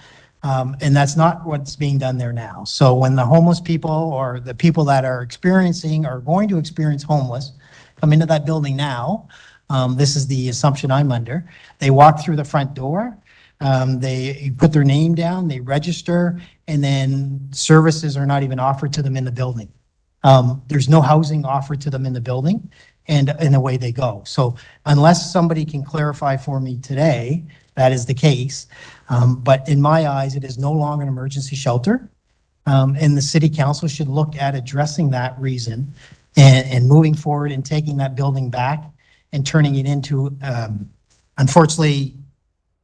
And that's not what's being done there now. So when the homeless people or the people that are experiencing or going to experience homeless come into that building now, this is the assumption I'm under, they walk through the front door, they put their name down, they register, and then services are not even offered to them in the building. There's no housing offered to them in the building, and away they go. So unless somebody can clarify for me today, that is the case. But in my eyes, it is no longer an emergency shelter. And the city council should look at addressing that reason and moving forward and taking that building back and turning it into, unfortunately,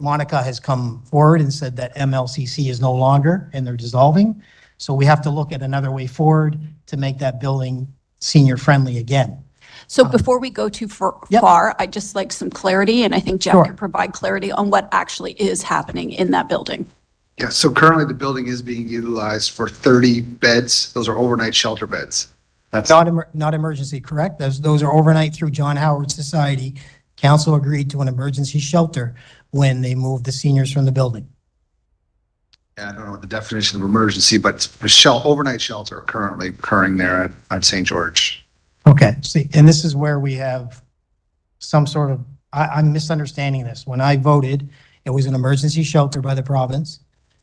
Monica has come forward and said that MLCC is no longer and they're dissolving. So we have to look at another way forward to make that building senior friendly again. So before we go too far, I'd just like some clarity, and I think Jeff can provide clarity on what actually is happening in that building. Yeah, so currently the building is being utilized for 30 beds. Those are overnight shelter beds. That's not emergency, correct? Those are overnight through John Howard Society. Council agreed to an emergency shelter when they moved the seniors from the building. Yeah, I don't know what the definition of emergency, but overnight shelter currently occurring there at St. George. Okay, see, and this is where we have some sort of, I'm misunderstanding this. When I voted, it was an emergency shelter by the province,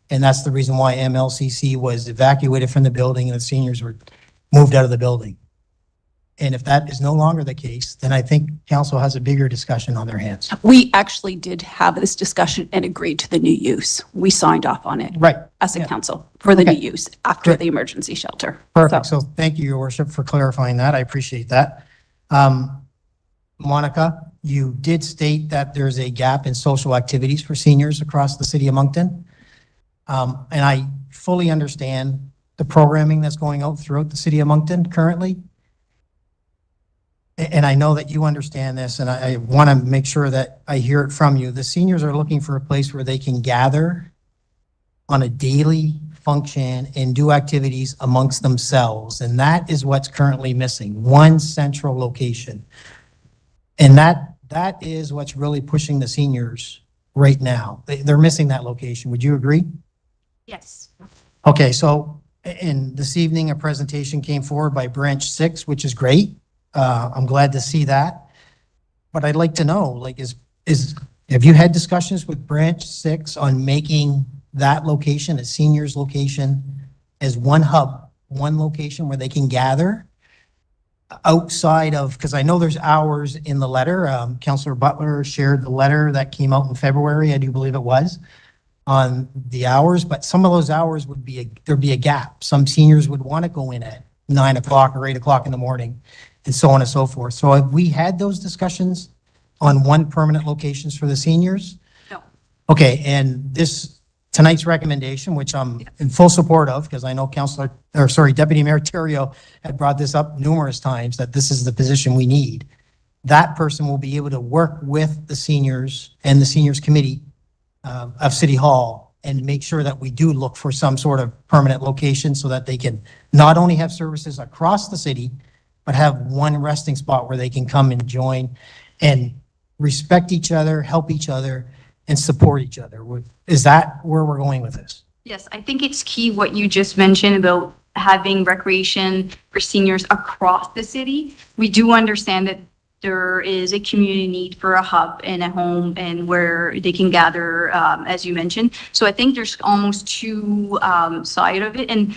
and that's the reason why MLCC was evacuated from the building and the seniors were moved out of the building. And if that is no longer the case, then I think council has a bigger discussion on their hands. We actually did have this discussion and agreed to the new use. We signed off on it. Right. As a council for the new use after the emergency shelter. Perfect. So thank you, Your Worship, for clarifying that. I appreciate that. Monica, you did state that there's a gap in social activities for seniors across the city of Moncton. And I fully understand the programming that's going out throughout the city of Moncton currently. And I know that you understand this, and I want to make sure that I hear it from you. The seniors are looking for a place where they can gather on a daily function and do activities amongst themselves. And that is what's currently missing, one central location. And that is what's really pushing the seniors right now. They're missing that location. Would you agree? Yes. Okay, so in this evening, a presentation came forward by Branch 6, which is great. I'm glad to see that. But I'd like to know, like, have you had discussions with Branch 6 on making that location, a seniors location, as one hub, one location where they can gather outside of, because I know there's hours in the letter. Councillor Butler shared the letter that came out in February, I do believe it was, on the hours, but some of those hours there'd be a gap. Some seniors would want to go in at 9 o'clock or 8 o'clock in the morning, and so on and so forth. So have we had those discussions on one permanent locations for the seniors? No. Okay, and tonight's recommendation, which I'm in full support of, because I know Deputy Mayor Terrio had brought this up numerous times, that this is the position we need. That person will be able to work with the seniors and the seniors committee of City Hall and make sure that we do look for some sort of permanent location so that they can not only have services across the city, but have one resting spot where they can come and join and respect each other, help each other, and support each other. Is that where we're going with this? Yes, I think it's key what you just mentioned about having recreation for seniors across the city. We do understand that there is a community need for a hub and a home and where they can gather, as you mentioned. So I think there's almost two side of it, and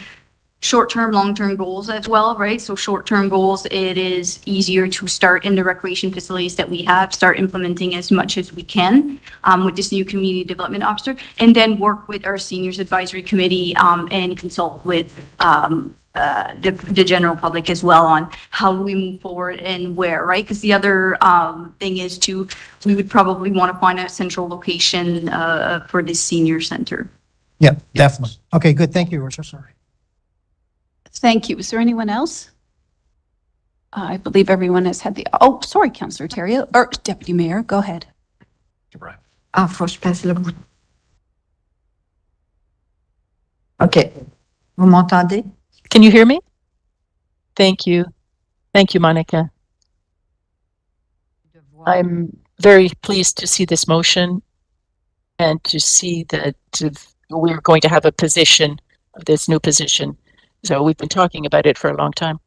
short-term, long-term goals as well, right? So short-term goals, it is easier to start in the recreation facilities that we have, start implementing as much as we can with this new community development officer, and then work with our seniors advisory committee and consult with the general public as well on how do we move forward and where, right? Because the other thing is we would probably want to find a central location for this senior center. Yeah, definitely. Okay, good. Thank you, Richard. Sorry. Thank you. Is there anyone else? I believe everyone has had oh, sorry, Councillor Terrio, or Deputy Mayor, go ahead. Faut que je passe le bout. OK. Vous m'entendez? Can you hear me? Thank you. Thank you, Monica. I'm very pleased to see this motion and to see that we're going to have a position, this new position. So we've been talking about it for a long time.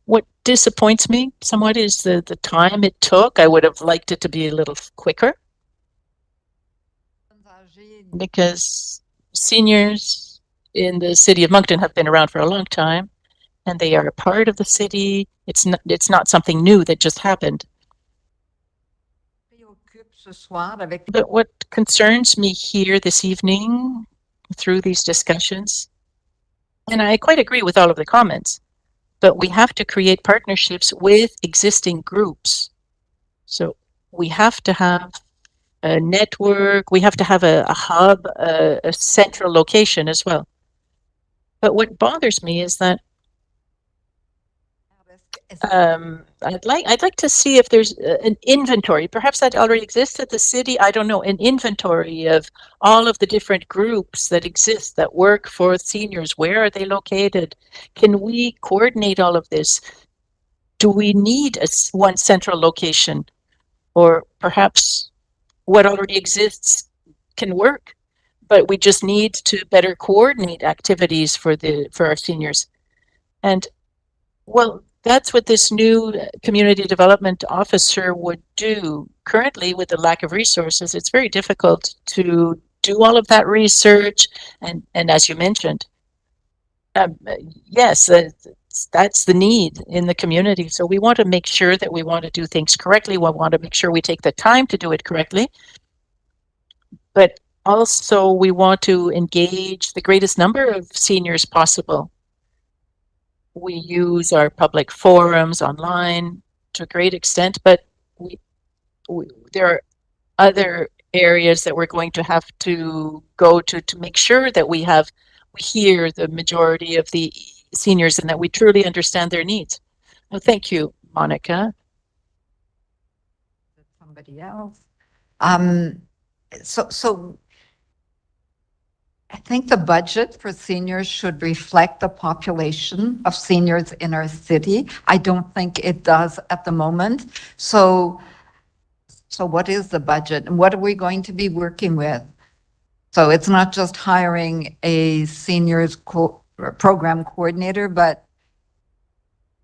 What disappoints me somewhat is the time it took. I would have liked it to be a little quicker, because seniors in the city of Moncton have been around for a long time, and they are a part of the city. It's not something new that just happened. But what concerns me here this evening through these discussions, and I quite agree with all of the comments, but we have to create partnerships with existing groups. So we have to have a network, we have to have a hub, a central location as well. But what bothers me is that I'd like to see if there's an inventory, perhaps that already exists at the city, I don't know, an inventory of all of the different groups that exist that work for seniors. Where are they located? Can we coordinate all of this? Do we need one central location? Or perhaps what already exists can work, but we just need to better coordinate activities for our seniors. And well, that's what this new community development officer would do. Currently, with the lack of resources, it's very difficult to do all of that research. And as you mentioned, yes, that's the need in the community. So we want to make sure that we want to do things correctly. We want to make sure we take the time to do it correctly. But also we want to engage the greatest number of seniors possible. We use our public forums online to a great extent, but there are other areas that we're going to have to go to make sure that we hear the majority of the seniors and that we truly understand their needs. Well, thank you, Monica. Somebody else. So I think the budget for seniors should reflect the population of seniors in our city. I don't think it does at the moment. So what is the budget and what are we going to be working with? So it's not just hiring a seniors program coordinator, but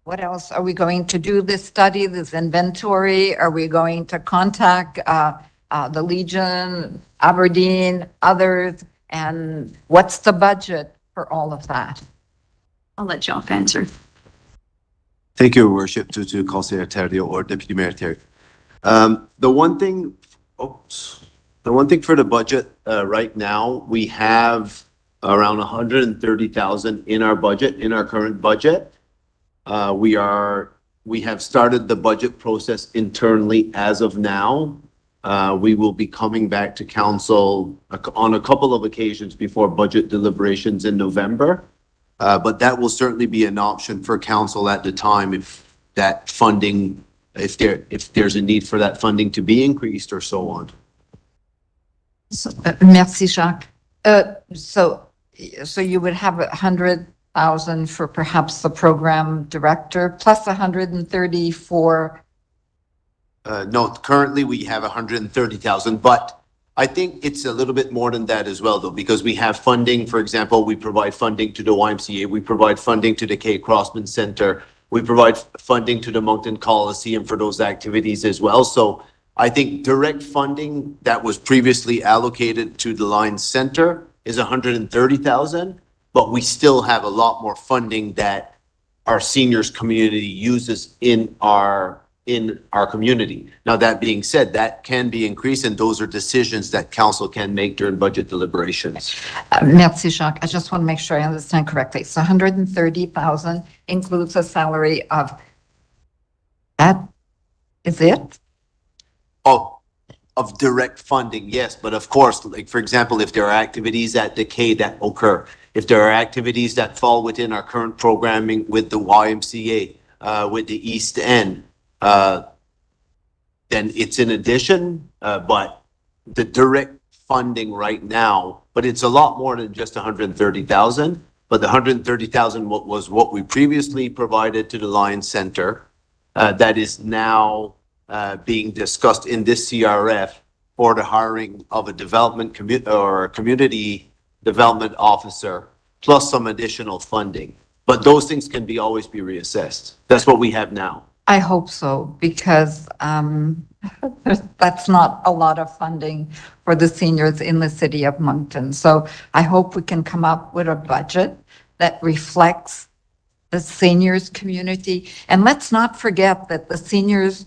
what else? Are we going to do this study, this inventory? Are we going to contact the Legion, Aberdeen, others? And what's the budget for all of that? I'll let Jeff answer. Thank you, Your Worship, to Councillor Terrio or Deputy Mayor Terrio. The one thing for the budget right now, we have around 130,000 in our budget, in our current budget. We have started the budget process internally as of now. We will be coming back to council on a couple of occasions before budget deliberations in November. But that will certainly be an option for council at the time if that funding, if there's a need for that funding to be increased or so on. Merci, Jacques. So you would have 100 130,000 for perhaps the program director, plus 130 for, No, currently we have 130,000, but I think it's a little bit more than that as well, though, because we have funding. For example, we provide funding to the YMCA, we provide funding to the Kay Crossman Center, we provide funding to the Moncton Coliseum for those activities as well. So I think direct funding that was previously allocated to the Lions Center is 130,000, but we still have a lot more funding that our seniors community uses in our community. Now, that being said, that can be increased, and those are decisions that council can make during budget deliberations. merci, Jacques. I just want to make sure I understand correctly. So 130,000 includes a salary of, that is it? Of direct funding, yes, but of course, like, for example, if there are activities at Decay that occur, if there are activities that fall within our current programming with the YMCA, with the East End, then it's in addition, but the direct funding right now, but it's a lot more than just 130,000, but the 130,000 was what we previously provided to the Lions Center, that is now being discussed in this CRF for the hiring of a community development officer, plus some additional funding. But those things can always be reassessed. That's what we have now. I hope so, because that's not a lot of funding for the seniors in the city of Moncton. So I hope we can come up with a budget that reflects the seniors community. And let's not forget that the seniors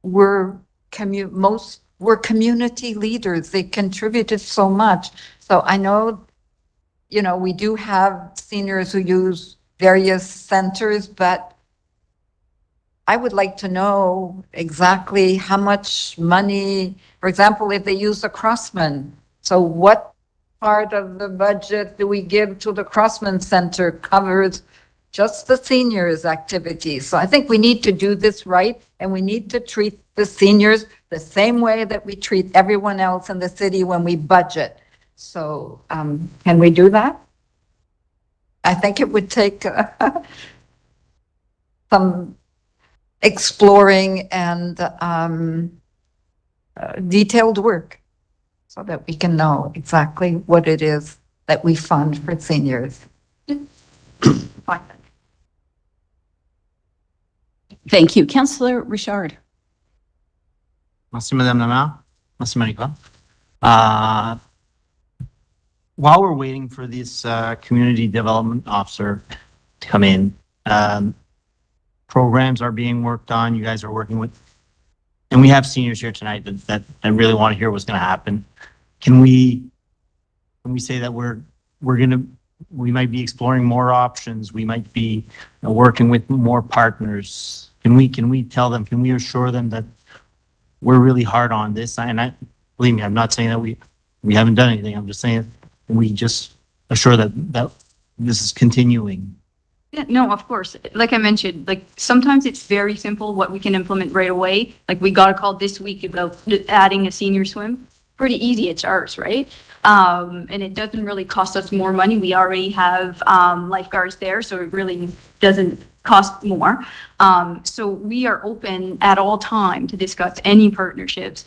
were community leaders. They contributed so much. So I know, we do have seniors who use various centers, but I would like to know exactly how much money, for example, if they use the Crossman. So what part of the budget do we give to the Crossman Center covers just the seniors' activities? So I think we need to do this right, and we need to treat the seniors the same way that we treat everyone else in the city when we budget. So can we do that? I think it would take some exploring and detailed work so that we can know exactly what it is that we fund for seniors. Fine. Thank you. Councillor Richard. Merci, Madame la Maire. Merci, Monica. While we're waiting for this community development officer to come in, programs are being worked on. You guys are working with, and we have seniors here tonight that really want to hear what's going to happen. Can we say that we might be exploring more options? We might be working with more partners. Can we tell them? Can we assure them that we're really hard on this? And believe me, I'm not saying that we haven't done anything. I'm just saying we just assure that this is continuing. Yeah, no, of course. Like I mentioned, sometimes it's very simple what we can implement right away. Like we got a call this week about adding a senior swim. Pretty easy, it's ours, right? And it doesn't really cost us more money. We already have lifeguards there, so it really doesn't cost more. So we are open at all time to discuss any partnerships,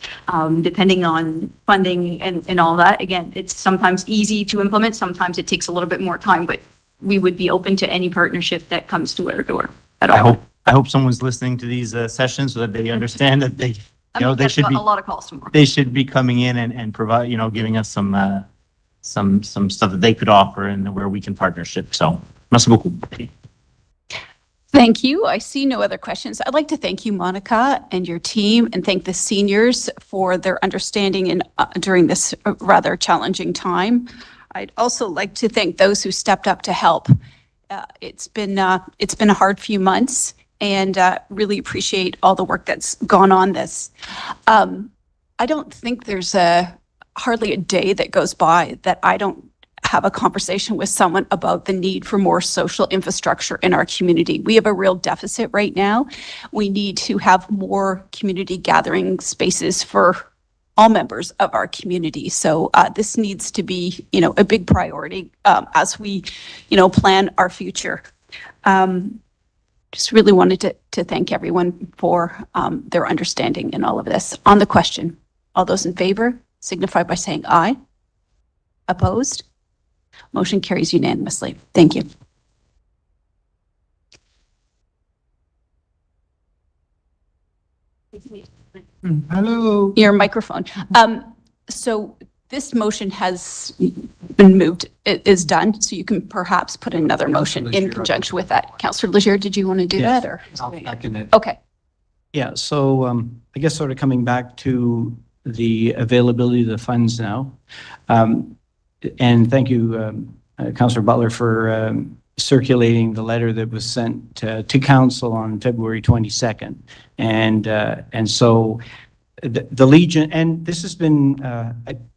depending on funding and all that. Again, it's sometimes easy to implement, sometimes it takes a little bit more time, but we would be open to any partnership that comes to our door at all. I hope someone's listening to these sessions so that they understand that they should be a lot of calls tomorrow. They should be coming in and provide, giving us some stuff that they could offer and where we can partnership. So, merci beaucoup. Thank you. I see no other questions. I'd like to thank you, Monica, and your team, and thank the seniors for their understanding during this rather challenging time. I'd also like to thank those who stepped up to help. It's been a hard few months, and really appreciate all the work that's gone on this. I don't think there's hardly a day that goes by that I don't have a conversation with someone about the need for more social infrastructure in our community. We have a real deficit right now. We need to have more community gathering spaces for all members of our community. So this needs to be, a big priority as we, plan our future. Just really wanted to thank everyone for their understanding in all of this. On the question, all those in favor signify by saying aye. Opposed? Motion carries unanimously. Thank you. Hello. Your microphone. So this motion has been moved, it is done, so you can perhaps put another motion in conjunction with that. Councillor Leger, did you want to do Yes. that or? Second it. Okay. Yeah, so I guess sort of coming back to the availability of the funds now. And thank you, Councillor Butler, for circulating the letter that was sent to council on February 22nd. And so the Legion, and this has been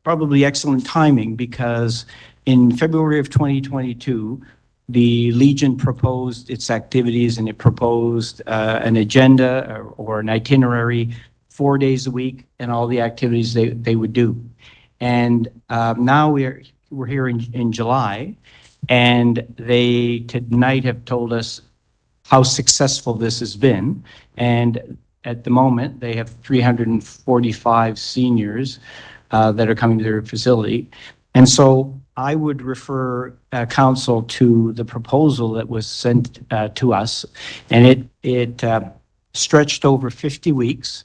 probably excellent timing, because in February of 2022, the Legion proposed its activities, and it proposed an agenda or an itinerary 4 days a week and all the activities they would do. And now we're here in July, and they tonight have told us how successful this has been. And at the moment, they have 345 seniors that are coming to their facility. And so I would refer council to the proposal that was sent to us, and it stretched over 50 weeks.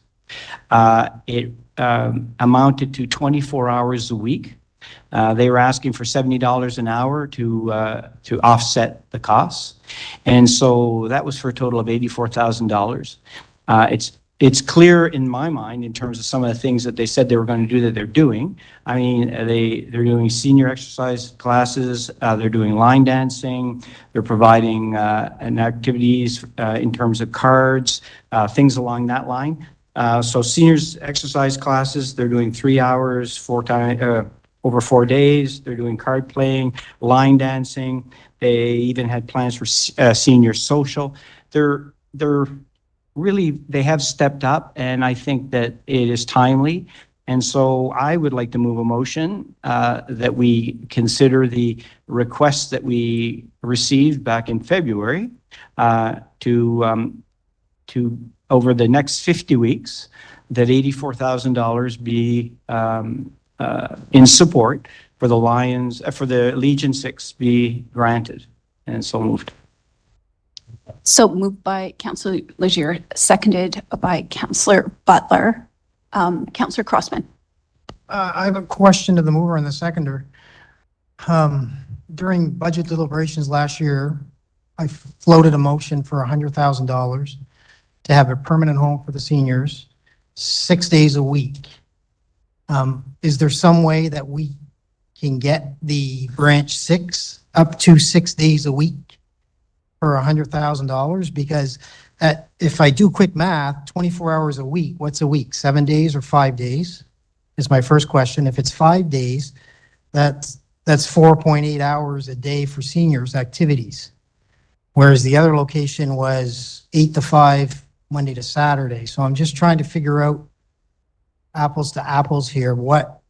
It amounted to 24 hours a week. They were asking for $70 an hour to offset the costs. And so that was for a total of $84,000. It's clear in my mind in terms of some of the things that they said they were going to do that they're doing. I mean, they're doing senior exercise classes, they're doing line dancing, they're providing activities in terms of cards, things along that line. So seniors exercise classes, they're doing 3 hours, over 4 days. They're doing card playing, line dancing. They even had plans for senior social. They're really, they have stepped up, and I think that it is timely. And so I would like to move a motion that we consider the request that we received back in February to over the next 50 weeks, that $84,000 be in support for the Lions, for the Legion 6 be granted. And so moved. So moved by Councillor Leger, seconded by Councillor Butler. Councillor Crossman. I have a question to the mover and the seconder. During budget deliberations last year, I floated a motion for $100,000 to have a permanent home for the seniors, 6 days a week. Is there some way that we can get the branch 6 up to 6 days a week for $100,000? Because if I do quick math, 24 hours a week, what's a week? 7 days or 5 days is my first question. If it's 5 days, that's 4.8 hours a day for seniors activities. Whereas the other location was 8 to 5, Monday to Saturday. So I'm just trying to figure out apples to apples here. What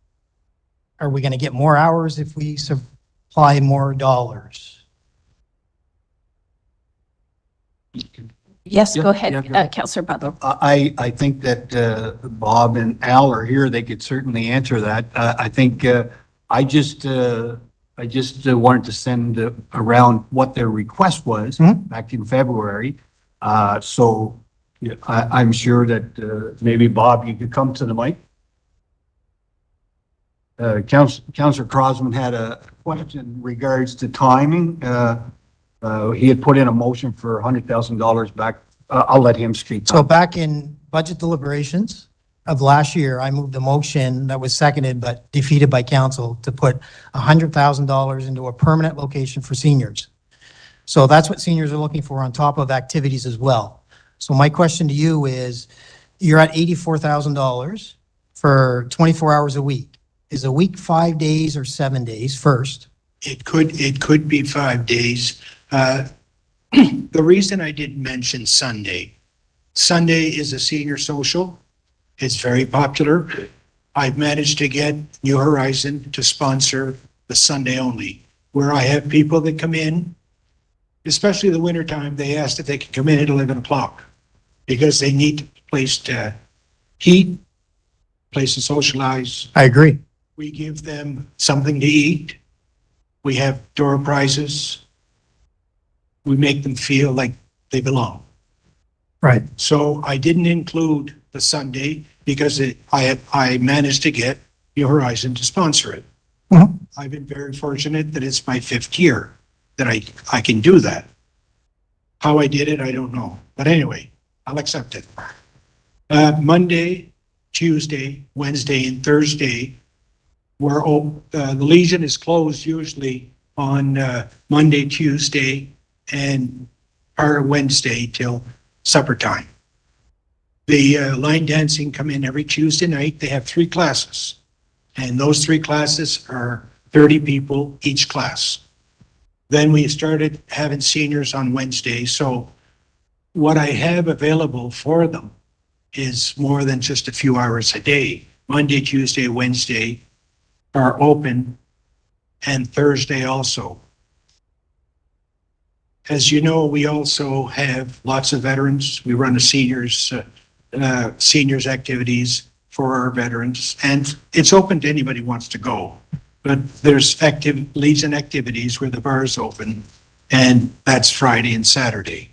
are we going to get more hours if we supply more dollars? Yes, go ahead, Councillor Butler. I think that Bob and Al are here. They could certainly answer that. I think I just wanted to send around what their request was back in February. So yeah, I'm sure that maybe Bob, you could come to the mic. Councillor Crossman had a question in regards to timing. He had put in a motion for $100,000 back. I'll let him speak. So back in budget deliberations of last year, I moved a motion that was seconded but defeated by council to put $100,000 into a permanent location for seniors. So that's what seniors are looking for on top of activities as well. So my question to you is, you're at $84,000 for 24 hours a week. Is a week 5 days or 7 days first? It could be 5 days. The reason I didn't mention Sunday is a senior social. It's very popular. I've managed to get New Horizon to sponsor the Sunday only, where I have people that come in, especially the wintertime, they asked if they could come in at 11 o'clock because they need a place to eat, place to socialize. I agree. We give them something to eat. We have door prizes. We make them feel like they belong. Right. So I didn't include the Sunday because I managed to get New Horizon to sponsor it. Mhm. I've been very fortunate that it's my 5th year that I can do that. How I did it, I don't know. But anyway, I'll accept it. Monday, Tuesday, Wednesday, and Thursday, the Legion is closed usually on Monday, Tuesday, and part of Wednesday till supper time. The line dancing come in every Tuesday night. They have 3 classes, and those 3 classes are 30 people each class. Then we started having seniors on Wednesday. So what I have available for them is more than just a few hours a day. Monday, Tuesday, Wednesday are open, and Thursday also. As you know, we also have lots of veterans. We run a seniors activities for our veterans, and it's open to anybody who wants to go. But there's Legion activities where the bar is open, and that's Friday and Saturday.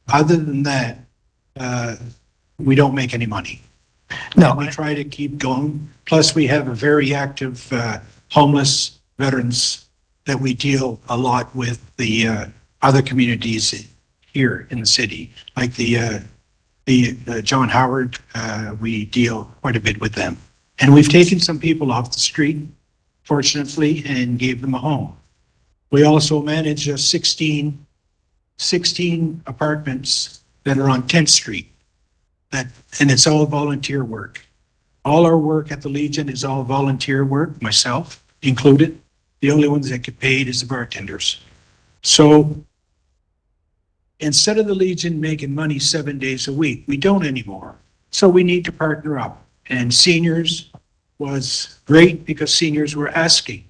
Other than that, we don't make any money. No. And we try to keep going. Plus, we have a very active homeless veterans that we deal a lot with the other communities here in the city, like the John Howard. We deal quite a bit with them, and we've taken some people off the street, fortunately, and gave them a home. We also manage 16 apartments that are on 10th Street. And it's all volunteer work. All our work at the Legion is all volunteer work, myself included. The only ones that get paid is the bartenders. So instead of the Legion making money 7 days a week, we don't anymore. So we need to partner up. And seniors was great because seniors were asking,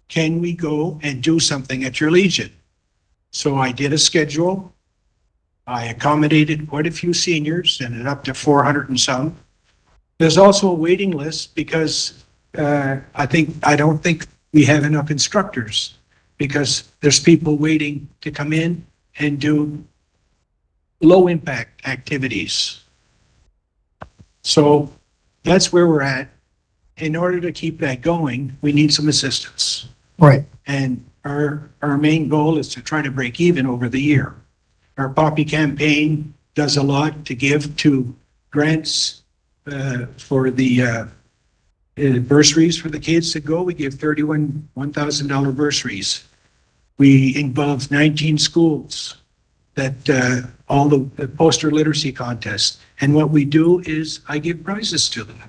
can we go and do something at your Legion? So I did a schedule. I accommodated quite a few seniors, ended up to 400 and some. There's also a waiting list because I don't think we have enough instructors because there's people waiting to come in and do low impact activities. So that's where we're at. In order to keep that going, we need some assistance. Right. And our main goal is to try to break even over the year. Our Poppy campaign does a lot to give to grants for the bursaries for the kids to go. We give $1,000 bursaries. We involve 19 schools that all the poster literacy contests. And what we do is I give prizes to them.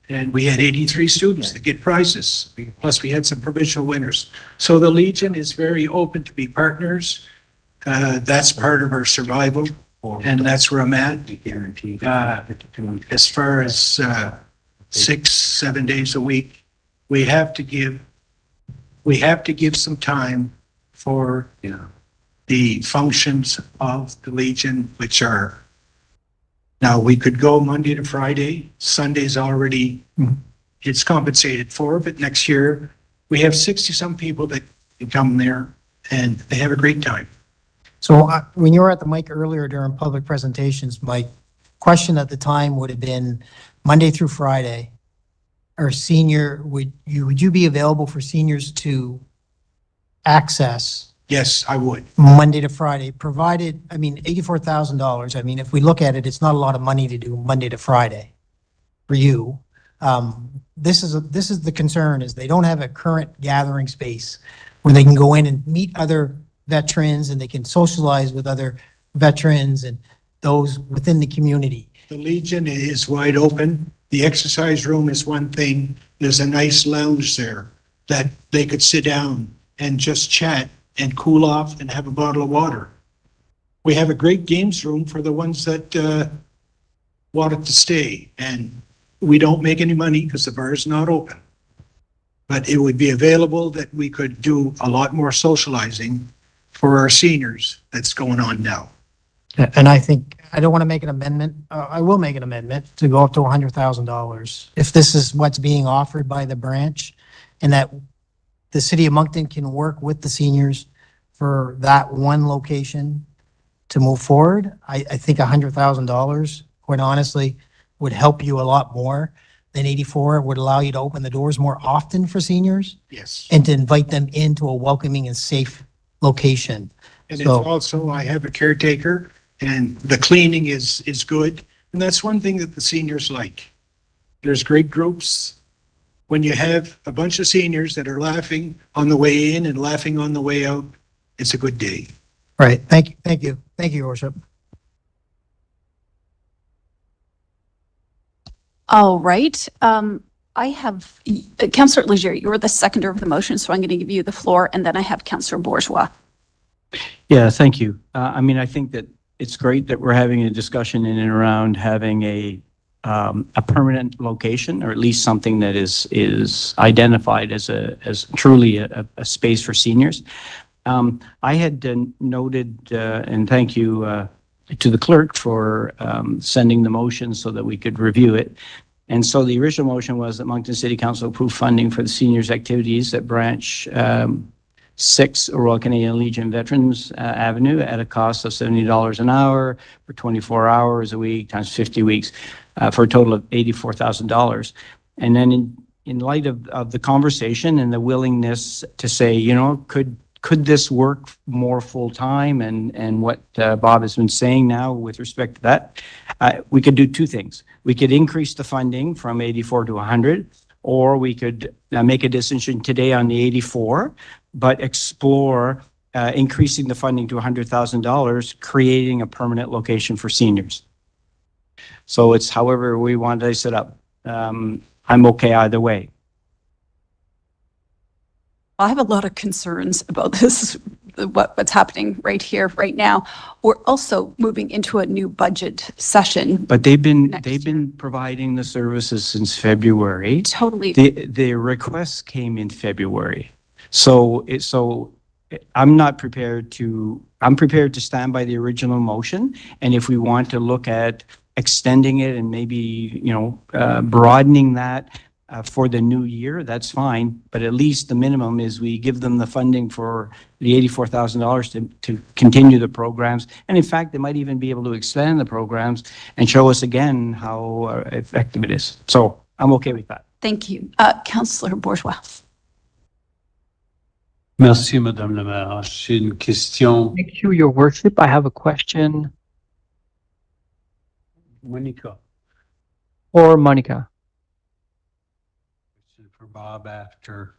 And we had 83 students that get prizes. Plus we had some provincial winners. So the Legion is very open to be partners. That's part of our survival. And that's where I'm at. As far as 6-7 days a week, we have to give some time for the functions of the Legion, which are, now we could go Monday to Friday. Sunday's already, it's compensated for, but next year we have 60 some people that can come there and they have a great time. So when you were at the mic earlier during public presentations, my question at the time would have been Monday through Friday, or senior, would you be available for seniors to access? Yes, I would. Monday to Friday, provided, I mean, $84,000. I mean, if we look at it, it's not a lot of money to do Monday to Friday for you. This is the concern, is they don't have a current gathering space where they can go in and meet other veterans and they can socialize with other veterans and those within the community. The Legion is wide open. The exercise room is one thing. There's a nice lounge there that they could sit down and just chat and cool off and have a bottle of water. We have a great games room for the ones that wanted to stay. And we don't make any money because the bar is not open. But it would be available that we could do a lot more socializing for our seniors that's going on now. And I think, I don't want to make an amendment, I will make an amendment to go up to $100,000. If this is what's being offered by the branch and that the city of Moncton can work with the seniors for that one location to move forward, I think $100,000, quite honestly, would help you a lot more than 84. It would allow you to open the doors more often for seniors Yes. and to invite them into a welcoming and safe location. And it's So- also, I have a caretaker and the cleaning is good. And that's one thing that the seniors like. There's great groups. When you have a bunch of seniors that are laughing on the way in and laughing on the way out, it's a good day. Right, thank you, thank you, thank you, Your Worship. All right. I have, Councillor Leger, you're the seconder of the motion, so I'm going to give you the floor, and then I have Councillor Bourgeois. Yeah, thank you. I mean, I think that it's great that we're having a discussion in and around having a permanent location, or at least something that is identified as truly a space for seniors. I had noted, and thank you to the clerk for sending the motion so that we could review it. And so the original motion was that Moncton City Council approve funding for the seniors' activities at Branch 6 Royal Canadian Legion Veterans Avenue at a cost of $70 an hour for 24 hours a week times 50 weeks for a total of $84,000. And then in light of the conversation and the willingness to say, you know, could this work more full-time and what Bob has been saying now with respect to that, we could do two things. We could increase the funding from 84 to 100, or we could make a decision today on the 84, but explore increasing the funding to $100,000, creating a permanent location for seniors. So it's however we want to set up. I'm okay either way. I have a lot of concerns about this, what's happening right here, right now. We're also moving into a new budget session. But they've been providing the services since February. Totally. The requests came in February. So I'm prepared to stand by the original motion. And if we want to look at extending it and maybe, broadening that for the new year, that's fine. But at least the minimum is we give them the funding for the $84,000 to continue the programs. And in fact, they might even be able to expand the programs and show us again how effective it is. So I'm okay with that. Thank you. Councillor Bourgeois. Merci, Madame la Maire. J'ai une question. Thank you, Your Worship. I have a question Monica, for Monica. for Bob after.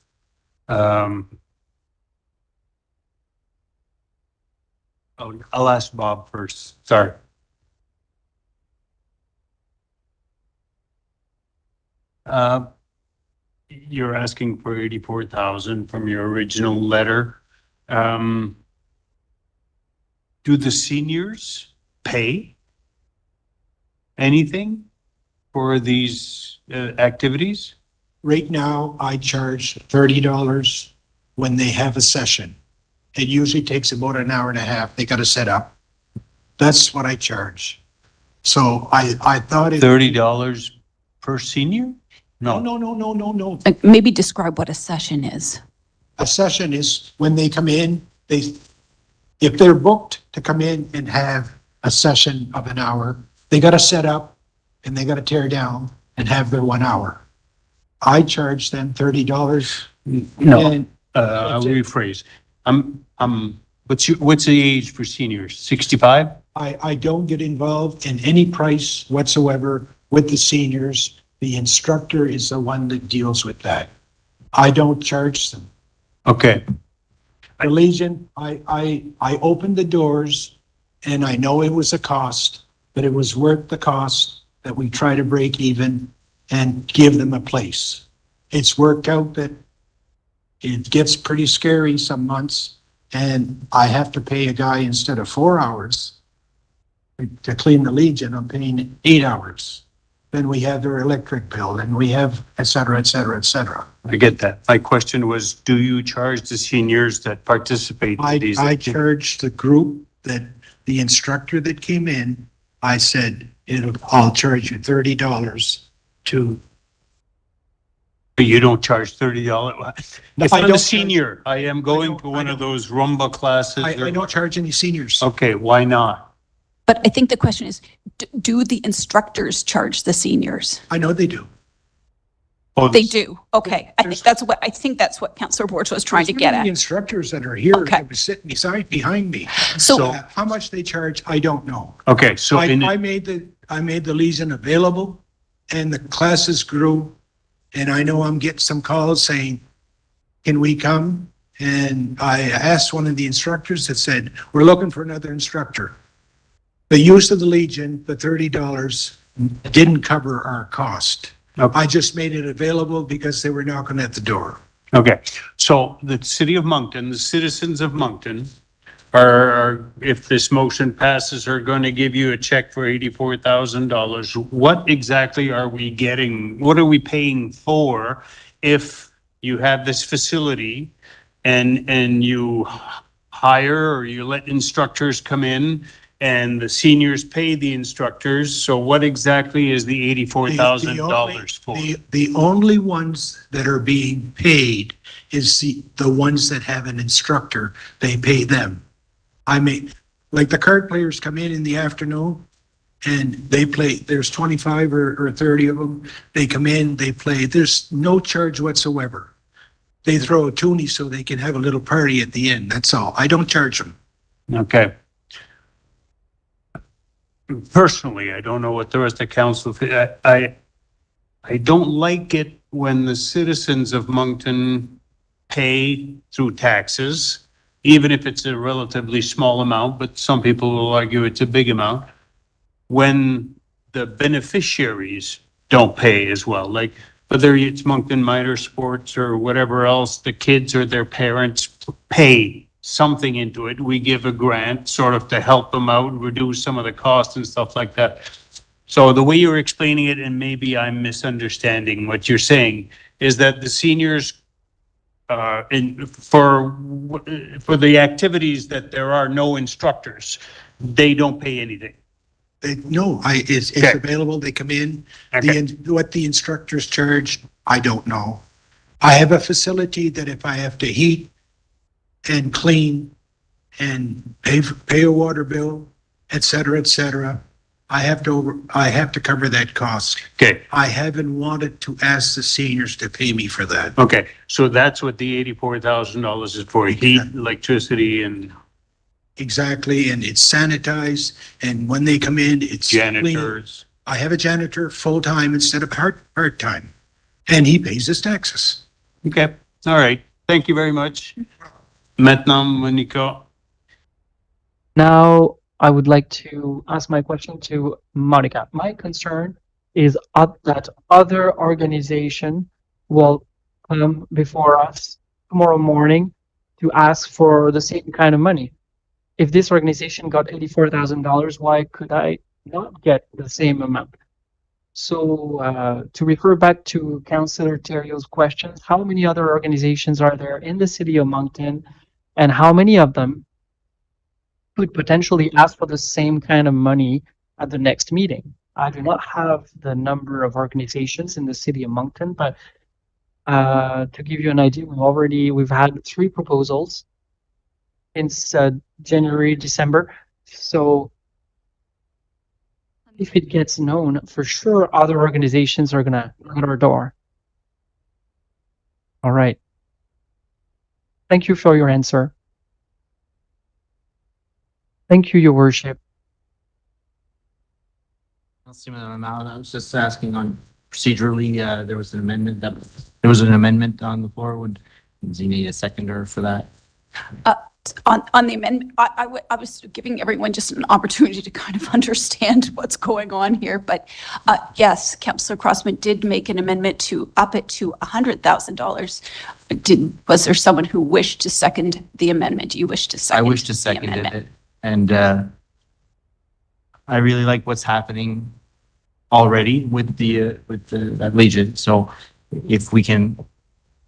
I'll ask Bob first. Sorry. You're asking for 84,000 from your original letter. Do the seniors pay anything for these activities? Right now, I charge $30 when they have a session. It usually takes about an hour and a half. They got to set up. That's what I charge. So I thought it. $30 per senior? No. No. Maybe describe what a session is. A session is when they come in, if they're booked to come in and have a session of an hour, they got to set up and they got to tear down and have their 1 hour. I charge them $30. No, I'll rephrase. What's the age for seniors? 65? I don't get involved in any price whatsoever with the seniors. The instructor is the one that deals with that. I don't charge them. Okay. The Legion, I opened the doors and I know it was a cost, but it was worth the cost that we try to break even and give them a place. It's worked out that it gets pretty scary some months and I have to pay a guy instead of 4 hours to clean the Legion, I'm paying 8 hours. then we have their electric bill, and we have et cetera, et cetera, et cetera. I get that. My question was, do you charge the seniors that participate in these? I charged the group that, the instructor that came in, I said, I'll charge you $30 to. But you don't charge $30. If I I'm a don't senior, I am going to one of those Rumba classes. I don't charge any seniors. Okay, why not? But I think the question is, do the instructors charge the seniors? I know they do. Oh, They do. Okay. I think that's what Councillor Borch was trying to get The at. instructors that are here, Okay. that was sitting behind me. So- How much they charge, I don't know. Okay, so I in, made the Legion available, and the classes grew, and I know I'm getting some calls saying, can we come? And I asked one of the instructors that said, we're looking for another instructor. The use of the Legion, the $30 didn't cover our cost. I just made it available because they were knocking at the door. okay, so the city of Moncton, the citizens of Moncton are, if this motion passes, are going to give you a check for $84,000. What exactly are we getting? What are we paying for if you have this facility and you hire or you let instructors come in and the seniors pay the instructors? So what exactly is the $84,000 for? The only ones that are being paid is the ones that have an instructor, they pay them. I mean, like the card players come in the afternoon and they play, there's 25 or 30 of them. They come in, they play, there's no charge whatsoever. They throw a toonie so they can have a little party at the end, that's all. I don't charge them. Okay. Personally, I don't know what the rest of council, I don't like it when the citizens of Moncton pay through taxes, even if it's a relatively small amount, but some people will argue it's a big amount, when the beneficiaries don't pay as well. Like, whether it's Moncton Minor Sports or whatever else, the kids or their parents pay something into it. We give a grant sort of to help them out, reduce some of the costs and stuff like that. So the way you're explaining it, and maybe I'm misunderstanding what you're saying, is that the seniors for the activities that there are no instructors, they don't pay anything. It's Okay. available, they come in. Okay. What the instructors charge, I don't know. I have a facility that if I have to heat and clean and pay a water bill, et cetera, I have to cover that cost. Okay. I haven't wanted to ask the seniors to pay me for that. Okay, so that's what the $84,000 is for, heat, electricity, and Exactly, and it's sanitized, and when they come in, it's clean. janitors. I have a janitor full-time instead of part-time, and he pays his taxes. Okay, all right. Thank you very much. Maintenant, Monica. Now, I would like to ask my question to Monica. My concern is that other organization will come before us tomorrow morning to ask for the same kind of money. If this organization got $84,000, why could I not get the same amount? So to refer back to Councillor Terrio's questions, how many other organizations are there in the city of Moncton, and how many of them could potentially ask for the same kind of money at the next meeting? I do not have the number of organizations in the city of Moncton, but to give you an idea, we've had 3 proposals since January, December. So if it gets known, for sure other organizations are gonna knock at our door. All right. Thank you for your answer. Thank you, Your Worship. I was just asking on procedurally, there was an amendment on the floor. Does he need a seconder for that? On the amendment, I was giving everyone just an opportunity to kind of understand what's going on here. But yes, Councillor Crossman did make an amendment to up it to $100,000. Was there someone who wished to second the amendment? You wish to second? I wish to the second amendment? it. And I really like what's happening already with the Legion. So if we can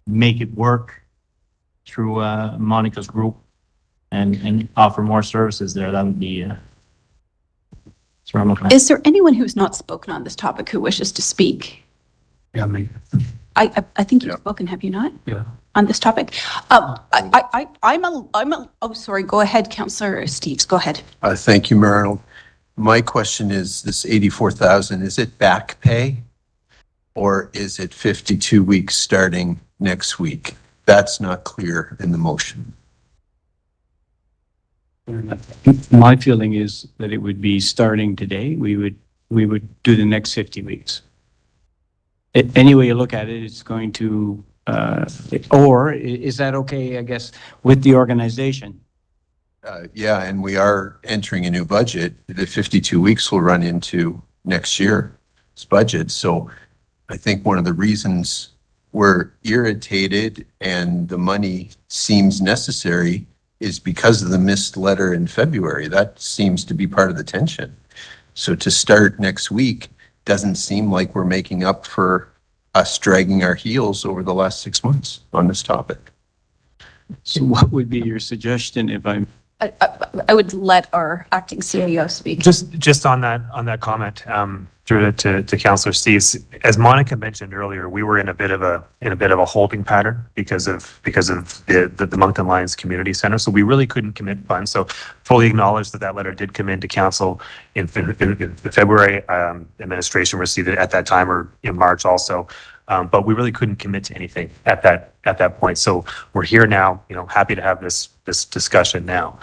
make it work through Monica's group and offer more services there, that would be that's what I'm looking at. Is there anyone who's not spoken on this topic who wishes to speak? Yeah, me. I think you've spoken, have you not? Yeah. On this topic? Oh, sorry, go ahead, Councillor Steves, go ahead. Thank you, Mayor Arnold. My question is, this 84,000, is it back pay? Or is it 52 weeks starting next week? That's not clear in the motion. My feeling is that it would be starting today. We would do the next 50 weeks. Any way you look at it, it's going to, or is that okay, I guess, with the organization? Yeah, and we are entering a new budget. The 52 weeks will run into next year's budget. So I think one of the reasons we're irritated and the money seems necessary is because of the missed letter in February. That seems to be part of the tension. So to start next week doesn't seem like we're making up for us dragging our heels over the last 6 months on this topic. So what would be your suggestion if I'm I would let our acting CEO speak. Just on that comment, through to Councillor Steves, as Monica mentioned earlier, we were in a bit of a holding pattern because of the Moncton Lions Community Center. So we really couldn't commit funds. So fully acknowledge that letter did come into council in February. Administration received it at that time, or in March also. But we really couldn't commit to anything at that point. So we're here now, happy to have this discussion now.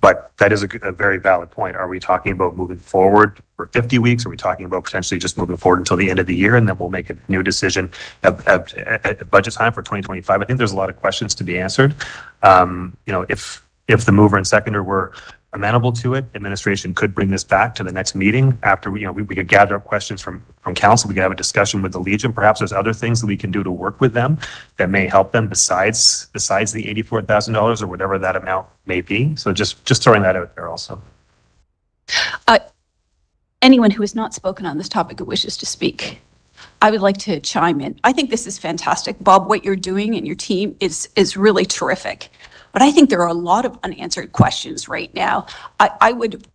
But that is a very valid point. Are we talking about moving forward for 50 weeks? Are we talking about potentially just moving forward until the end of the year, and then we'll make a new decision at budget time for 2025? I think there's a lot of questions to be answered. If the mover and seconder were amenable to it, administration could bring this back to the next meeting after we could gather up questions from council. We could have a discussion with the Legion. Perhaps there's other things that we can do to work with them that may help them besides the $84,000 or whatever that amount may be. So just throwing that out there also. Anyone who has not spoken on this topic who wishes to speak, I would like to chime in. I think this is fantastic. Bob, what you're doing and your team is really terrific. But I think there are a lot of unanswered questions right now. I would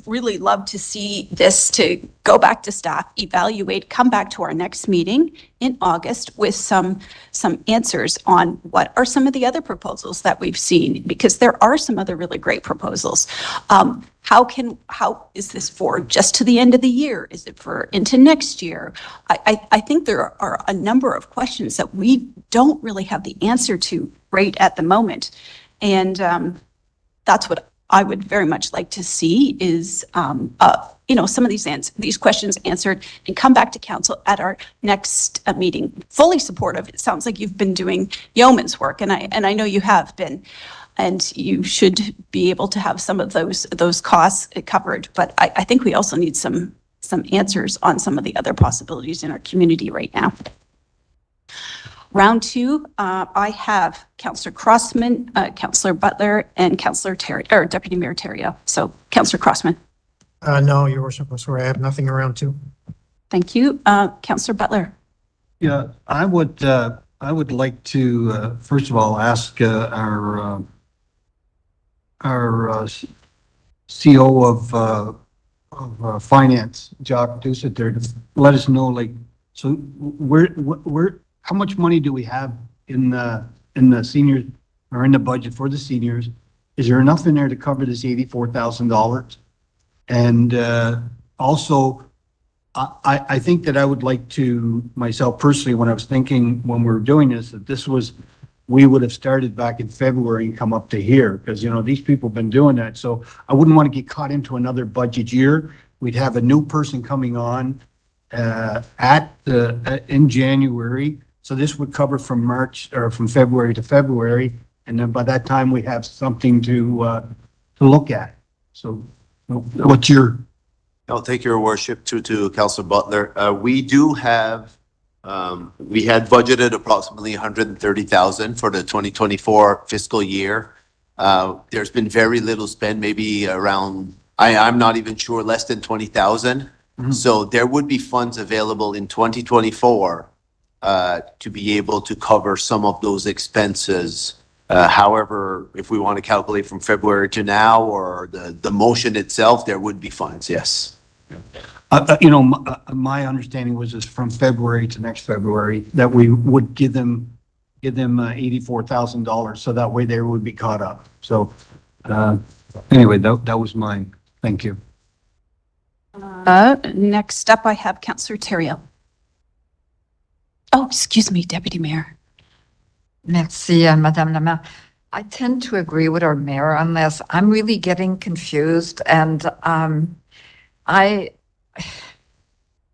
really love to see this to go back to staff, evaluate, come back to our next meeting in August with some answers on what are some of the other proposals that we've seen, because there are some other really great proposals. How is this for just to the end of the year? Is it for into next year? I think there are a number of questions that we don't really have the answer to right at the moment. And that's what I would very much like to see is, some of these questions answered and come back to council at our next meeting. Fully supportive. It sounds like you've been doing yeoman's work, and I know you have been. And you should be able to have some of those costs covered. But I think we also need some answers on some of the other possibilities in our community right now. Round two, I have Councillor Crossman, Councillor Butler, and Councillor Deputy Mayor Theriault. So, Councillor Crossman. No, Your Worship, I'm sorry, I have nothing around two. Thank you. Councillor Butler. Yeah, I would like to, first of all, ask our CO of Finance, Jacques Doucet, there to let us know, so how much money do we have in the seniors, or in the budget for the seniors? Is there enough in there to cover this $84,000? And also, I think that I would like to, myself personally, when I was thinking when we were doing this, that we would have started back in February and come up to here, because, these people have been doing that. So I wouldn't want to get caught into another budget year. We'd have a new person coming on in January. So this would cover from March or from February to February. And then by that time we have something to look at. So what's your? I'll take your worship to Councillor Butler. We do have, we had budgeted approximately $130,000 for the 2024 fiscal year. There's been very little spend, maybe around, I'm not even sure, less than $20,000. So there would be funds available in 2024 to be able to cover some of those expenses. However, if we want to calculate from February to now or the motion itself, there would be funds, yes. My understanding was is from February to next February that we would give them $84,000 so that way they would be caught up. So anyway, that was mine. Thank you. Next up, I have Councillor Terrio. Oh, excuse me, Deputy Mayor. Merci, Madame la Maire. I tend to agree with our mayor on this. I'm really getting confused and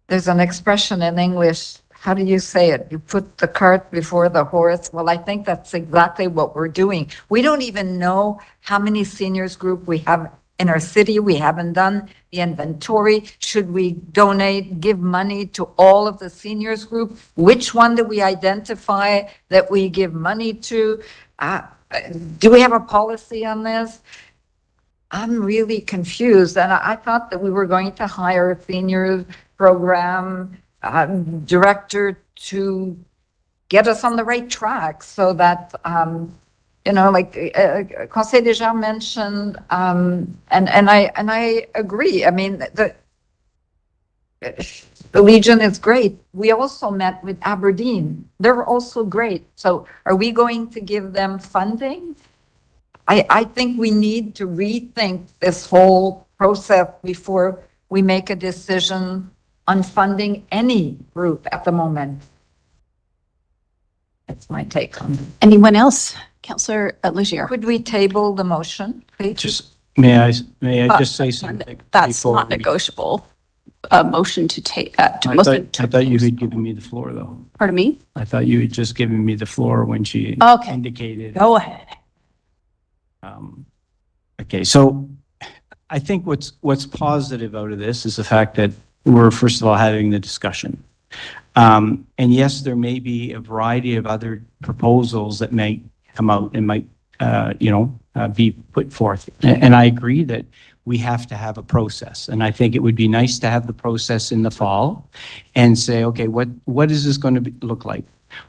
there's an expression in English, how do you say it? You put the cart before the horse. Well, I think that's exactly what we're doing. We don't even know how many seniors group we have in our city. We haven't done the inventory. Should we donate, give money to all of the seniors group? Which one do we identify that we give money to? Do we have a policy on this? I'm really confused, and I thought that we were going to hire a senior program director to get us on the right track so that, like Conseil des Gens mentioned, and I agree. I mean, the Legion is great. We also met with Aberdeen. They're also great. So are we going to give them funding? I think we need to rethink this whole process before we make a decision on funding any group at the moment. That's my take on it. Anyone else? Councillor Legier. Could we table the motion, please? Just, may I just say something? That's before not we- negotiable. A motion to take, I thought you had given me the floor, though. Pardon me? I thought you had just given me the floor when she Okay. indicated. Go ahead. Okay, so I think what's positive out of this is the fact that we're, first of all, having the discussion. And yes, there may be a variety of other proposals that may come out and might, be put forth. And I agree that we have to have a process. And I think it would be nice to have the process in the fall and say, okay, what is this going to look like?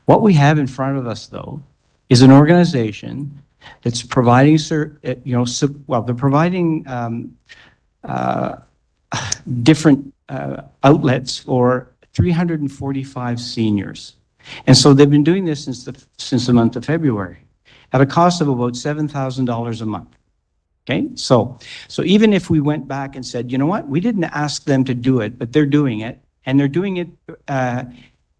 What we have in front of us, though, is an organization that's providing, they're providing different outlets for 345 seniors. And so they've been doing this since the month of February at a cost of about $7,000 a month. Okay, so even if we went back and said, you know what, we didn't ask them to do it, but they're doing it, and they're doing it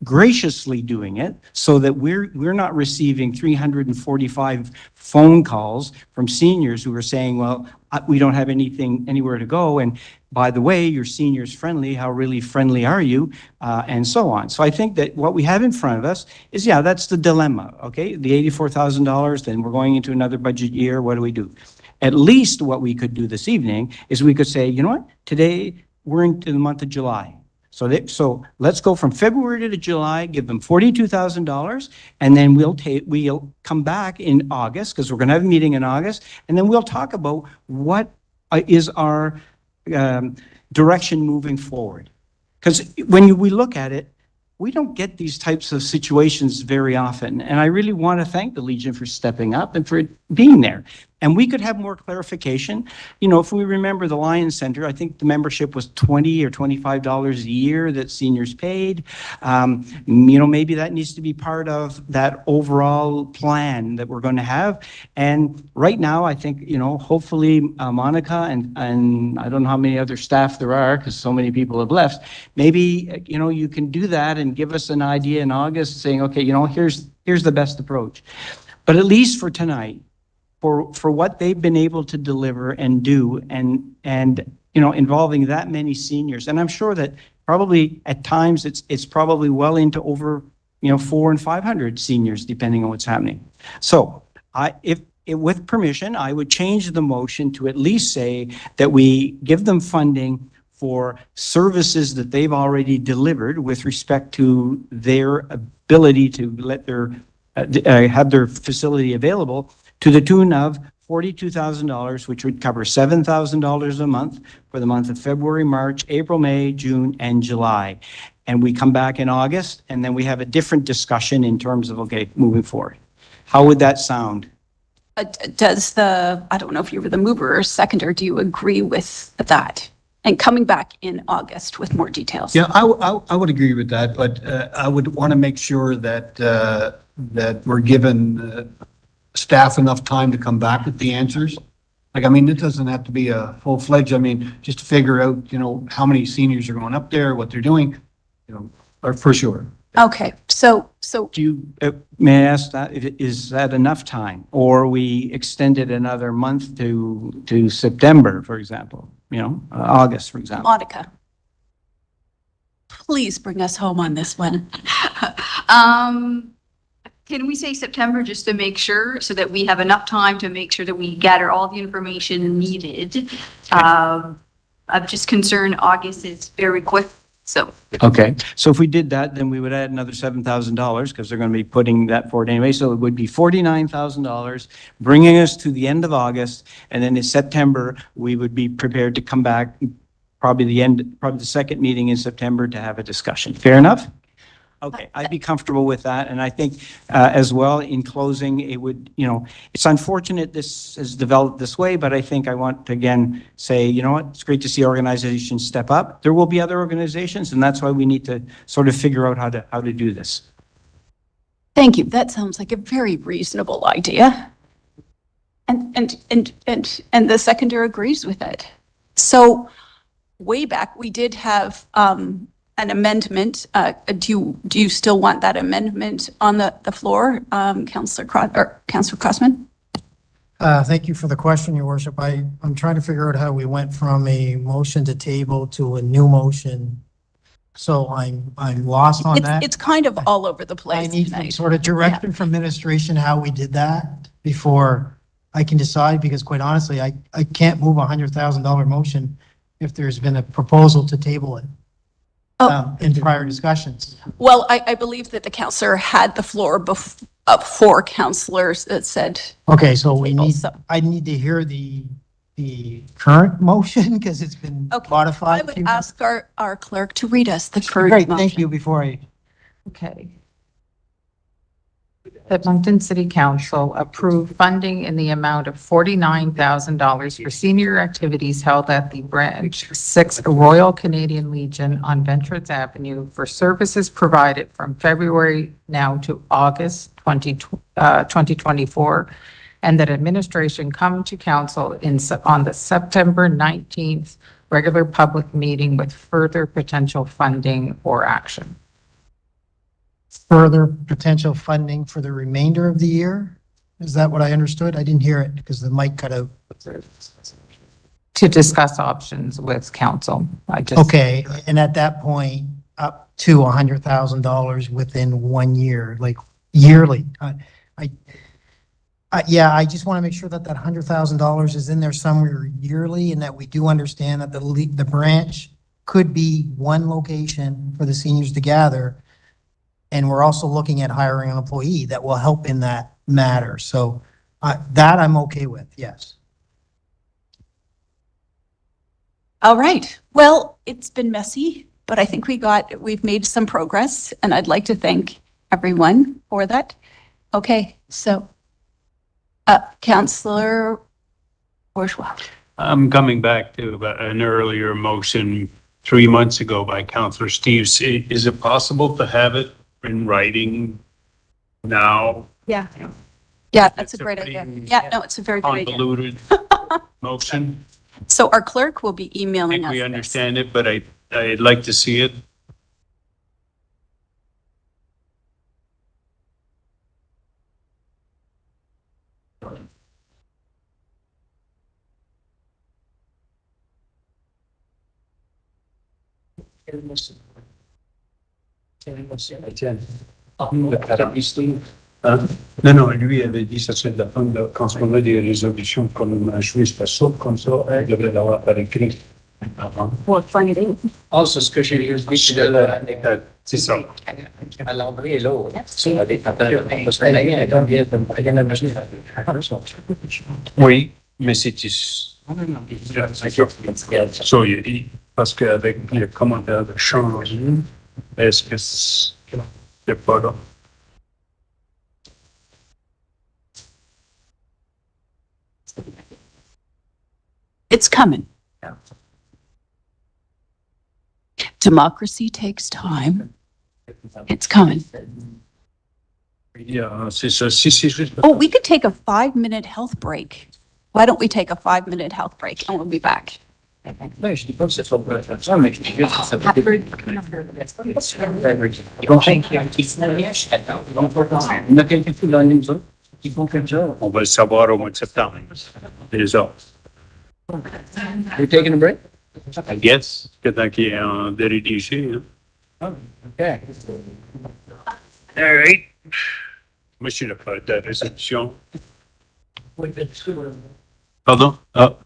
graciously doing it so that we're not receiving 345 phone calls from seniors who are saying, well, we don't have anywhere to go, and by the way, you're seniors friendly, how really friendly are you, and so on. So I think that what we have in front of us is, that's the dilemma, okay? The $84,000, then we're going into another budget year, what do we do? At least what we could do this evening is we could say, you know what, today we're into the month of July. So let's go from February to July, give them $42,000, and then we'll come back in August, because we're going to have a meeting in August, and then we'll talk about what is our direction moving forward. Because when we look at it, we don't get these types of situations very often. And I really want to thank the Legion for stepping up and for being there. And we could have more clarification. If we remember the Lions Center, I think the membership was $20 or $25 a year that seniors paid. Maybe that needs to be part of that overall plan that we're going to have. And right now, I think, hopefully Monica and I don't know how many other staff there are because so many people have left. Maybe, you can do that and give us an idea in August saying, okay, here's the best approach. But at least for tonight, for what they've been able to deliver and do and involving that many seniors. And I'm sure that probably at times it's probably well into over 400 and 500 seniors depending on what's happening. So if with permission, I would change the motion to at least say that we give them funding for services that they've already delivered with respect to their ability to let their have their facility available to the tune of $42,000, which would cover $7,000 a month for the month of February, March, April, May, June, and July. And we come back in August, and then we have a different discussion in terms of, okay, moving forward. How would that sound? I don't know if you were the mover or seconder, do you agree with that? And coming back in August with more details? Yeah, I would agree with that, but I would want to make sure that, that we're given staff enough time to come back with the answers. Like, I mean, it doesn't have to be a full-fledged, I mean, just to figure out, you know, how many seniors are going up there, what they're doing, you know, or for sure. Okay, so Do you, may I ask that, is that enough time? Or we extend it another month to September, for example, you know, August, for example? Monica, please bring us home on this one. Can we say September just to make sure, so that we have enough time to make sure that we gather all the information needed? I'm just concerned August is very quick, so. Okay, so if we did that, then we would add another $7,000 because they're going to be putting that forward anyway. So it would be $49,000, bringing us to the end of August. And then in September, we would be prepared to come back probably the second meeting in September to have a discussion. Fair enough? Okay, I'd be comfortable with that. And I think as well, in closing, it would, you know, it's unfortunate this has developed this way, but I think I want to again say, you know what, it's great to see organizations step up. There will be other organizations, and that's why we need to sort of figure out how to do this. Thank you. That sounds like a very reasonable idea. And the seconder agrees with it. So way back, we did have an amendment. Do you still want that amendment on the floor, Councillor Crossman? Thank you for the question, Your Worship. I'm trying to figure out how we went from a motion to table to a new motion. So I'm lost on that. It's kind of all over the place I need some tonight. sort of direction from administration how we did that before I can decide, because quite honestly, I can't move a $100,000 motion if there's been a proposal to table it in prior discussions. Well, I believe that the councillor had the floor before councillors that said. Okay, so I need to hear the current motion because it's been modified. I would ask our clerk to read us the current Great, motion. thank you before I. Okay. That Moncton City Council approve funding in the amount of $49,000 for senior activities held at the Branch 6 Royal Canadian Legion on Venturers Avenue for services provided from February now to August 2024, and that administration come to council on the September 19th regular public meeting with further potential funding or action. Further potential funding for the remainder of the year? Is that what I understood? I didn't hear it because the mic cut out. To discuss options with council. Okay, and at that point, up to $100,000 within 1 year, like yearly. Yeah, I just want to make sure that that $100,000 is in there somewhere yearly, and that we do understand that the branch could be one location for the seniors to gather. And we're also looking at hiring an employee that will help in that matter. So that I'm okay with, yes. All right. Well, it's been messy, but I think we've made some progress, and I'd like to thank everyone for that. Okay, so Councillor Bourgeois. I'm coming back to an earlier motion 3 months ago by Councillor Steves. Is it possible to have it in writing now? Yeah. Yeah, that's a great idea. Yeah, no, it's a very good idea. Convoluted motion. So our clerk will be I emailing think us. we understand it, but I'd like to see it. Non, lui avait dit ça serait de la fin de, quand on a des résolutions comme un juge spécial comme ça, il devrait l'avoir par écrit avant. Well, funny thing. Also, ce que j'ai dit, c'est que C'est ça. Oui, mais c'était... So, parce qu'avec le commandeur de change, est-ce que c'est pas là? It's coming. Democracy takes time. It's coming. Yeah, c'est ça. Si c'est juste. Oh, we could take a 5-minute health break. Why don't we take a 5-minute health break and we'll be back? Non, je dis pas que c'est pas pour faire ça, mais je dis juste que ça peut Happy être... Ils vont faire une petite navire, il y en a quelques-uns dans les autres qui font comme ça. On va le savoir au mois de septembre. Déjà. You're taking a break? I guess, que tant qu'il est en dérédigé. Hein. Oh, okay. All right. Moi, je suis là pour la résolution. Pardon? Ah.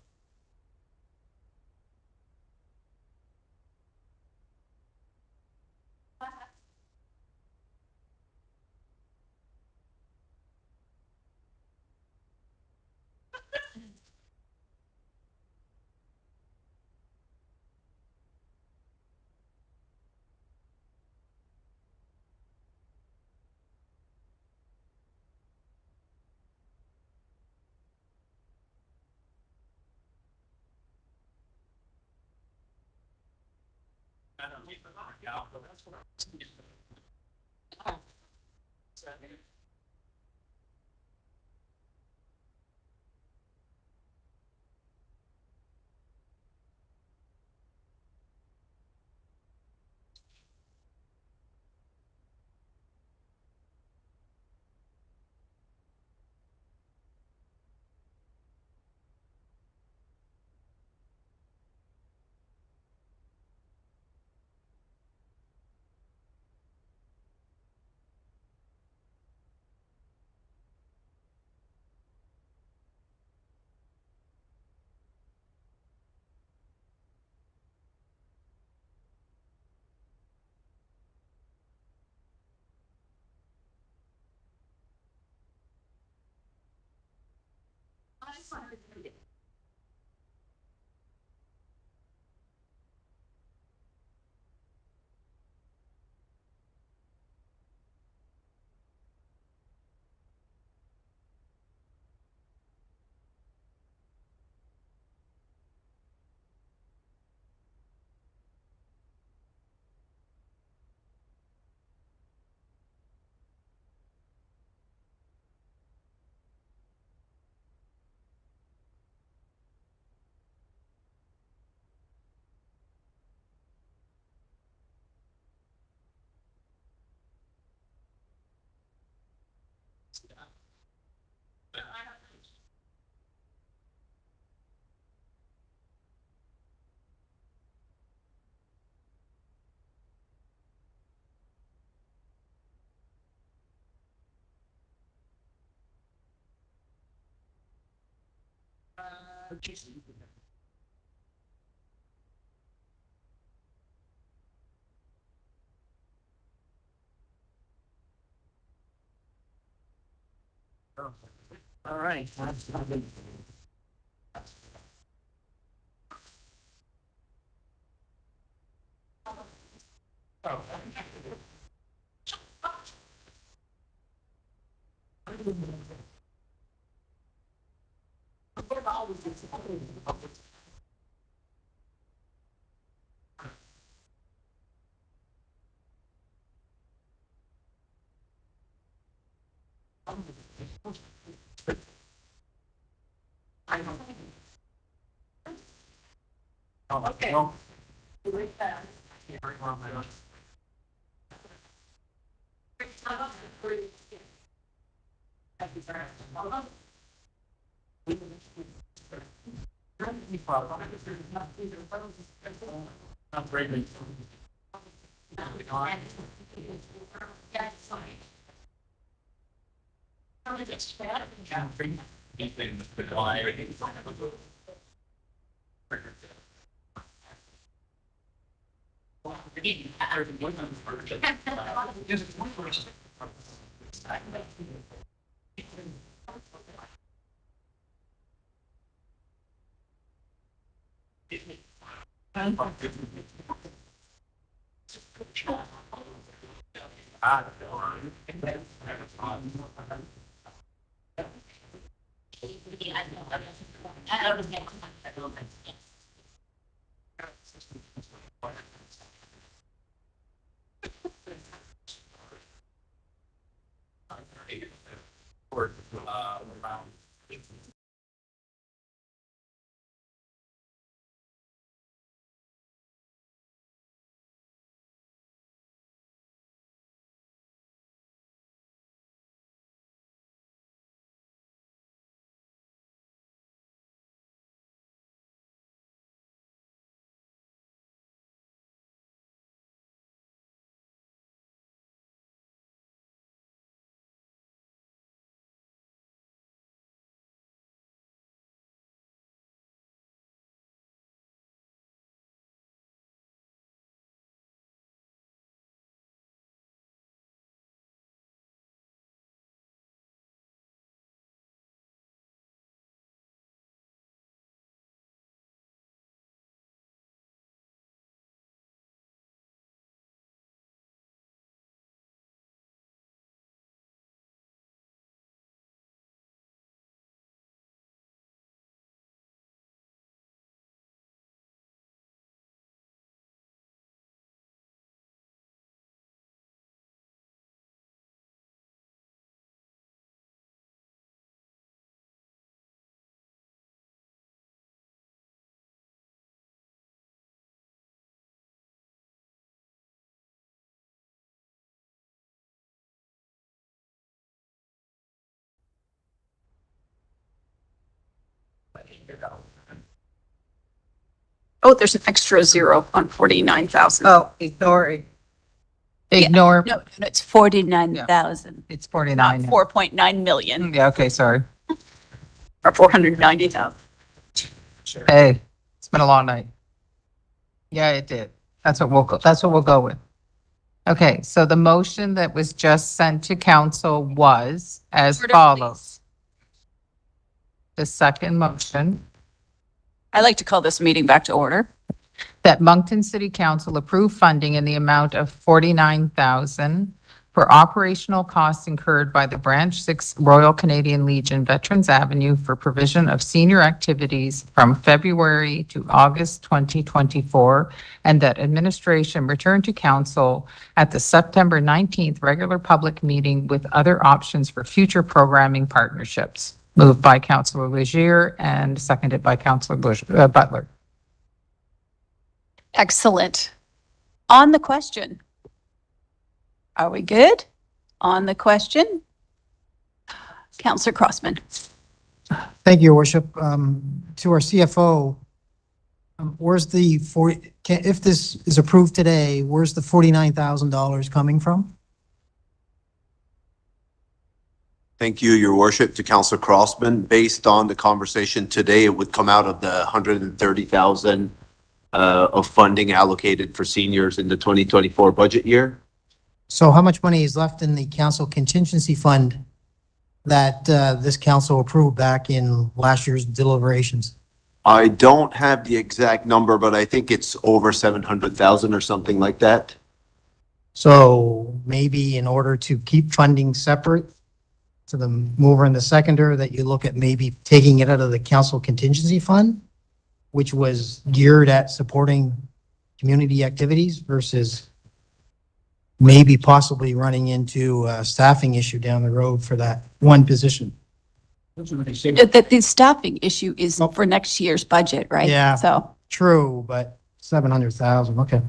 All right. Okay. Oh, there's an extra zero on 49,000. Oh, ignore. Ignore. No, it's 49,000. It's 49. 4.9 million Yeah, okay, sorry. or 490,000. Hey, it's been a long night. Yeah, it did. That's what we'll go with. Okay, so the motion that was just sent to council was as Order, follows. The second motion, I'd like to call this meeting back to order. that Moncton City Council approve funding in the amount of 49,000 for operational costs incurred by the Branch 6 Royal Canadian Legion Veterans Avenue for provision of senior activities from February to August 2024, and that administration return to council at the September 19th regular public meeting with other options for future programming partnerships. Moved by Councillor Legier and seconded by Councillor Butler. Excellent. On the question. Are we good? On the question? Councillor Crossman. Thank you, Your Worship. To our CFO, where's the if this is approved today, where's the $49,000 coming from? Thank you, Your Worship, to Councillor Crossman. Based on the conversation today, it would come out of the 130,000 of funding allocated for seniors in the 2024 budget year. So how much money is left in the council contingency fund that this council approved back in last year's deliberations? I don't have the exact number, but I think it's over 700,000 or something like that. So maybe in order to keep funding separate to the mover and the seconder, that you look at maybe taking it out of the council contingency fund, which was geared at supporting community activities versus maybe possibly running into a staffing issue down the road for that one position. The staffing issue is for next year's budget, right? Yeah. So, True, but 700,000, okay.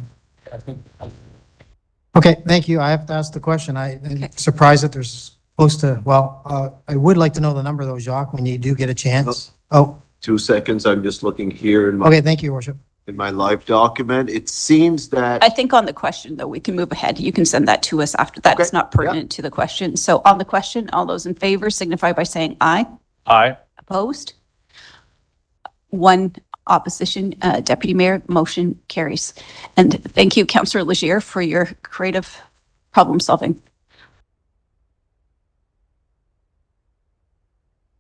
Okay, thank you. I have to ask the question. I'm surprised that there's close to, well, I would like to know the number though, Jacques, when you do get a chance. Oh, 2 seconds, I'm just looking here in okay, thank you, Your Worship. my live document. It seems that I think on the question, though, we can move ahead. You can send that to us after that. It's not pertinent to the question. So on the question, all those in favor signify by saying aye. Aye. Opposed? One Opposition, Deputy Mayor, motion carries. And thank you, Councillor Legier, for your creative problem solving.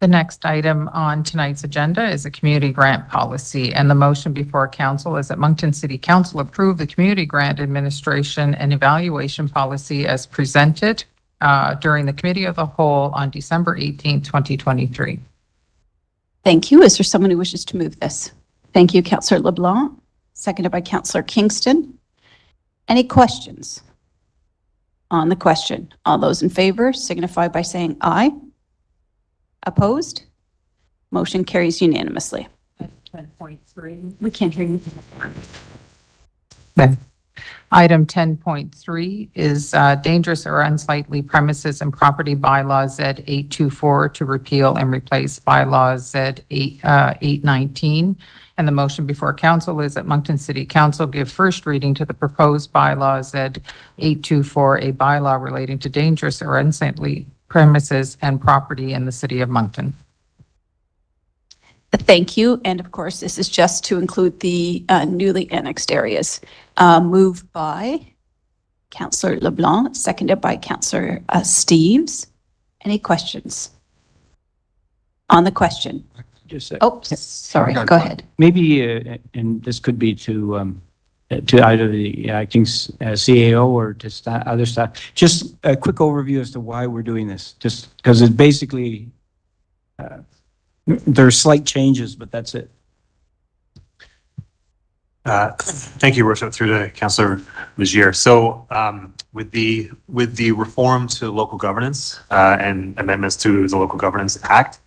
The next item on tonight's agenda is a community grant policy, and the motion before council is that Moncton City Council approve the community grant administration and evaluation policy as presented during the Committee of the Whole on December 18, 2023. Thank you. Is there someone who wishes to move this? Thank you, Councillor LeBlanc, seconded by Councillor Kingston. Any questions on the question? All those in favor signify by saying aye. Opposed? Motion carries unanimously. 10.3. We can't hear you. Okay. Item 10.3 is dangerous or unsightly premises and property bylaw Z 824 to repeal and replace bylaw Z 819. And the motion before council is that Moncton City Council give first reading to the proposed bylaw Z 824, a bylaw relating to dangerous or unsightly premises and property in the city of Moncton. Thank you. And of course, this is just to include the newly annexed areas. Moved by Councillor LeBlanc, seconded by Councillor Steves. Any questions on the question? Just Oh, sorry, go ahead. maybe, and this could be to either the acting CAO or to other staff, just a quick overview as to why we're doing this, just because it basically, there are slight changes, but that's it. Thank you, Worship, through to Councillor Legier. So with the reform to local governance and amendments to the Local Governance Act,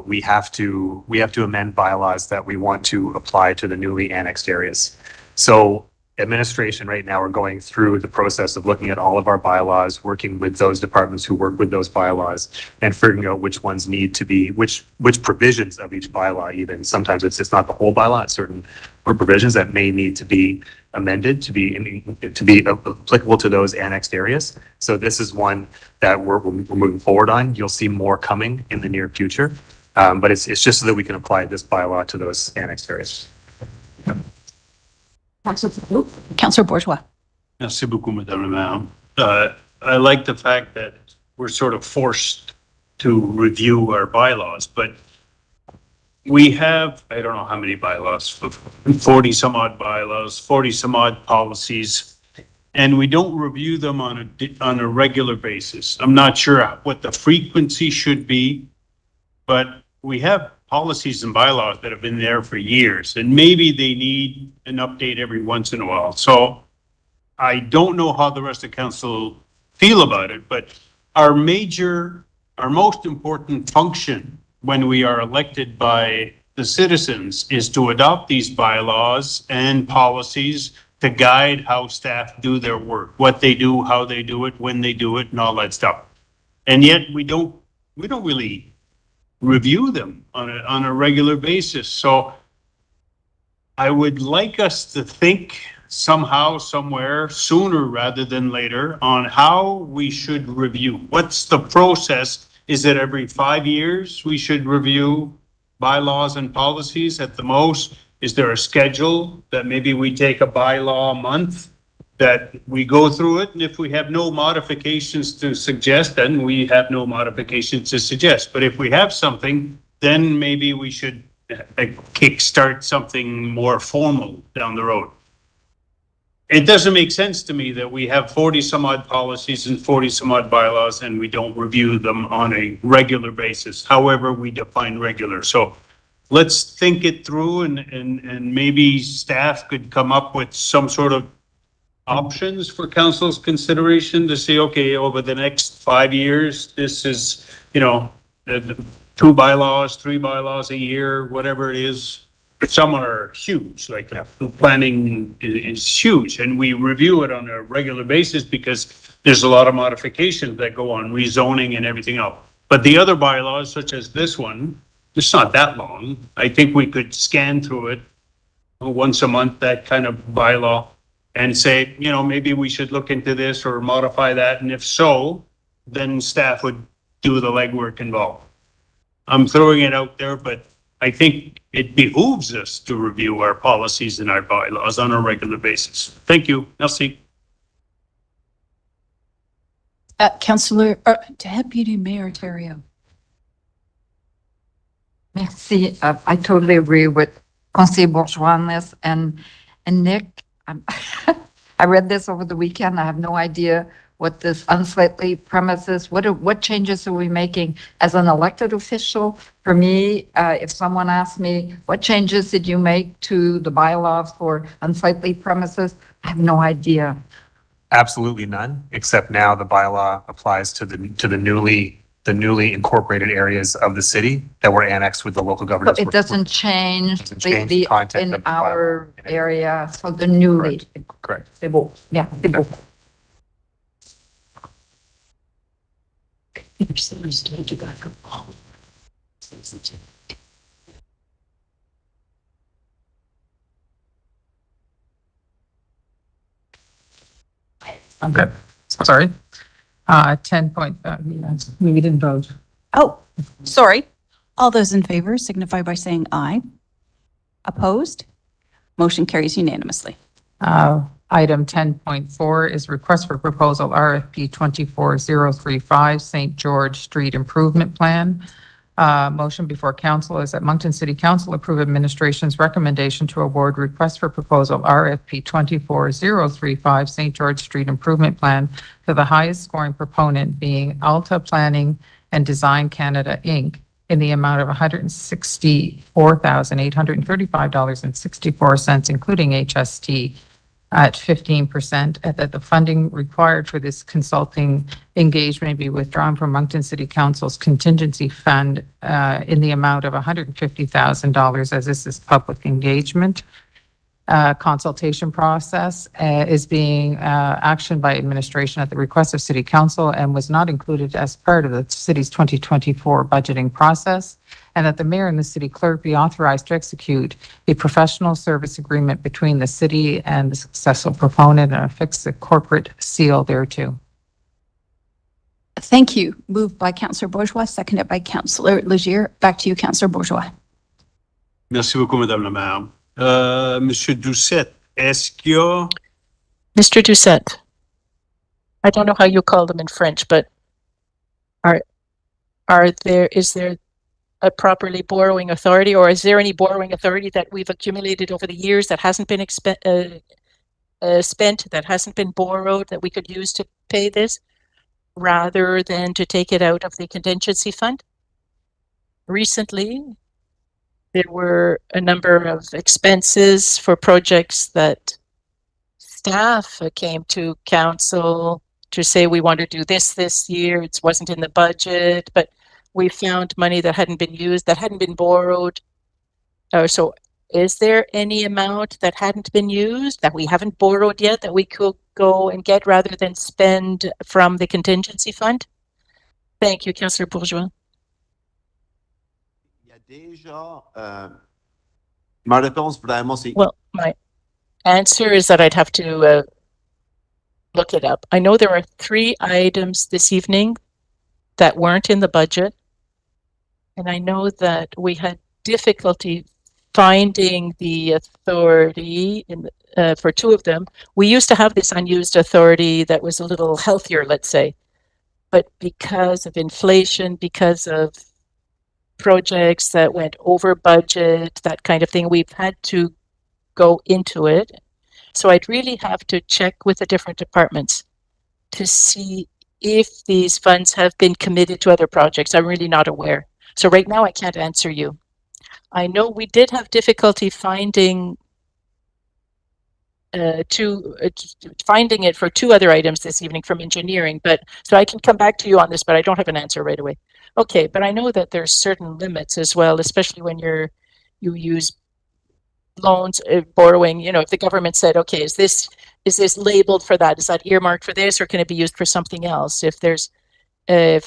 we have to amend bylaws that we want to apply to the newly annexed areas. So administration right now are going through the process of looking at all of our bylaws, working with those departments who work with those bylaws and figuring out which ones need to be, which provisions of each bylaw even. Sometimes it's not the whole bylaw, it's certain provisions that may need to be amended to be applicable to those annexed areas. So this is one that we're moving forward on. You'll see more coming in the near future. But it's just so that we can apply this bylaw to those annexed areas. Councillor Bourgeois. Merci beaucoup, Madame la Maire. I like the fact that we're sort of forced to review our bylaws, but we have, I don't know how many bylaws, 40 some odd bylaws, 40 some odd policies, and we don't review them on a regular basis. I'm not sure what the frequency should be, but we have policies and bylaws that have been there for years, and maybe they need an update every once in a while. So I don't know how the rest of council feel about it, but our most important function when we are elected by the citizens is to adopt these bylaws and policies to guide how staff do their work, what they do, how they do it, when they do it, and all that stuff. And yet we don't really review them on a regular basis. So I would like us to think somehow, somewhere, sooner rather than later, on how we should review. What's the process? Is it every 5 years we should review bylaws and policies at the most? Is there a schedule that maybe we take a bylaw a month, that we go through it, and if we have no modifications to suggest, then we have no modifications to suggest. But if we have something, then maybe we should kickstart something more formal down the road. It doesn't make sense to me that we have 40 some odd policies and 40 some odd bylaws and we don't review them on a regular basis, however we define regular. So let's think it through, and maybe staff could come up with some sort of options for council's consideration to say, okay, over the next 5 years, this is, 2 bylaws, 3 bylaws a year, whatever it is. Some are huge, like planning is huge, and we review it on a regular basis because there's a lot of modifications that go on, rezoning and everything else. But the other bylaws, such as this one, it's not that long. I think we could scan through it once a month, that kind of bylaw, and say, maybe we should look into this or modify that. And if so, then staff would do the legwork involved. I'm throwing it out there, but I think it behooves us to review our policies and our bylaws on a regular basis. Thank you. Merci. Councillor, Deputy Mayor Terrio. Merci. I totally agree with Conseiller Bourgeois on this. And Nick, I read this over the weekend. I have no idea what this unsightly premises, what changes are we making as an elected official? For me, if someone asked me, what changes did you make to the bylaws for unsightly premises? I have no idea. Absolutely none, except now the bylaw applies to the newly incorporated areas of the city that were annexed with the local So governance. it doesn't change change the content in of the our area, so the newly. Correct. C'est beau. Yeah, c'est beau. I'm good. Sorry. 10 point, we didn't vote. Oh, sorry. All those in favor signify by saying aye. Opposed? Motion carries unanimously. Item 10.4 is request for proposal RFP 24035 St. George Street Improvement Plan. Motion before council is that Moncton City Council approve administration's recommendation to award request for proposal RFP 24035 St. George Street Improvement Plan to the highest scoring proponent being Alta Planning and Design Canada, Inc., in the amount of $164,835.64, including HST, at 15%, and that the funding required for this consulting engagement be withdrawn from Moncton City Council's contingency fund in the amount of $150,000, as this is public engagement. Consultation process is being actioned by administration at the request of City Council and was not included as part of the city's 2024 budgeting process, and that the mayor and the city clerk be authorized to execute a professional service agreement between the city and the successful proponent and affix the corporate seal thereto. Thank you. Moved by Councillor Bourgeois, seconded by Councillor Legier. Back to you, Councillor Bourgeois. Merci beaucoup, Madame la Maire. Monsieur Doucette, est-ce qu'il y a... Mr. Doucette, I don't know how you call them in French, but is there a properly borrowing authority, or is there any borrowing authority that we've accumulated over the years that hasn't been spent, that hasn't been borrowed, that we could use to pay this rather than to take it out of the contingency fund? Recently, there were a number of expenses for projects that staff came to council to say we want to do this year. It wasn't in the budget, but we found money that hadn't been used, that hadn't been borrowed. So is there any amount that hadn't been used, that we haven't borrowed yet, that we could go and get rather than spend from the contingency fund? Thank you, Councillor Bourgeois. Well, my answer is that I'd have to look it up. I know there are 3 items this evening that weren't in the budget. And I know that we had difficulty finding the authority for 2 of them. We used to have this unused authority that was a little healthier, let's say. But because of inflation, because of projects that went over budget, that kind of thing, we've had to go into it. So I'd really have to check with the different departments to see if these funds have been committed to other projects. I'm really not aware. So right now I can't answer you. I know we did have difficulty finding finding it for 2 other items this evening from engineering, but so I can come back to you on this, but I don't have an answer right away. Okay, but I know that there's certain limits as well, especially when you use loans, borrowing. You know, if the government said, okay, is this labeled for that? Is that earmarked for this, or can it be used for something else? If there's, and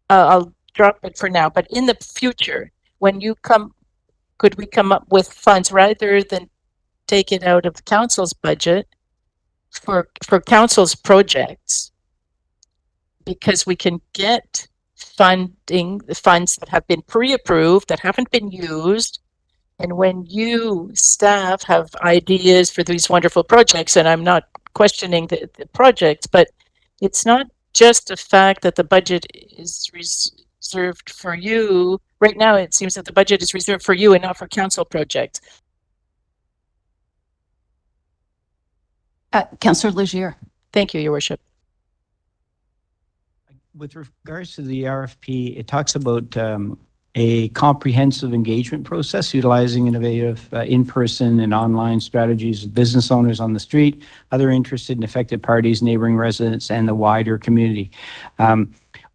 I'll drop it for now. But in the future, when you could we come up with funds rather than take it out of the council's budget for council's projects, because we can get funding, the funds that have been pre-approved, that haven't been used. And when you staff have ideas for these wonderful projects, and I'm not questioning the projects, but it's not just the fact that the budget is reserved for you. Right now, it seems that the budget is reserved for you and not for council projects. Councillor Legier. Thank you, Your Worship. With regards to the RFP, it talks about a comprehensive engagement process utilizing innovative in-person and online strategies of business owners on the street, other interested and affected parties, neighboring residents, and the wider community.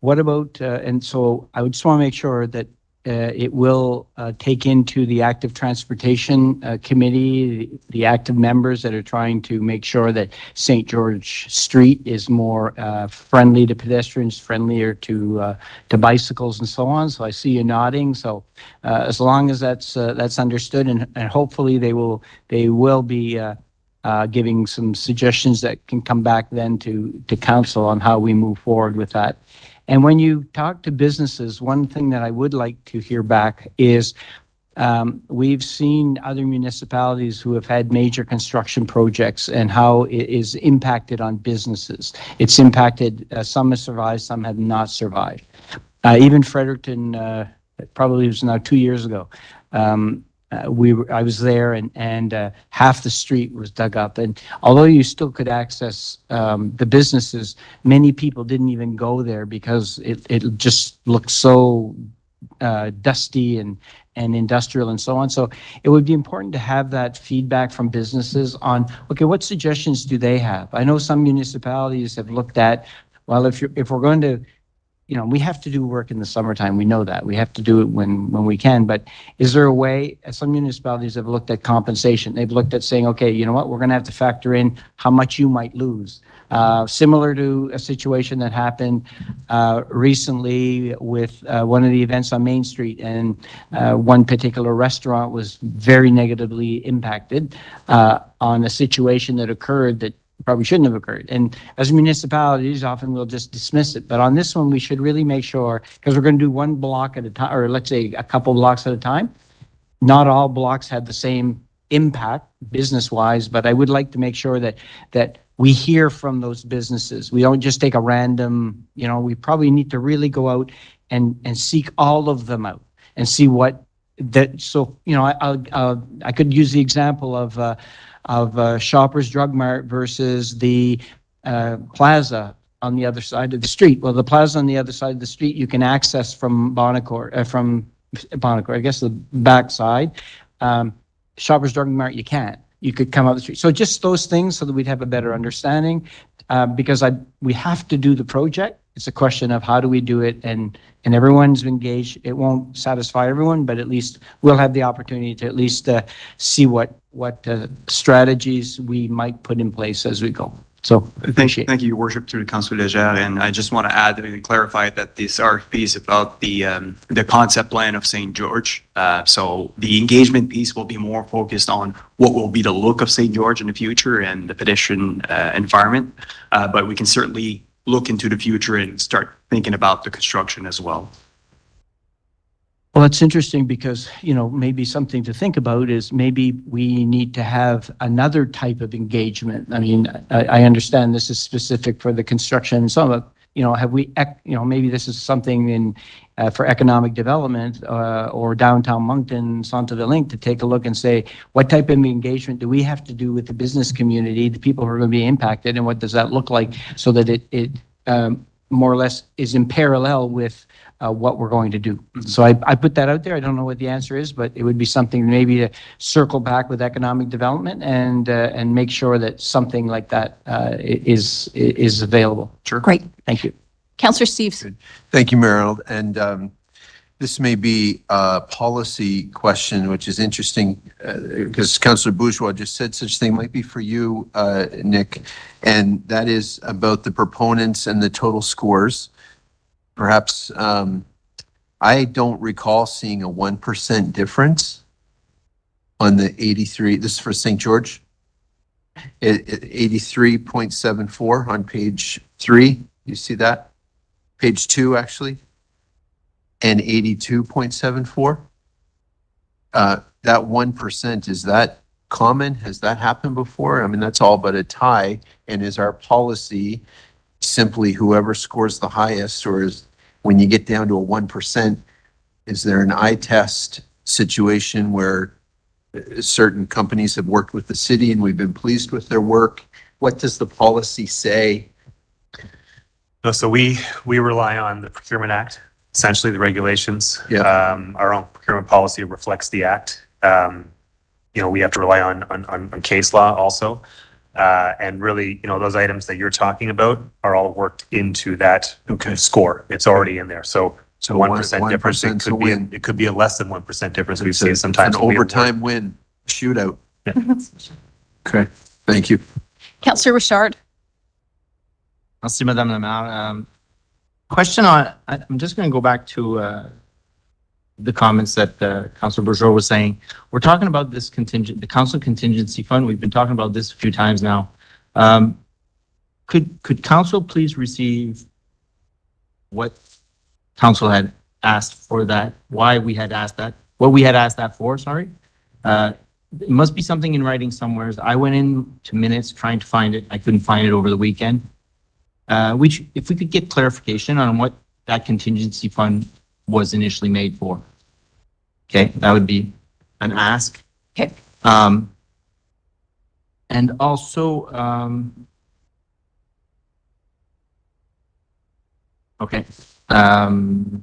What about, and so I would just want to make sure that it will take into the active transportation committee, the active members that are trying to make sure that St. George Street is more friendly to pedestrians, friendlier to bicycles and so on. So I see you nodding. So as long as that's understood, and hopefully they will be giving some suggestions that can come back then to council on how we move forward with that. And when you talk to businesses, one thing that I would like to hear back is we've seen other municipalities who have had major construction projects and how it is impacted on businesses. It's impacted, some have survived, some have not survived. Even Fredericton, probably was now 2 years ago, I was there and half the street was dug up. And although you still could access the businesses, many people didn't even go there because it just looked so dusty and industrial and so on. So it would be important to have that feedback from businesses on, okay, what suggestions do they have? I know some municipalities have looked at, well, if we're going to, we have to do work in the summertime. We know that. We have to do it when we can. But is there a way, some municipalities have looked at compensation. They've looked at saying, okay, you know what, we're going to have to factor in how much you might lose. Similar to a situation that happened recently with one of the events on Main Street, and one particular restaurant was very negatively impacted on a situation that occurred that probably shouldn't have occurred. And as municipalities, often we'll just dismiss it. But on this one, we should really make sure, because we're going to do one block at a time, or let's say a couple blocks at a time. Not all blocks had the same impact business-wise, but I would like to make sure that we hear from those businesses. We don't just take a random, we probably need to really go out and seek all of them out and see what that. So, I could use the example of Shoppers Drug Mart versus the plaza on the other side of the street. Well, the plaza on the other side of the street, you can access from Bonacore, I guess the back side. Shoppers Drug Mart, you can't. You could come up the street. So just those things so that we'd have a better understanding, because we have to do the project. It's a question of how do we do it, and everyone's engaged. It won't satisfy everyone, but at least we'll have the opportunity to at least see what strategies we might put in place as we go. So Thank you, Your Worship, through the Councillor Leger. And I just want to add and clarify that this RFP is about the concept plan of St. George. So the engagement piece will be more focused on what will be the look of St. George in the future and the pedestrian environment. But we can certainly look into the future and start thinking about the construction as well. Well, it's interesting because, maybe something to think about is maybe we need to have another type of engagement. I mean, I understand this is specific for the construction and some of, have we, maybe this is something for economic development or downtown Moncton, Centre-ville Link, to take a look and say, what type of engagement do we have to do with the business community, the people who are going to be impacted, and what does that look like so that it more or less is in parallel with what we're going to do. So I put that out there. I don't know what the answer is, but it would be something maybe to circle back with economic development and make sure that something like that is available. Sure. Great. Thank you. Councillor Steves. Thank you, Meryl. And this may be a policy question, which is interesting because Councillor Bourgeois just said such thing. Might be for you, Nick, and that is about the proponents and the total scores. Perhaps I don't recall seeing a 1% difference on the 83. This is for St. George. 83.74 on page 3. You see that? Page 2, actually. and 82.74. That 1%, is that common? Has that happened before? I mean, that's all but a tie. And is our policy simply whoever scores the highest, or is when you get down to a 1%, is there an eye test situation where certain companies have worked with the city and we've been pleased with their work? What does the policy say? No, so we rely on the Procurement Act, essentially the regulations. Yeah. Our own procurement policy reflects the act. We have to rely on case law also. And really, those items that you're talking about are all worked into that score. It's already in there. So 1% difference, it could be a less than 1% difference. We've seen sometimes. An overtime win, shootout. Yeah. Okay, thank you. Councillor Richard. Merci, Madame la Maire. Question I'm just going to go back to the comments that Councillor Bourgeois was saying. We're talking about this the council contingency fund. We've been talking about this a few times now. Could council please receive what council had asked for that, why we had asked that, what we had asked that for, sorry? It must be something in writing somewhere. I went into minutes trying to find it. I couldn't find it over the weekend. If we could get clarification on what that contingency fund was initially made for. Okay, that would be an ask. Okay. And also, okay. No,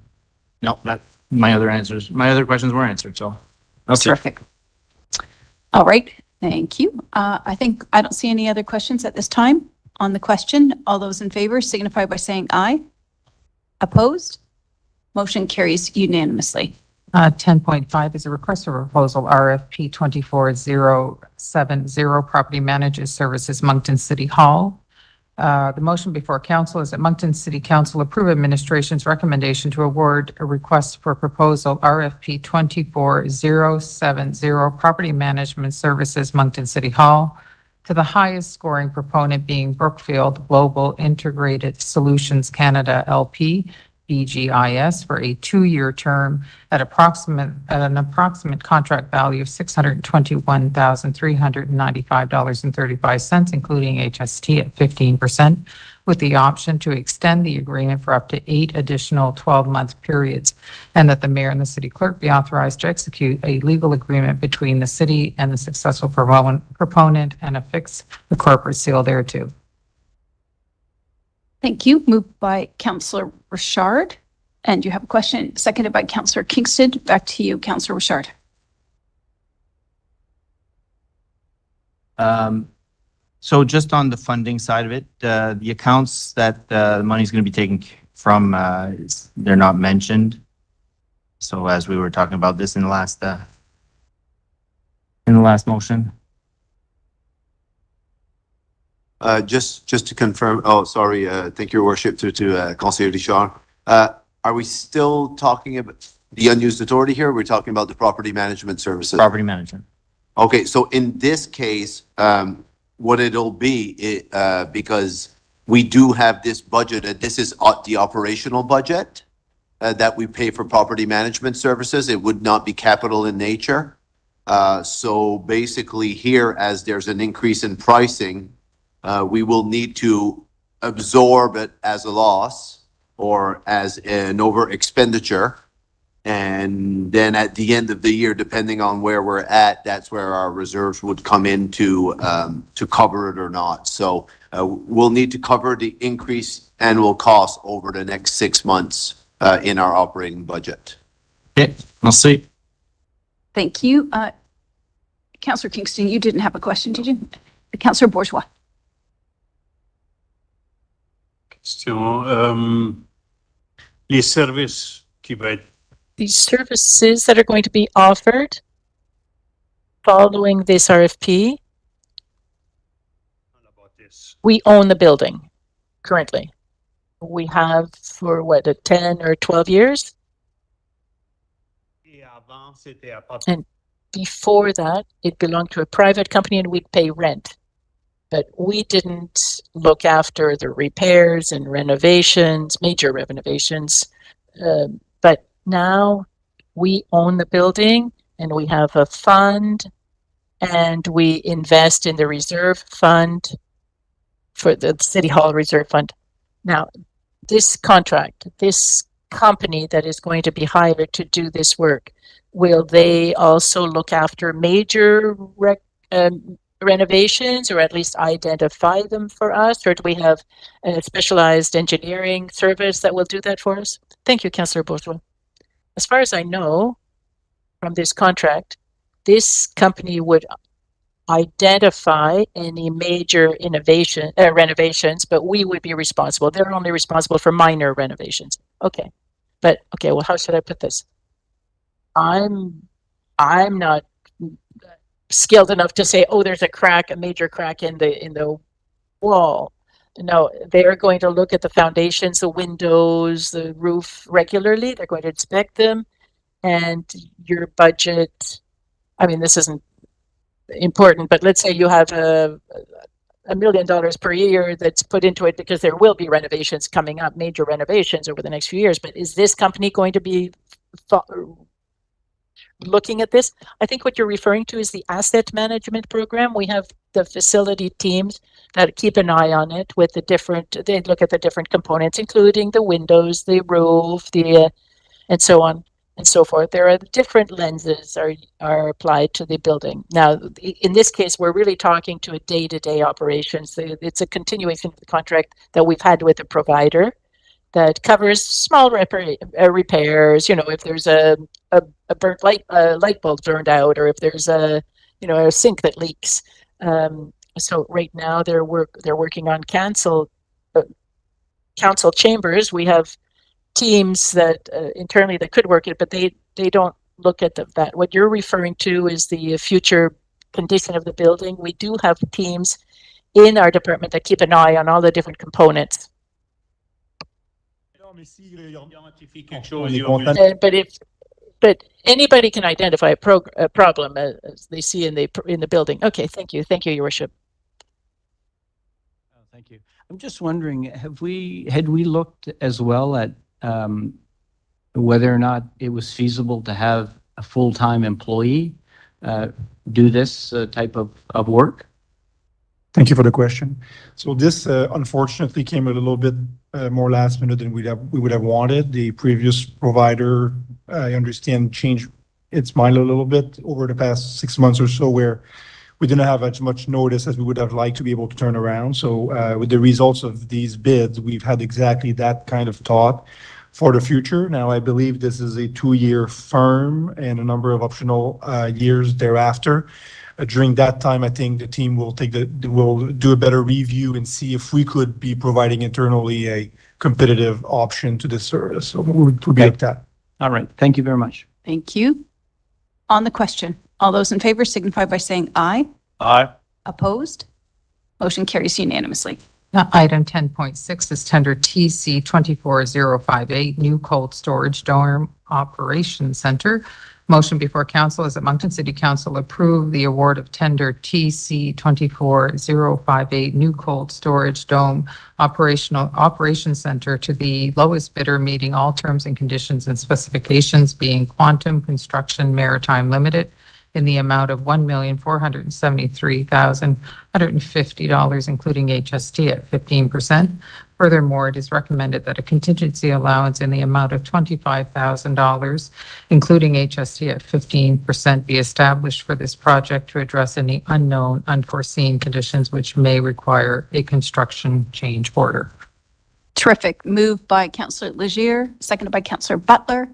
my other questions were answered, so. Okay. Terrific. All right, thank you. I don't see any other questions at this time on the question. All those in favor signify by saying aye. Opposed? Motion carries unanimously. 10.5 is a request for proposal RFP 24070 Property Managers Services Moncton City Hall. The motion before council is that Moncton City Council approve administration's recommendation to award a request for proposal RFP 24070 Property Management Services Moncton City Hall to the highest scoring proponent being Brookfield Global Integrated Solutions Canada LP, BGIS, for a 2-year term at an approximate contract value of $621,395.35, including HST at 15%, with the option to extend the agreement for up to 8 additional 12-month periods, and that the mayor and the city clerk be authorized to execute a legal agreement between the city and the successful proponent and affix the corporate seal thereto. Thank you. Moved by Councillor Richard. And you have a question seconded by Councillor Kingston. Back to you, Councillor Richard. So just on the funding side of it, the accounts that the money is going to be taken from, they're not mentioned. So as we were talking about this in the last motion. Just to confirm, sorry, thank your worship to Councillor Richard. Are we still talking about the unused authority here? We're talking about the property management services. Property management. Okay, so in this case, what it'll be, because we do have this budget, this is the operational budget that we pay for property management services. It would not be capital in nature. So basically here, as there's an increase in pricing, we will need to absorb it as a loss or as an over expenditure. And then at the end of the year, depending on where we're at, that's where our reserves would come in to cover it or not. So we'll need to cover the increased annual cost over the next 6 months in our operating budget. Okay, I'll see. Thank you. Councillor Kingston, you didn't have a question, did you? Councillor Bourgeois. Les services qui va être The services that are going to be offered following this RFP, we own the building currently. We have for what, 10 or 12 years? And before that, it belonged to a private company and we'd pay rent. But we didn't look after the repairs and renovations, major renovations. But now we own the building and we have a fund and we invest in the reserve fund for the City Hall Reserve Fund. Now, this contract, this company that is going to be hired to do this work, will they also look after major renovations, or at least identify them for us? Or do we have a specialized engineering service that will do that for us? Thank you, Councillor Bourgeois. As far as I know from this contract, this company would identify any major renovations, but we would be responsible. They're only responsible for minor renovations. Okay. But okay, well, how should I put this? I'm not skilled enough to say, oh, there's a major crack in the wall. No, they're going to look at the foundations, the windows, the roof regularly. They're going to inspect them, and your budget. I mean, this isn't important, but let's say you have $1 million per year that's put into it because there will be renovations coming up, major renovations over the next few years. But is this company going to be looking at this? I think what you're referring to is the asset management program. We have the facility teams that keep an eye on it with they look at the different components, including the windows, the roof, and so on and so forth. There are different lenses are applied to the building. Now, in this case, we're really talking to a day-to-day operations. It's a continuation of the contract that we've had with the provider that covers small repairs. You know, if there's a burnt light bulb burned out, or if there's a sink that leaks. So right now they're working on council chambers. We have teams that internally that could work it, but they don't look at that. What you're referring to is the future condition of the building. We do have teams in our department that keep an eye on all the different components. But anybody can identify a problem as they see in the building. Okay, thank you, Your Worship. Thank you. I'm just wondering, had we looked as well at whether or not it was feasible to have a full-time employee do this type of work? Thank you for the question. So this unfortunately came a little bit more last minute than we would have wanted. The previous provider, I understand, changed its mind a little bit over the past 6 months or so, where we didn't have as much notice as we would have liked to be able to turn around. So with the results of these bids, we've had exactly that kind of thought for the future. Now, I believe this is a 2-year firm and a number of optional years thereafter. During that time, I think the team will do a better review and see if we could be providing internally a competitive option to this service. So we'll be like that. All right. Thank you very much. Thank you. On the question, all those in favor signify by saying aye. Aye. Opposed? Motion carries unanimously. Item 10.6 is tender TC 24058, new cold storage dorm operations center. Motion before council is that Moncton City Council approve the award of tender TC 24058, new cold storage dome operations center to the lowest bidder, meeting all terms and conditions and specifications, being Quantum Construction Maritime Limited, in the amount of $1,473,150, including HST at 15%. Furthermore, it is recommended that a contingency allowance in the amount of $25,000, including HST at 15%, be established for this project to address any unknown, unforeseen conditions which may require a construction change order. Terrific. Moved by Councillor Legier, seconded by Councillor Butler.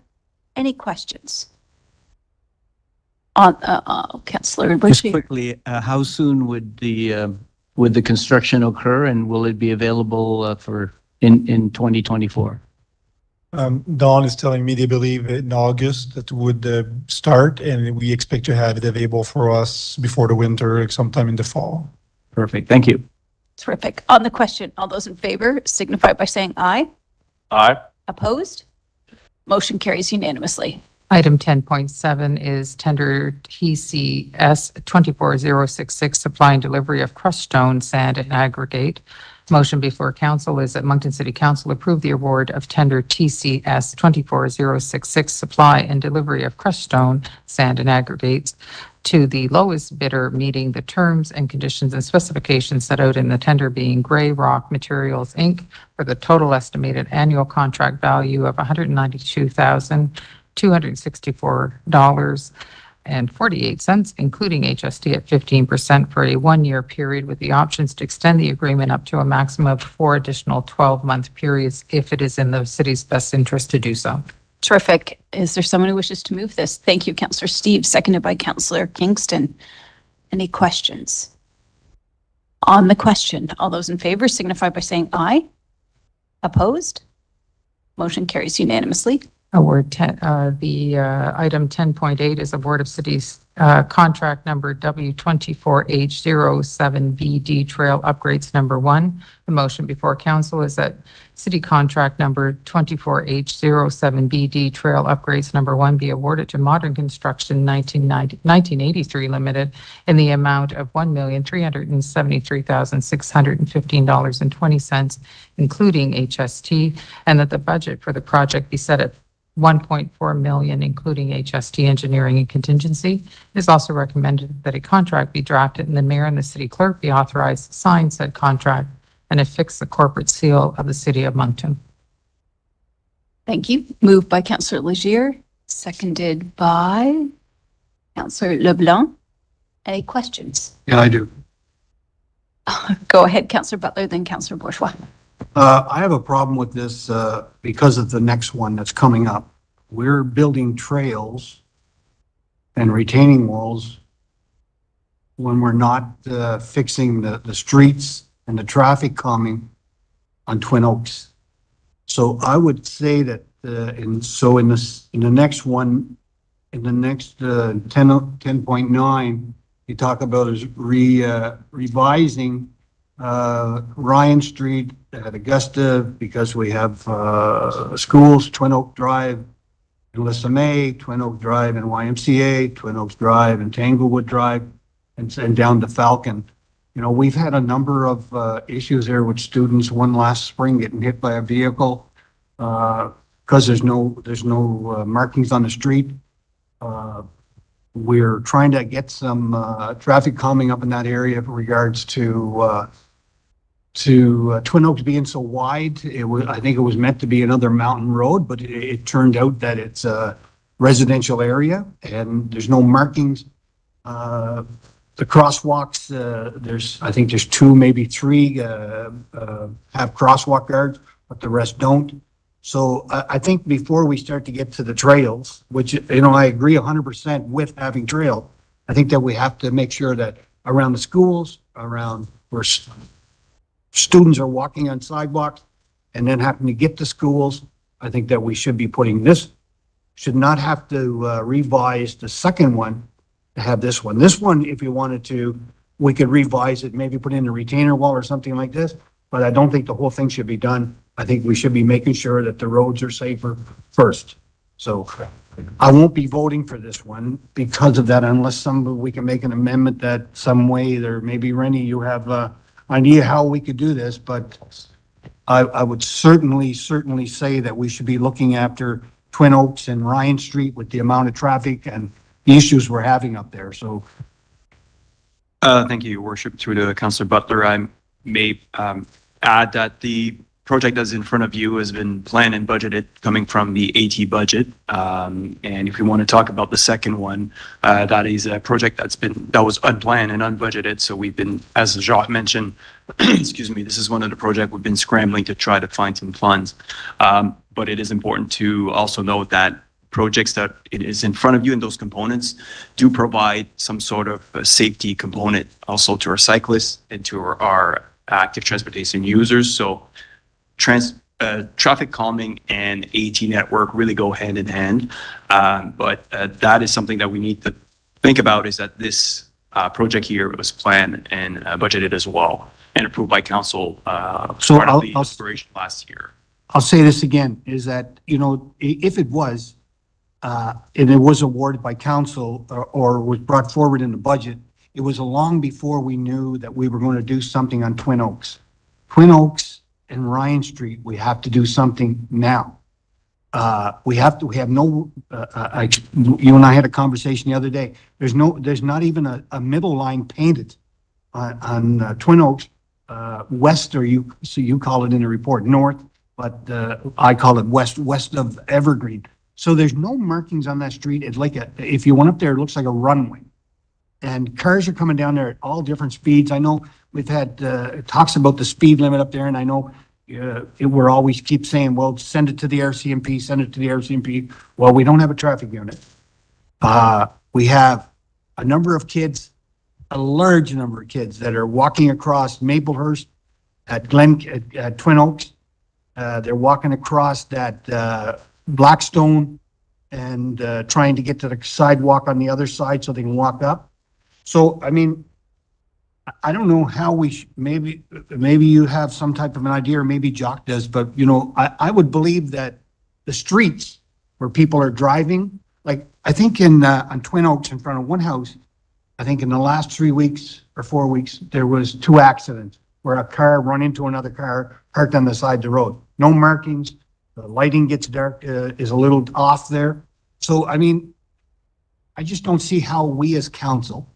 Any questions? Councillor Just Legier. quickly, how soon would the construction occur, and will it be available in 2024? Dawn is telling me they believe in August that would start, and we expect to have it available for us before the winter, like sometime in the fall. Perfect. Thank you. Terrific. On the question, all those in favor signify by saying aye. Aye. Opposed? Motion carries unanimously. Item 10.7 is tender TCS 24066, supply and delivery of crushed stone, sand, and aggregate. Motion before council is that Moncton City Council approve the award of tender TCS 24066 supply and delivery of crushed stone, sand, and aggregates to the lowest bidder meeting the terms and conditions and specifications set out in the tender, being Gray Rock Materials, Inc., for the total estimated annual contract value of $192,264.48, including HST at 15% for a one-year period, with the options to extend the agreement up to a maximum of 4 additional 12-month periods if it is in the city's best interest to do so. Terrific. Is there someone who wishes to move this? Thank you, Councillor Steve, seconded by Councillor Kingston. Any questions? On the question, all those in favor signify by saying aye. Opposed? Motion carries unanimously. Award item 10.8 is award of city's contract number W24H07BD Trail Upgrades Number 1. The motion before council is that city contract number 24H07BD Trail Upgrades Number 1 be awarded to Modern Construction 1983 Limited in the amount of $1,373,615.20, including HST, and that the budget for the project be set at $1.4 million, including HST engineering and contingency. It is also recommended that a contract be drafted and the mayor and the city clerk be authorized to sign said contract and affix the corporate seal of the city of Moncton. Thank you. Moved by Councillor Legier, seconded by Councillor LeBlanc. Any questions? Yeah, I do. Go ahead, Councillor Butler, then Councillor Bourgeois. I have a problem with this because of the next one that's coming up. We're building trails and retaining walls when we're not fixing the streets and the traffic calming on Twin Oaks. So I would say that in the next one, in the next 10.9, you talk about is revising Ryan Street at Augusta, because we have schools, Twin Oak Drive and Alyssa May, Twin Oak Drive and YMCA, Twin Oaks Drive and Tanglewood Drive, and down to Falcon. You know, we've had a number of issues there with students, one last spring getting hit by a vehicle because there's no markings on the street. We're trying to get some traffic calming up in that area in regards to Twin Oaks being so wide. I think it was meant to be another mountain road, but it turned out that it's a residential area and there's no markings. The crosswalks, I think there's 2, maybe 3 have crosswalk guards, but the rest don't. So I think before we start to get to the trails, which, you know, I agree 100% with having trail, I think that we have to make sure that around the schools, around where students are walking on sidewalks and then having to get to schools, I think that we should be putting this, should not have to revise the second one to have this one. This one, if you wanted to, we could revise it, maybe put in a retainer wall or something like this, but I don't think the whole thing should be done. I think we should be making sure that the roads are safer first. So I won't be voting for this one because of that, unless we can make an amendment that some way there. Maybe Rennie, you have an idea how we could do this, but I would certainly say that we should be looking after Twin Oaks and Ryan Street with the amount of traffic and the issues we're having up there. So. Thank you, Your Worship. Through to Councillor Butler, I may add that the project that's in front of you has been planned and budgeted coming from the AT budget. And if we want to talk about the second one, that is a project that was unplanned and unbudgeted. So we've been, as Jacques mentioned, excuse me, this is one of the projects we've been scrambling to try to find some funds. But it is important to also note that projects that it is in front of you and those components do provide some sort of a safety component also to our cyclists and to our active transportation users. So traffic calming and AT network really go hand in hand. But that is something that we need to think about, is that this project here was planned and budgeted as well and approved by council So part of the expiration last year. I'll say this again, is that, you know, if it was, and it was awarded by council or was brought forward in the budget, it was long before we knew that we were going to do something on Twin Oaks. Twin Oaks and Ryan Street, we have to do something now. We have no, you and I had a conversation the other day. There's not even a middle line painted on Twin Oaks, west, so you call it in the report north, but I call it west of Evergreen. So there's no markings on that street. It's like if you went up there, it looks like a runway. And cars are coming down there at all different speeds. I know we've had talks about the speed limit up there, and I know we're always keep saying, well, send it to the RCMP, send it to the RCMP. Well, we don't have a traffic unit. We have a number of kids, a large number of kids that are walking across Maplehurst at Twin Oaks. They're walking across that Blackstone and trying to get to the sidewalk on the other side so they can walk up. So, I mean, I don't know how maybe you have some type of an idea, or maybe Jock does, but you know, I would believe that the streets where people are driving, like I think on Twin Oaks in front of one house, I think in the last 3 weeks or 4 weeks, there was 2 accidents where a car run into another car parked on the side of the road. No markings, the lighting gets dark, is a little off there. So, I mean, I just don't see how we as council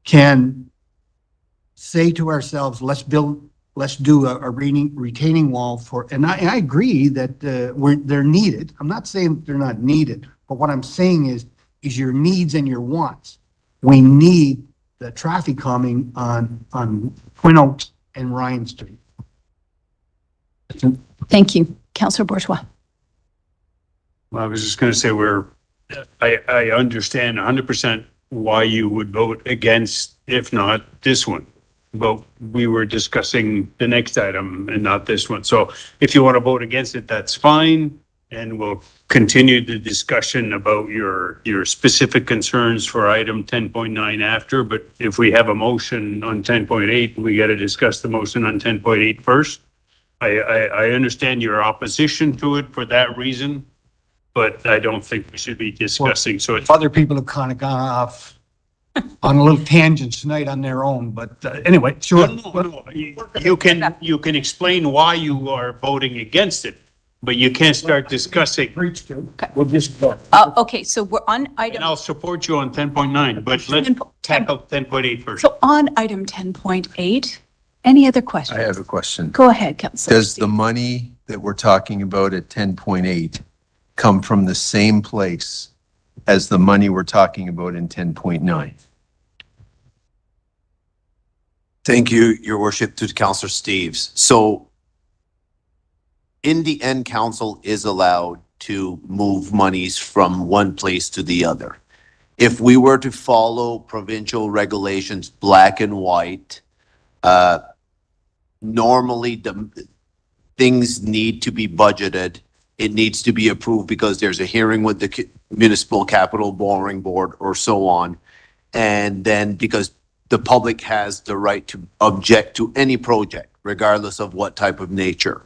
can say to ourselves, let's do a retaining wall for, and I agree that they're needed. I'm not saying they're not needed, but what I'm saying is your needs and your wants. We need the traffic calming on Twin Oaks and Ryan Street. Thank you. Councillor Bourgeois. Well, I was just going to say I understand 100% why you would vote against, if not this one. But we were discussing the next item and not this one. So if you want to vote against it, that's fine. And we'll continue the discussion about your specific concerns for item 10.9 after. But if we have a motion on 10.8, we got to discuss the motion on 10.8 first. I understand your opposition to it for that reason, but I don't think we should be discussing. So it's Other people have kind of gone off on a little tangent tonight on their own, but anyway, sure. No. You can explain why you are voting against it, but you can't start discussing. We'll just go. Okay, so we're on item. And I'll support you on 10.9, but let's tackle 10.8 first. So on item 10.8, any other questions? I have a question. Go ahead, Councillor. Does the money that we're talking about at 10.8 come from the same place as the money we're talking about in 10.9? Thank you, Your Worship, to Councillor Steves. So in the end, council is allowed to move monies from one place to the other. If we were to follow provincial regulations, black and white, normally the things need to be budgeted. It needs to be approved because there's a hearing with the Municipal Capital Borrowing Board or so on. And then because the public has the right to object to any project, regardless of what type of nature.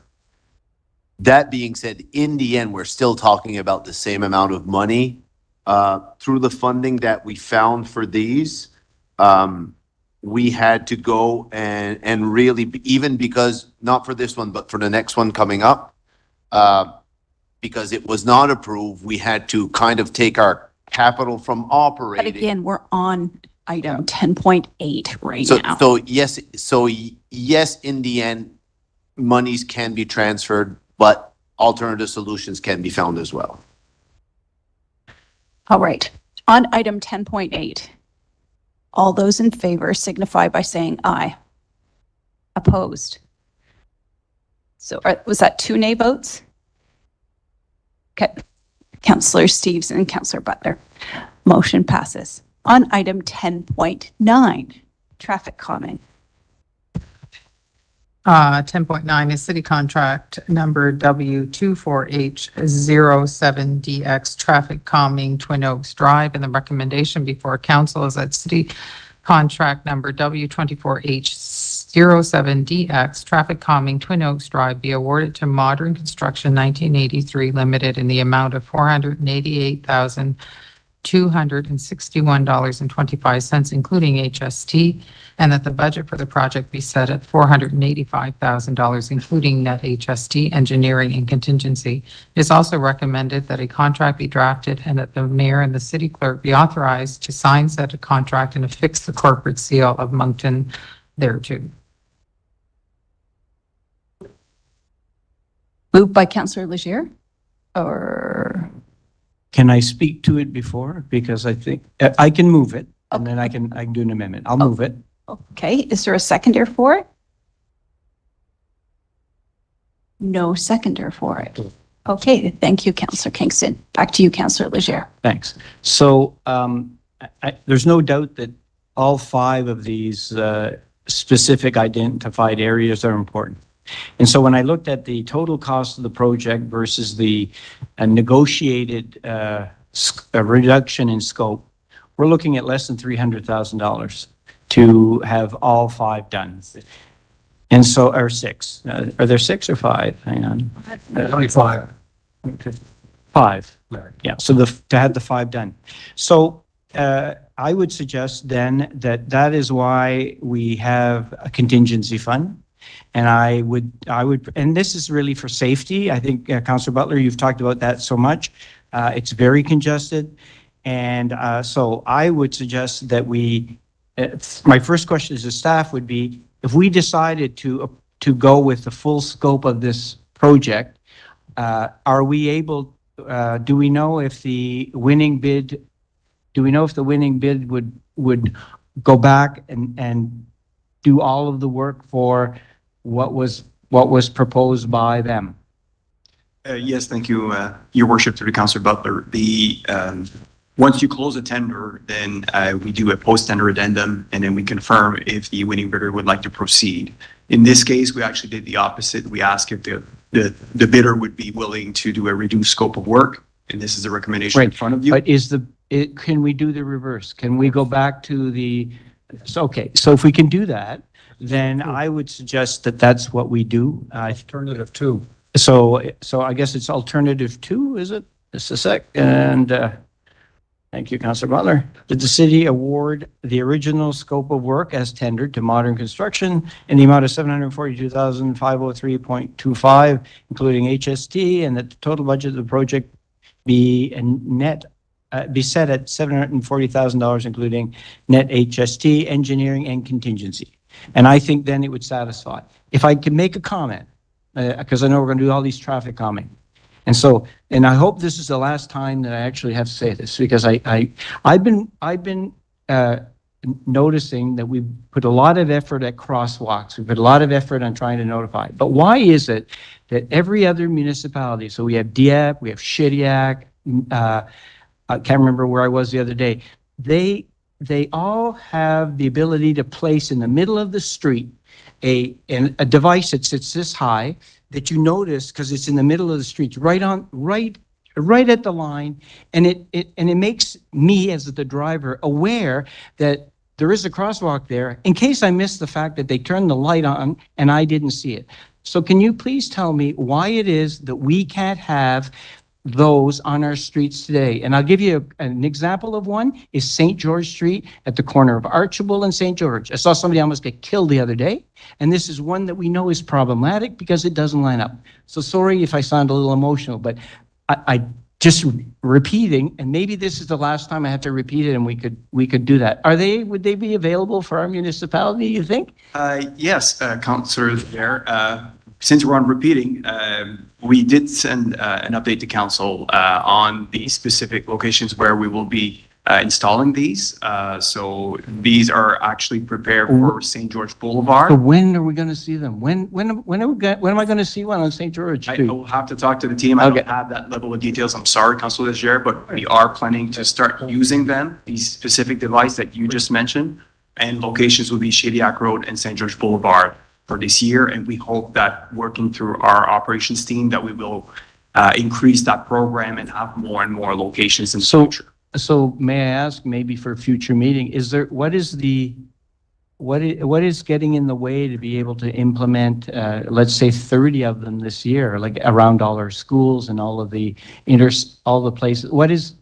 That being said, in the end, we're still talking about the same amount of money. Through the funding that we found for these, we had to go and really, even because, not for this one, but for the next one coming up, because it was not approved, we had to kind of take our capital from But operating. again, we're on item 10.8 right now. So yes, in the end, monies can be transferred, but alternative solutions can be found as well. All right, on item 10.8, all those in favor signify by saying aye. Opposed? So was that 2 nay votes? Okay, Councillor Steves and Councillor Butler. Motion passes. On item 10.9, traffic calming. 10.9 is city contract number W24H07DX traffic calming Twin Oaks Drive, and the recommendation before council is that city contract number W24H07DX traffic calming Twin Oaks Drive be awarded to Modern Construction 1983 Limited in the amount of $488,200 $261.25, including HST, and that the budget for the project be set at $485,000, including net HST, engineering, and contingency. It is also recommended that a contract be drafted and that the mayor and the city clerk be authorized to sign said contract and affix the corporate seal of Moncton thereto. Moved by Councillor Leger, or Can I speak to it before? Because I think, I can move it, and then I can do an amendment. I'll move it. okay, is there a seconder for it? No seconder for it. Okay, thank you, Councillor Kingston. Back to you, Councillor Leger. Thanks. So there's no doubt that all 5 of these specific identified areas are important. And so when I looked at the total cost of the project versus the negotiated reduction in scope, we're looking at less than $300,000 to have all 5 done. And so, or 6. Are there 6 or 5? Hang on. Only 5. Okay. 5. Yeah, so to have the 5 done. So I would suggest then that is why we have a contingency fund. And I would, and this is really for safety. I think, Councillor Butler, you've talked about that so much. It's very congested. And so I would suggest that my first question as a staff would be, if we decided to go with the full scope of this project, are we able, do we know if the winning bid would go back and do all of the work for what was proposed by them? Yes, thank you, Your Worship, through to Councillor Butler. Once you close a tender, then we do a post-tender addendum, and then we confirm if the winning bidder would like to proceed. In this case, we actually did the opposite. We asked if the bidder would be willing to do a reduced scope of work, and this is the recommendation in front of you. But can we do the reverse? Can we go back to okay, so if we can do that, then I would suggest that that's what we do. Alternative 2. So I guess it's alternative 2, is it? Just a sec. And thank you, Councillor Butler. Did the city award the original scope of work as tendered to Modern Construction in the amount of $742,503.25, including HST, and that the total budget of the project be set at $740,000, including net HST, engineering, and contingency? And I think then it would satisfy. If I can make a comment, because I know we're going to do all these traffic calming. And so, and I hope this is the last time that I actually have to say this, because I've been noticing that we put a lot of effort at crosswalks. We put a lot of effort on trying to notify. But why is it that every other municipality, so we have Dieppe, we have Shediac, I can't remember where I was the other day, they all have the ability to place in the middle of the street a device that sits this high that you notice because it's in the middle of the street, right at the line, and it makes me as the driver aware that there is a crosswalk there in case I miss the fact that they turned the light on and I didn't see it. So can you please tell me why it is that we can't have those on our streets today? And I'll give you an example of one is St. George Street at the corner of Archibald and St. George. I saw somebody almost get killed the other day. And this is one that we know is problematic because it doesn't line up. So sorry if I sound a little emotional, but I just repeating, and maybe this is the last time I have to repeat it and we could do that. Would they be available for our municipality, you think? Yes, Councillor there. Since we're on repeating, we did send an update to council on the specific locations where we will be installing these. So these are actually prepared for St. George Boulevard. So when are we going to see them? When am I going to see one on St. George? I will have to talk to the team. I don't have that level of details. I'm sorry, Councillor Leger, but we are planning to start using them, these specific devices that you just mentioned, and locations will be Shediac Road and St. George Boulevard for this year, and we hope that working through our operations team that we will increase that program and have more and more locations in the future. So may I ask, maybe for a future meeting, what is getting in the way to be able to implement, let's say 30 of them this year, like around all our schools and all of the places? What is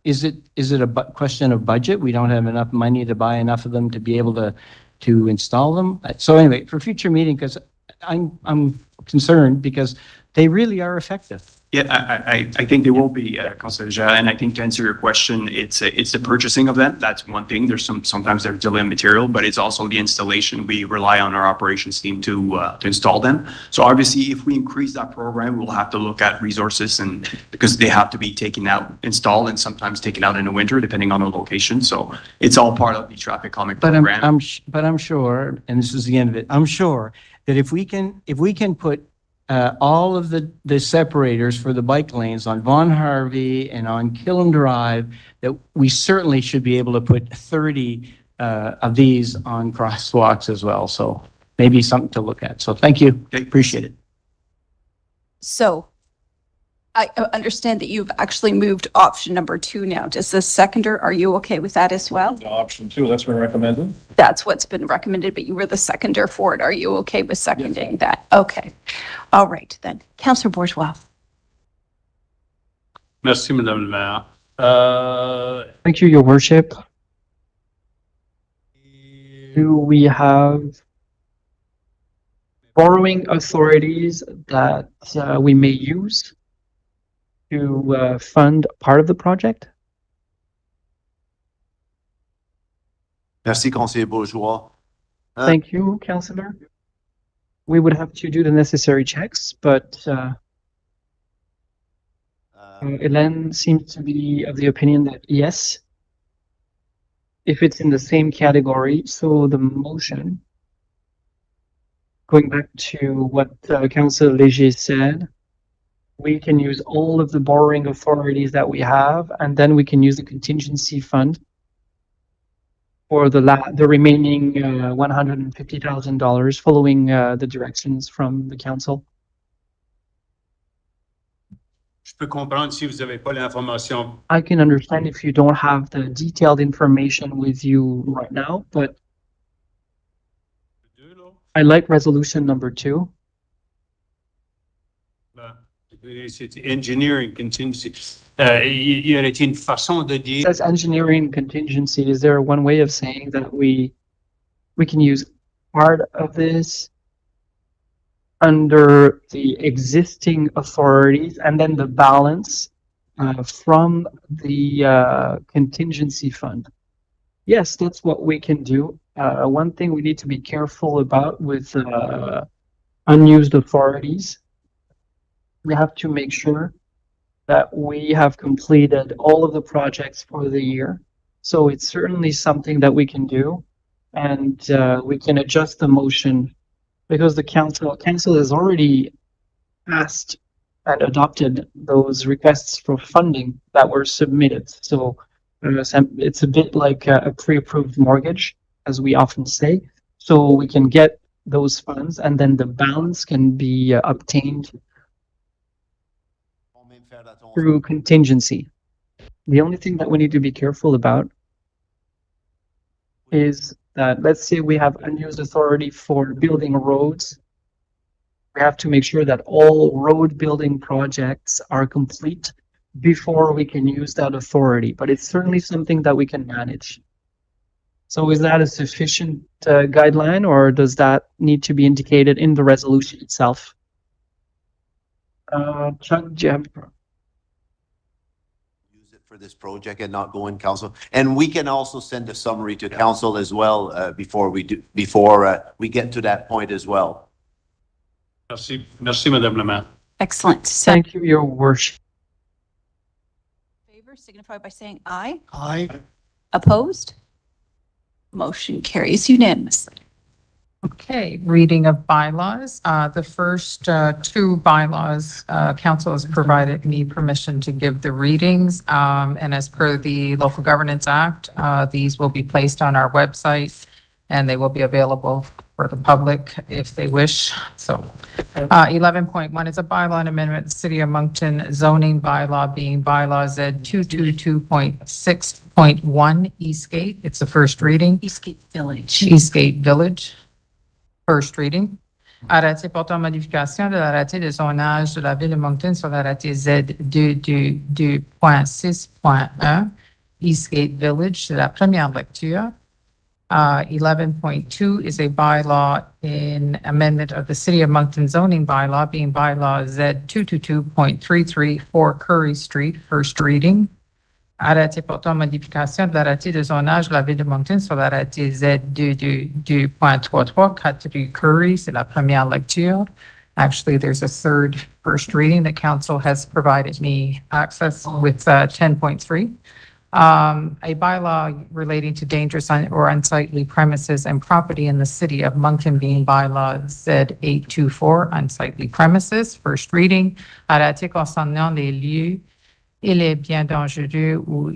is it a question of budget? We don't have enough money to buy enough of them to be able to install them? So anyway, for future meeting, because I'm concerned because they really are effective. Yeah, I think they will be, Councilor Leger, and I think to answer your question, it's the purchasing of them. That's one thing. Sometimes they're delay in material, but it's also the installation. We rely on our operations team to install them. So obviously, if we increase that program, we'll have to look at resources and because they have to be taken out, installed, and sometimes taken out in the winter, depending on the location. So it's all part of the traffic calming But program. I'm sure, and this is the end of it, I'm sure that if we can put all of the separators for the bike lanes on Von Harvey and on Killam Drive, that we certainly should be able to put 30 of these on crosswalks as well. So maybe something to look at. So thank you. Appreciate it. So I understand that you've actually moved option number 2 now. Does the seconder, are you okay with that as well? Option 2, that's been recommended. That's what's been recommended, but you were the seconder for it. Are you okay with seconding that? Okay. All right, then. Councillor Bourgeois. Merci, Madame la Maire. Thank you, Your Worship. Do we have borrowing authorities that we may use to fund part of the project? Merci, Conseiller Bourgeois. Thank you, Councillor. We would have to do the necessary checks, but Hélène seems to be of the opinion that yes, if it's in the same category. So the motion, going back to what Councillor Léger said, we can use all of the borrowing authorities that we have, and then we can use the contingency fund for the remaining $150,000 following the directions from the council. Je peux comprendre si vous n'avez pas l'information. I can understand if you don't have the detailed information with you right now, but I like resolution number 2. C'est engineering contingency. Y aurait-il une façon de It dire? says engineering contingency. Is there one way of saying that we can use part of this under the existing authorities and then the balance from the contingency fund? Yes, that's what we can do. One thing we need to be careful about with unused authorities, we have to make sure that we have completed all of the projects for the year. So it's certainly something that we can do, and we can adjust the motion because the council has already passed and adopted those requests for funding that were submitted. So it's a bit like a pre-approved mortgage, as we often say. So we can get those funds, and then the balance can be obtained through contingency. The only thing that we need to be careful about is that, let's say we have unused authority for building roads. We have to make sure that all road building projects are complete before we can use that authority, but it's certainly something that we can manage. So is that a sufficient guideline, or does that need to be indicated in the resolution itself? Chuck, do you have For this project and not go in council. And we can also send a summary to council as well before we get to that point as well. Merci, merci, Madame la Maire. Excellent. Thank you, Your Worship. Favor signify by saying aye. Aye. Opposed? Motion carries unanimously. Okay, reading of bylaws. The first 2 bylaws, council has provided me permission to give the readings. And as per the Local Governance Act, these will be placed on our website and they will be available for the public if they wish. So 11.1 is a bylaw and amendment, the City of Moncton zoning bylaw being bylaw Z 222.6.1 Eastgate. It's the first reading. Eastgate Village. Eastgate Village. First reading. Arrêté portant modification de l'arrêté de zonage de la ville de Moncton sur l'arrêté Z222.6.1, Eastgate Village, c'est la première lecture. 11.2 is a bylaw in amendment of the City of Moncton zoning bylaw, being bylaw Z222.33 for Curry Street, first reading. Arrêté portant modification de l'arrêté de zonage de la ville de Moncton sur l'arrêté Z222.33, 4 rue Curry, c'est la première lecture. Actually, there's a third first reading. The council has provided me access with 10.3. A bylaw relating to dangerous or unsightly premises and property in the city of Moncton, being bylaw Z824, unsightly premises, first reading. Arrêté concernant les lieux et les biens dangereux ou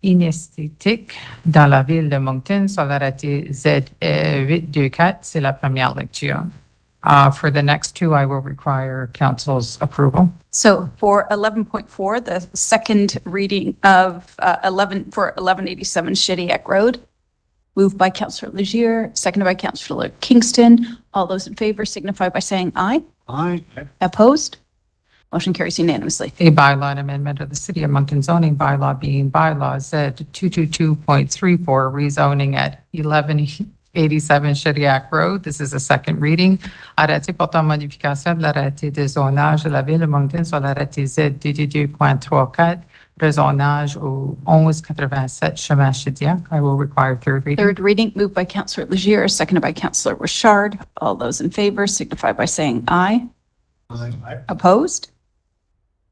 inesthétiques dans la ville de Moncton sur l'arrêté Z824, c'est la première lecture. For the next two, I will require council's approval. So for 11.4, the second reading of 1187 Shediac Road, moved by Councillor Legier, seconded by Councillor Kingston. All those in favor signify by saying aye. Aye. Opposed? Motion carries unanimously. A bylaw and amendment of the City of Moncton zoning bylaw, being bylaw Z222.34, rezoning at 1187 Shediac Road. This is a second reading. Arrêté portant modification de l'arrêté de zonage de la ville de Moncton sur l'arrêté Z222.34, rezonage au 1187 chemin Shediac. I will require third reading. Third reading, moved by Councillor Legier, seconded by Councillor Richard. All those in favor signify by saying aye. Aye. Opposed?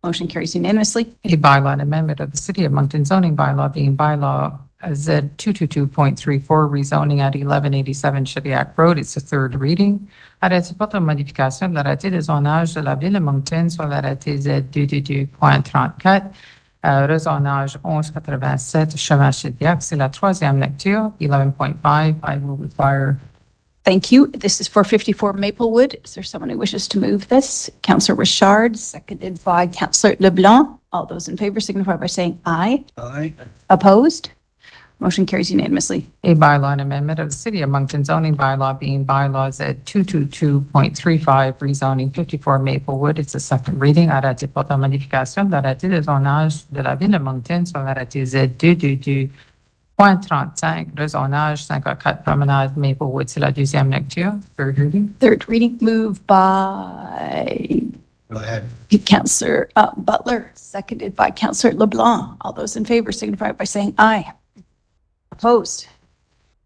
Motion carries unanimously. A bylaw and amendment of the City of Moncton zoning bylaw, being bylaw Z222.34, rezoning at 1187 Shediac Road. It's a third reading. Arrêté portant modification de l'arrêté de zonage de la ville de Moncton sur l'arrêté Z222.34, rezonage 1187 chemin Shediac. C'est la troisième lecture. 11.5, I will require. Thank you. This is for 54 Maplewood. Is there someone who wishes to move this? Councillor Richard, seconded by Councillor LeBlanc. All those in favor signify by saying aye. Aye. Opposed? Motion carries unanimously. A bylaw and amendment of the City of Moncton zoning bylaw, being bylaws at 222.35, rezoning 54 Maplewood. It's a second reading. Arrêté portant modification de l'arrêté de zonage de la ville de Moncton sur l'arrêté Z222.35, rezonage 54 Promenade Maplewood. C'est la deuxième lecture. Third reading. Third reading, moved by Go ahead. Councillor Butler, seconded by Councillor LeBlanc. All those in favor signify by saying aye. Opposed?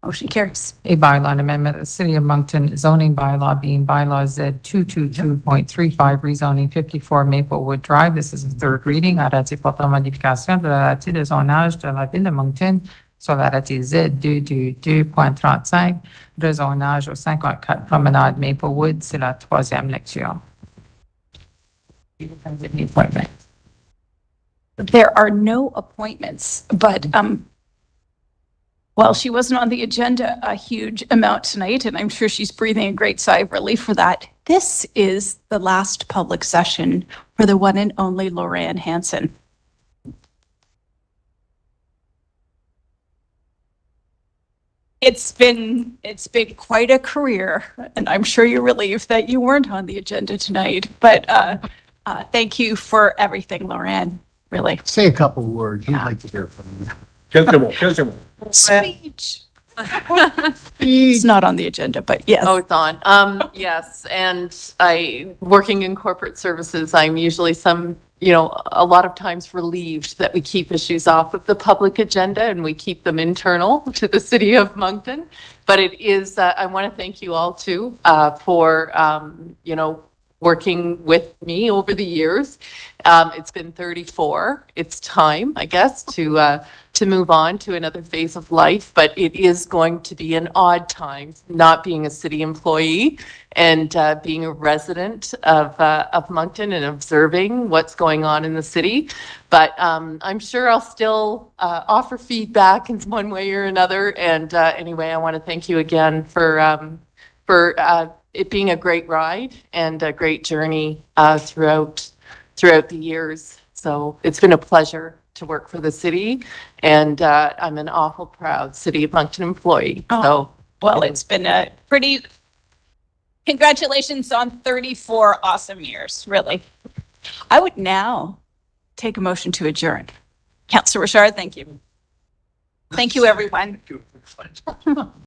Motion carries. A bylaw and amendment of the City of Moncton zoning bylaw, being bylaw Z222.35, rezoning 54 Maplewood Drive. This is a third reading. Arrêté portant modification de l'arrêté de zonage de la ville de Moncton sur l'arrêté Z222.35, rezonage au 54 Promenade Maplewood. C'est la troisième lecture. There are no appointments, but well, she wasn't on the agenda a huge amount tonight, and I'm sure she's breathing a great sigh of relief for that. This is the last public session for the one and only Lorraine Hansen. It's been quite a career, and I'm sure you're relieved that you weren't on the agenda tonight. But thank you for everything, Lorraine. Really. Say a couple words. We'd like to hear from you. Speech. It's not on the agenda, but yes. Oh, it's on. Yes, and working in corporate services, I'm usually a lot of times relieved that we keep issues off of the public agenda and we keep them internal to the City of Moncton. But it is, I want to thank you all too, for, working with me over the years. It's been 34. It's time, I guess, to move on to another phase of life, but it is going to be an odd time not being a city employee and being a resident of Moncton and observing what's going on in the city. But I'm sure I'll still offer feedback in one way or another. And anyway, I want to thank you again for it being a great ride and a great journey throughout the years. So it's been a pleasure to work for the city, and I'm an awful proud City of Moncton employee. Oh, So well, it's been a pretty Congratulations on 34 awesome years, really. I would now take a motion to adjourn. Councillor Richard, thank you. Thank you, everyone.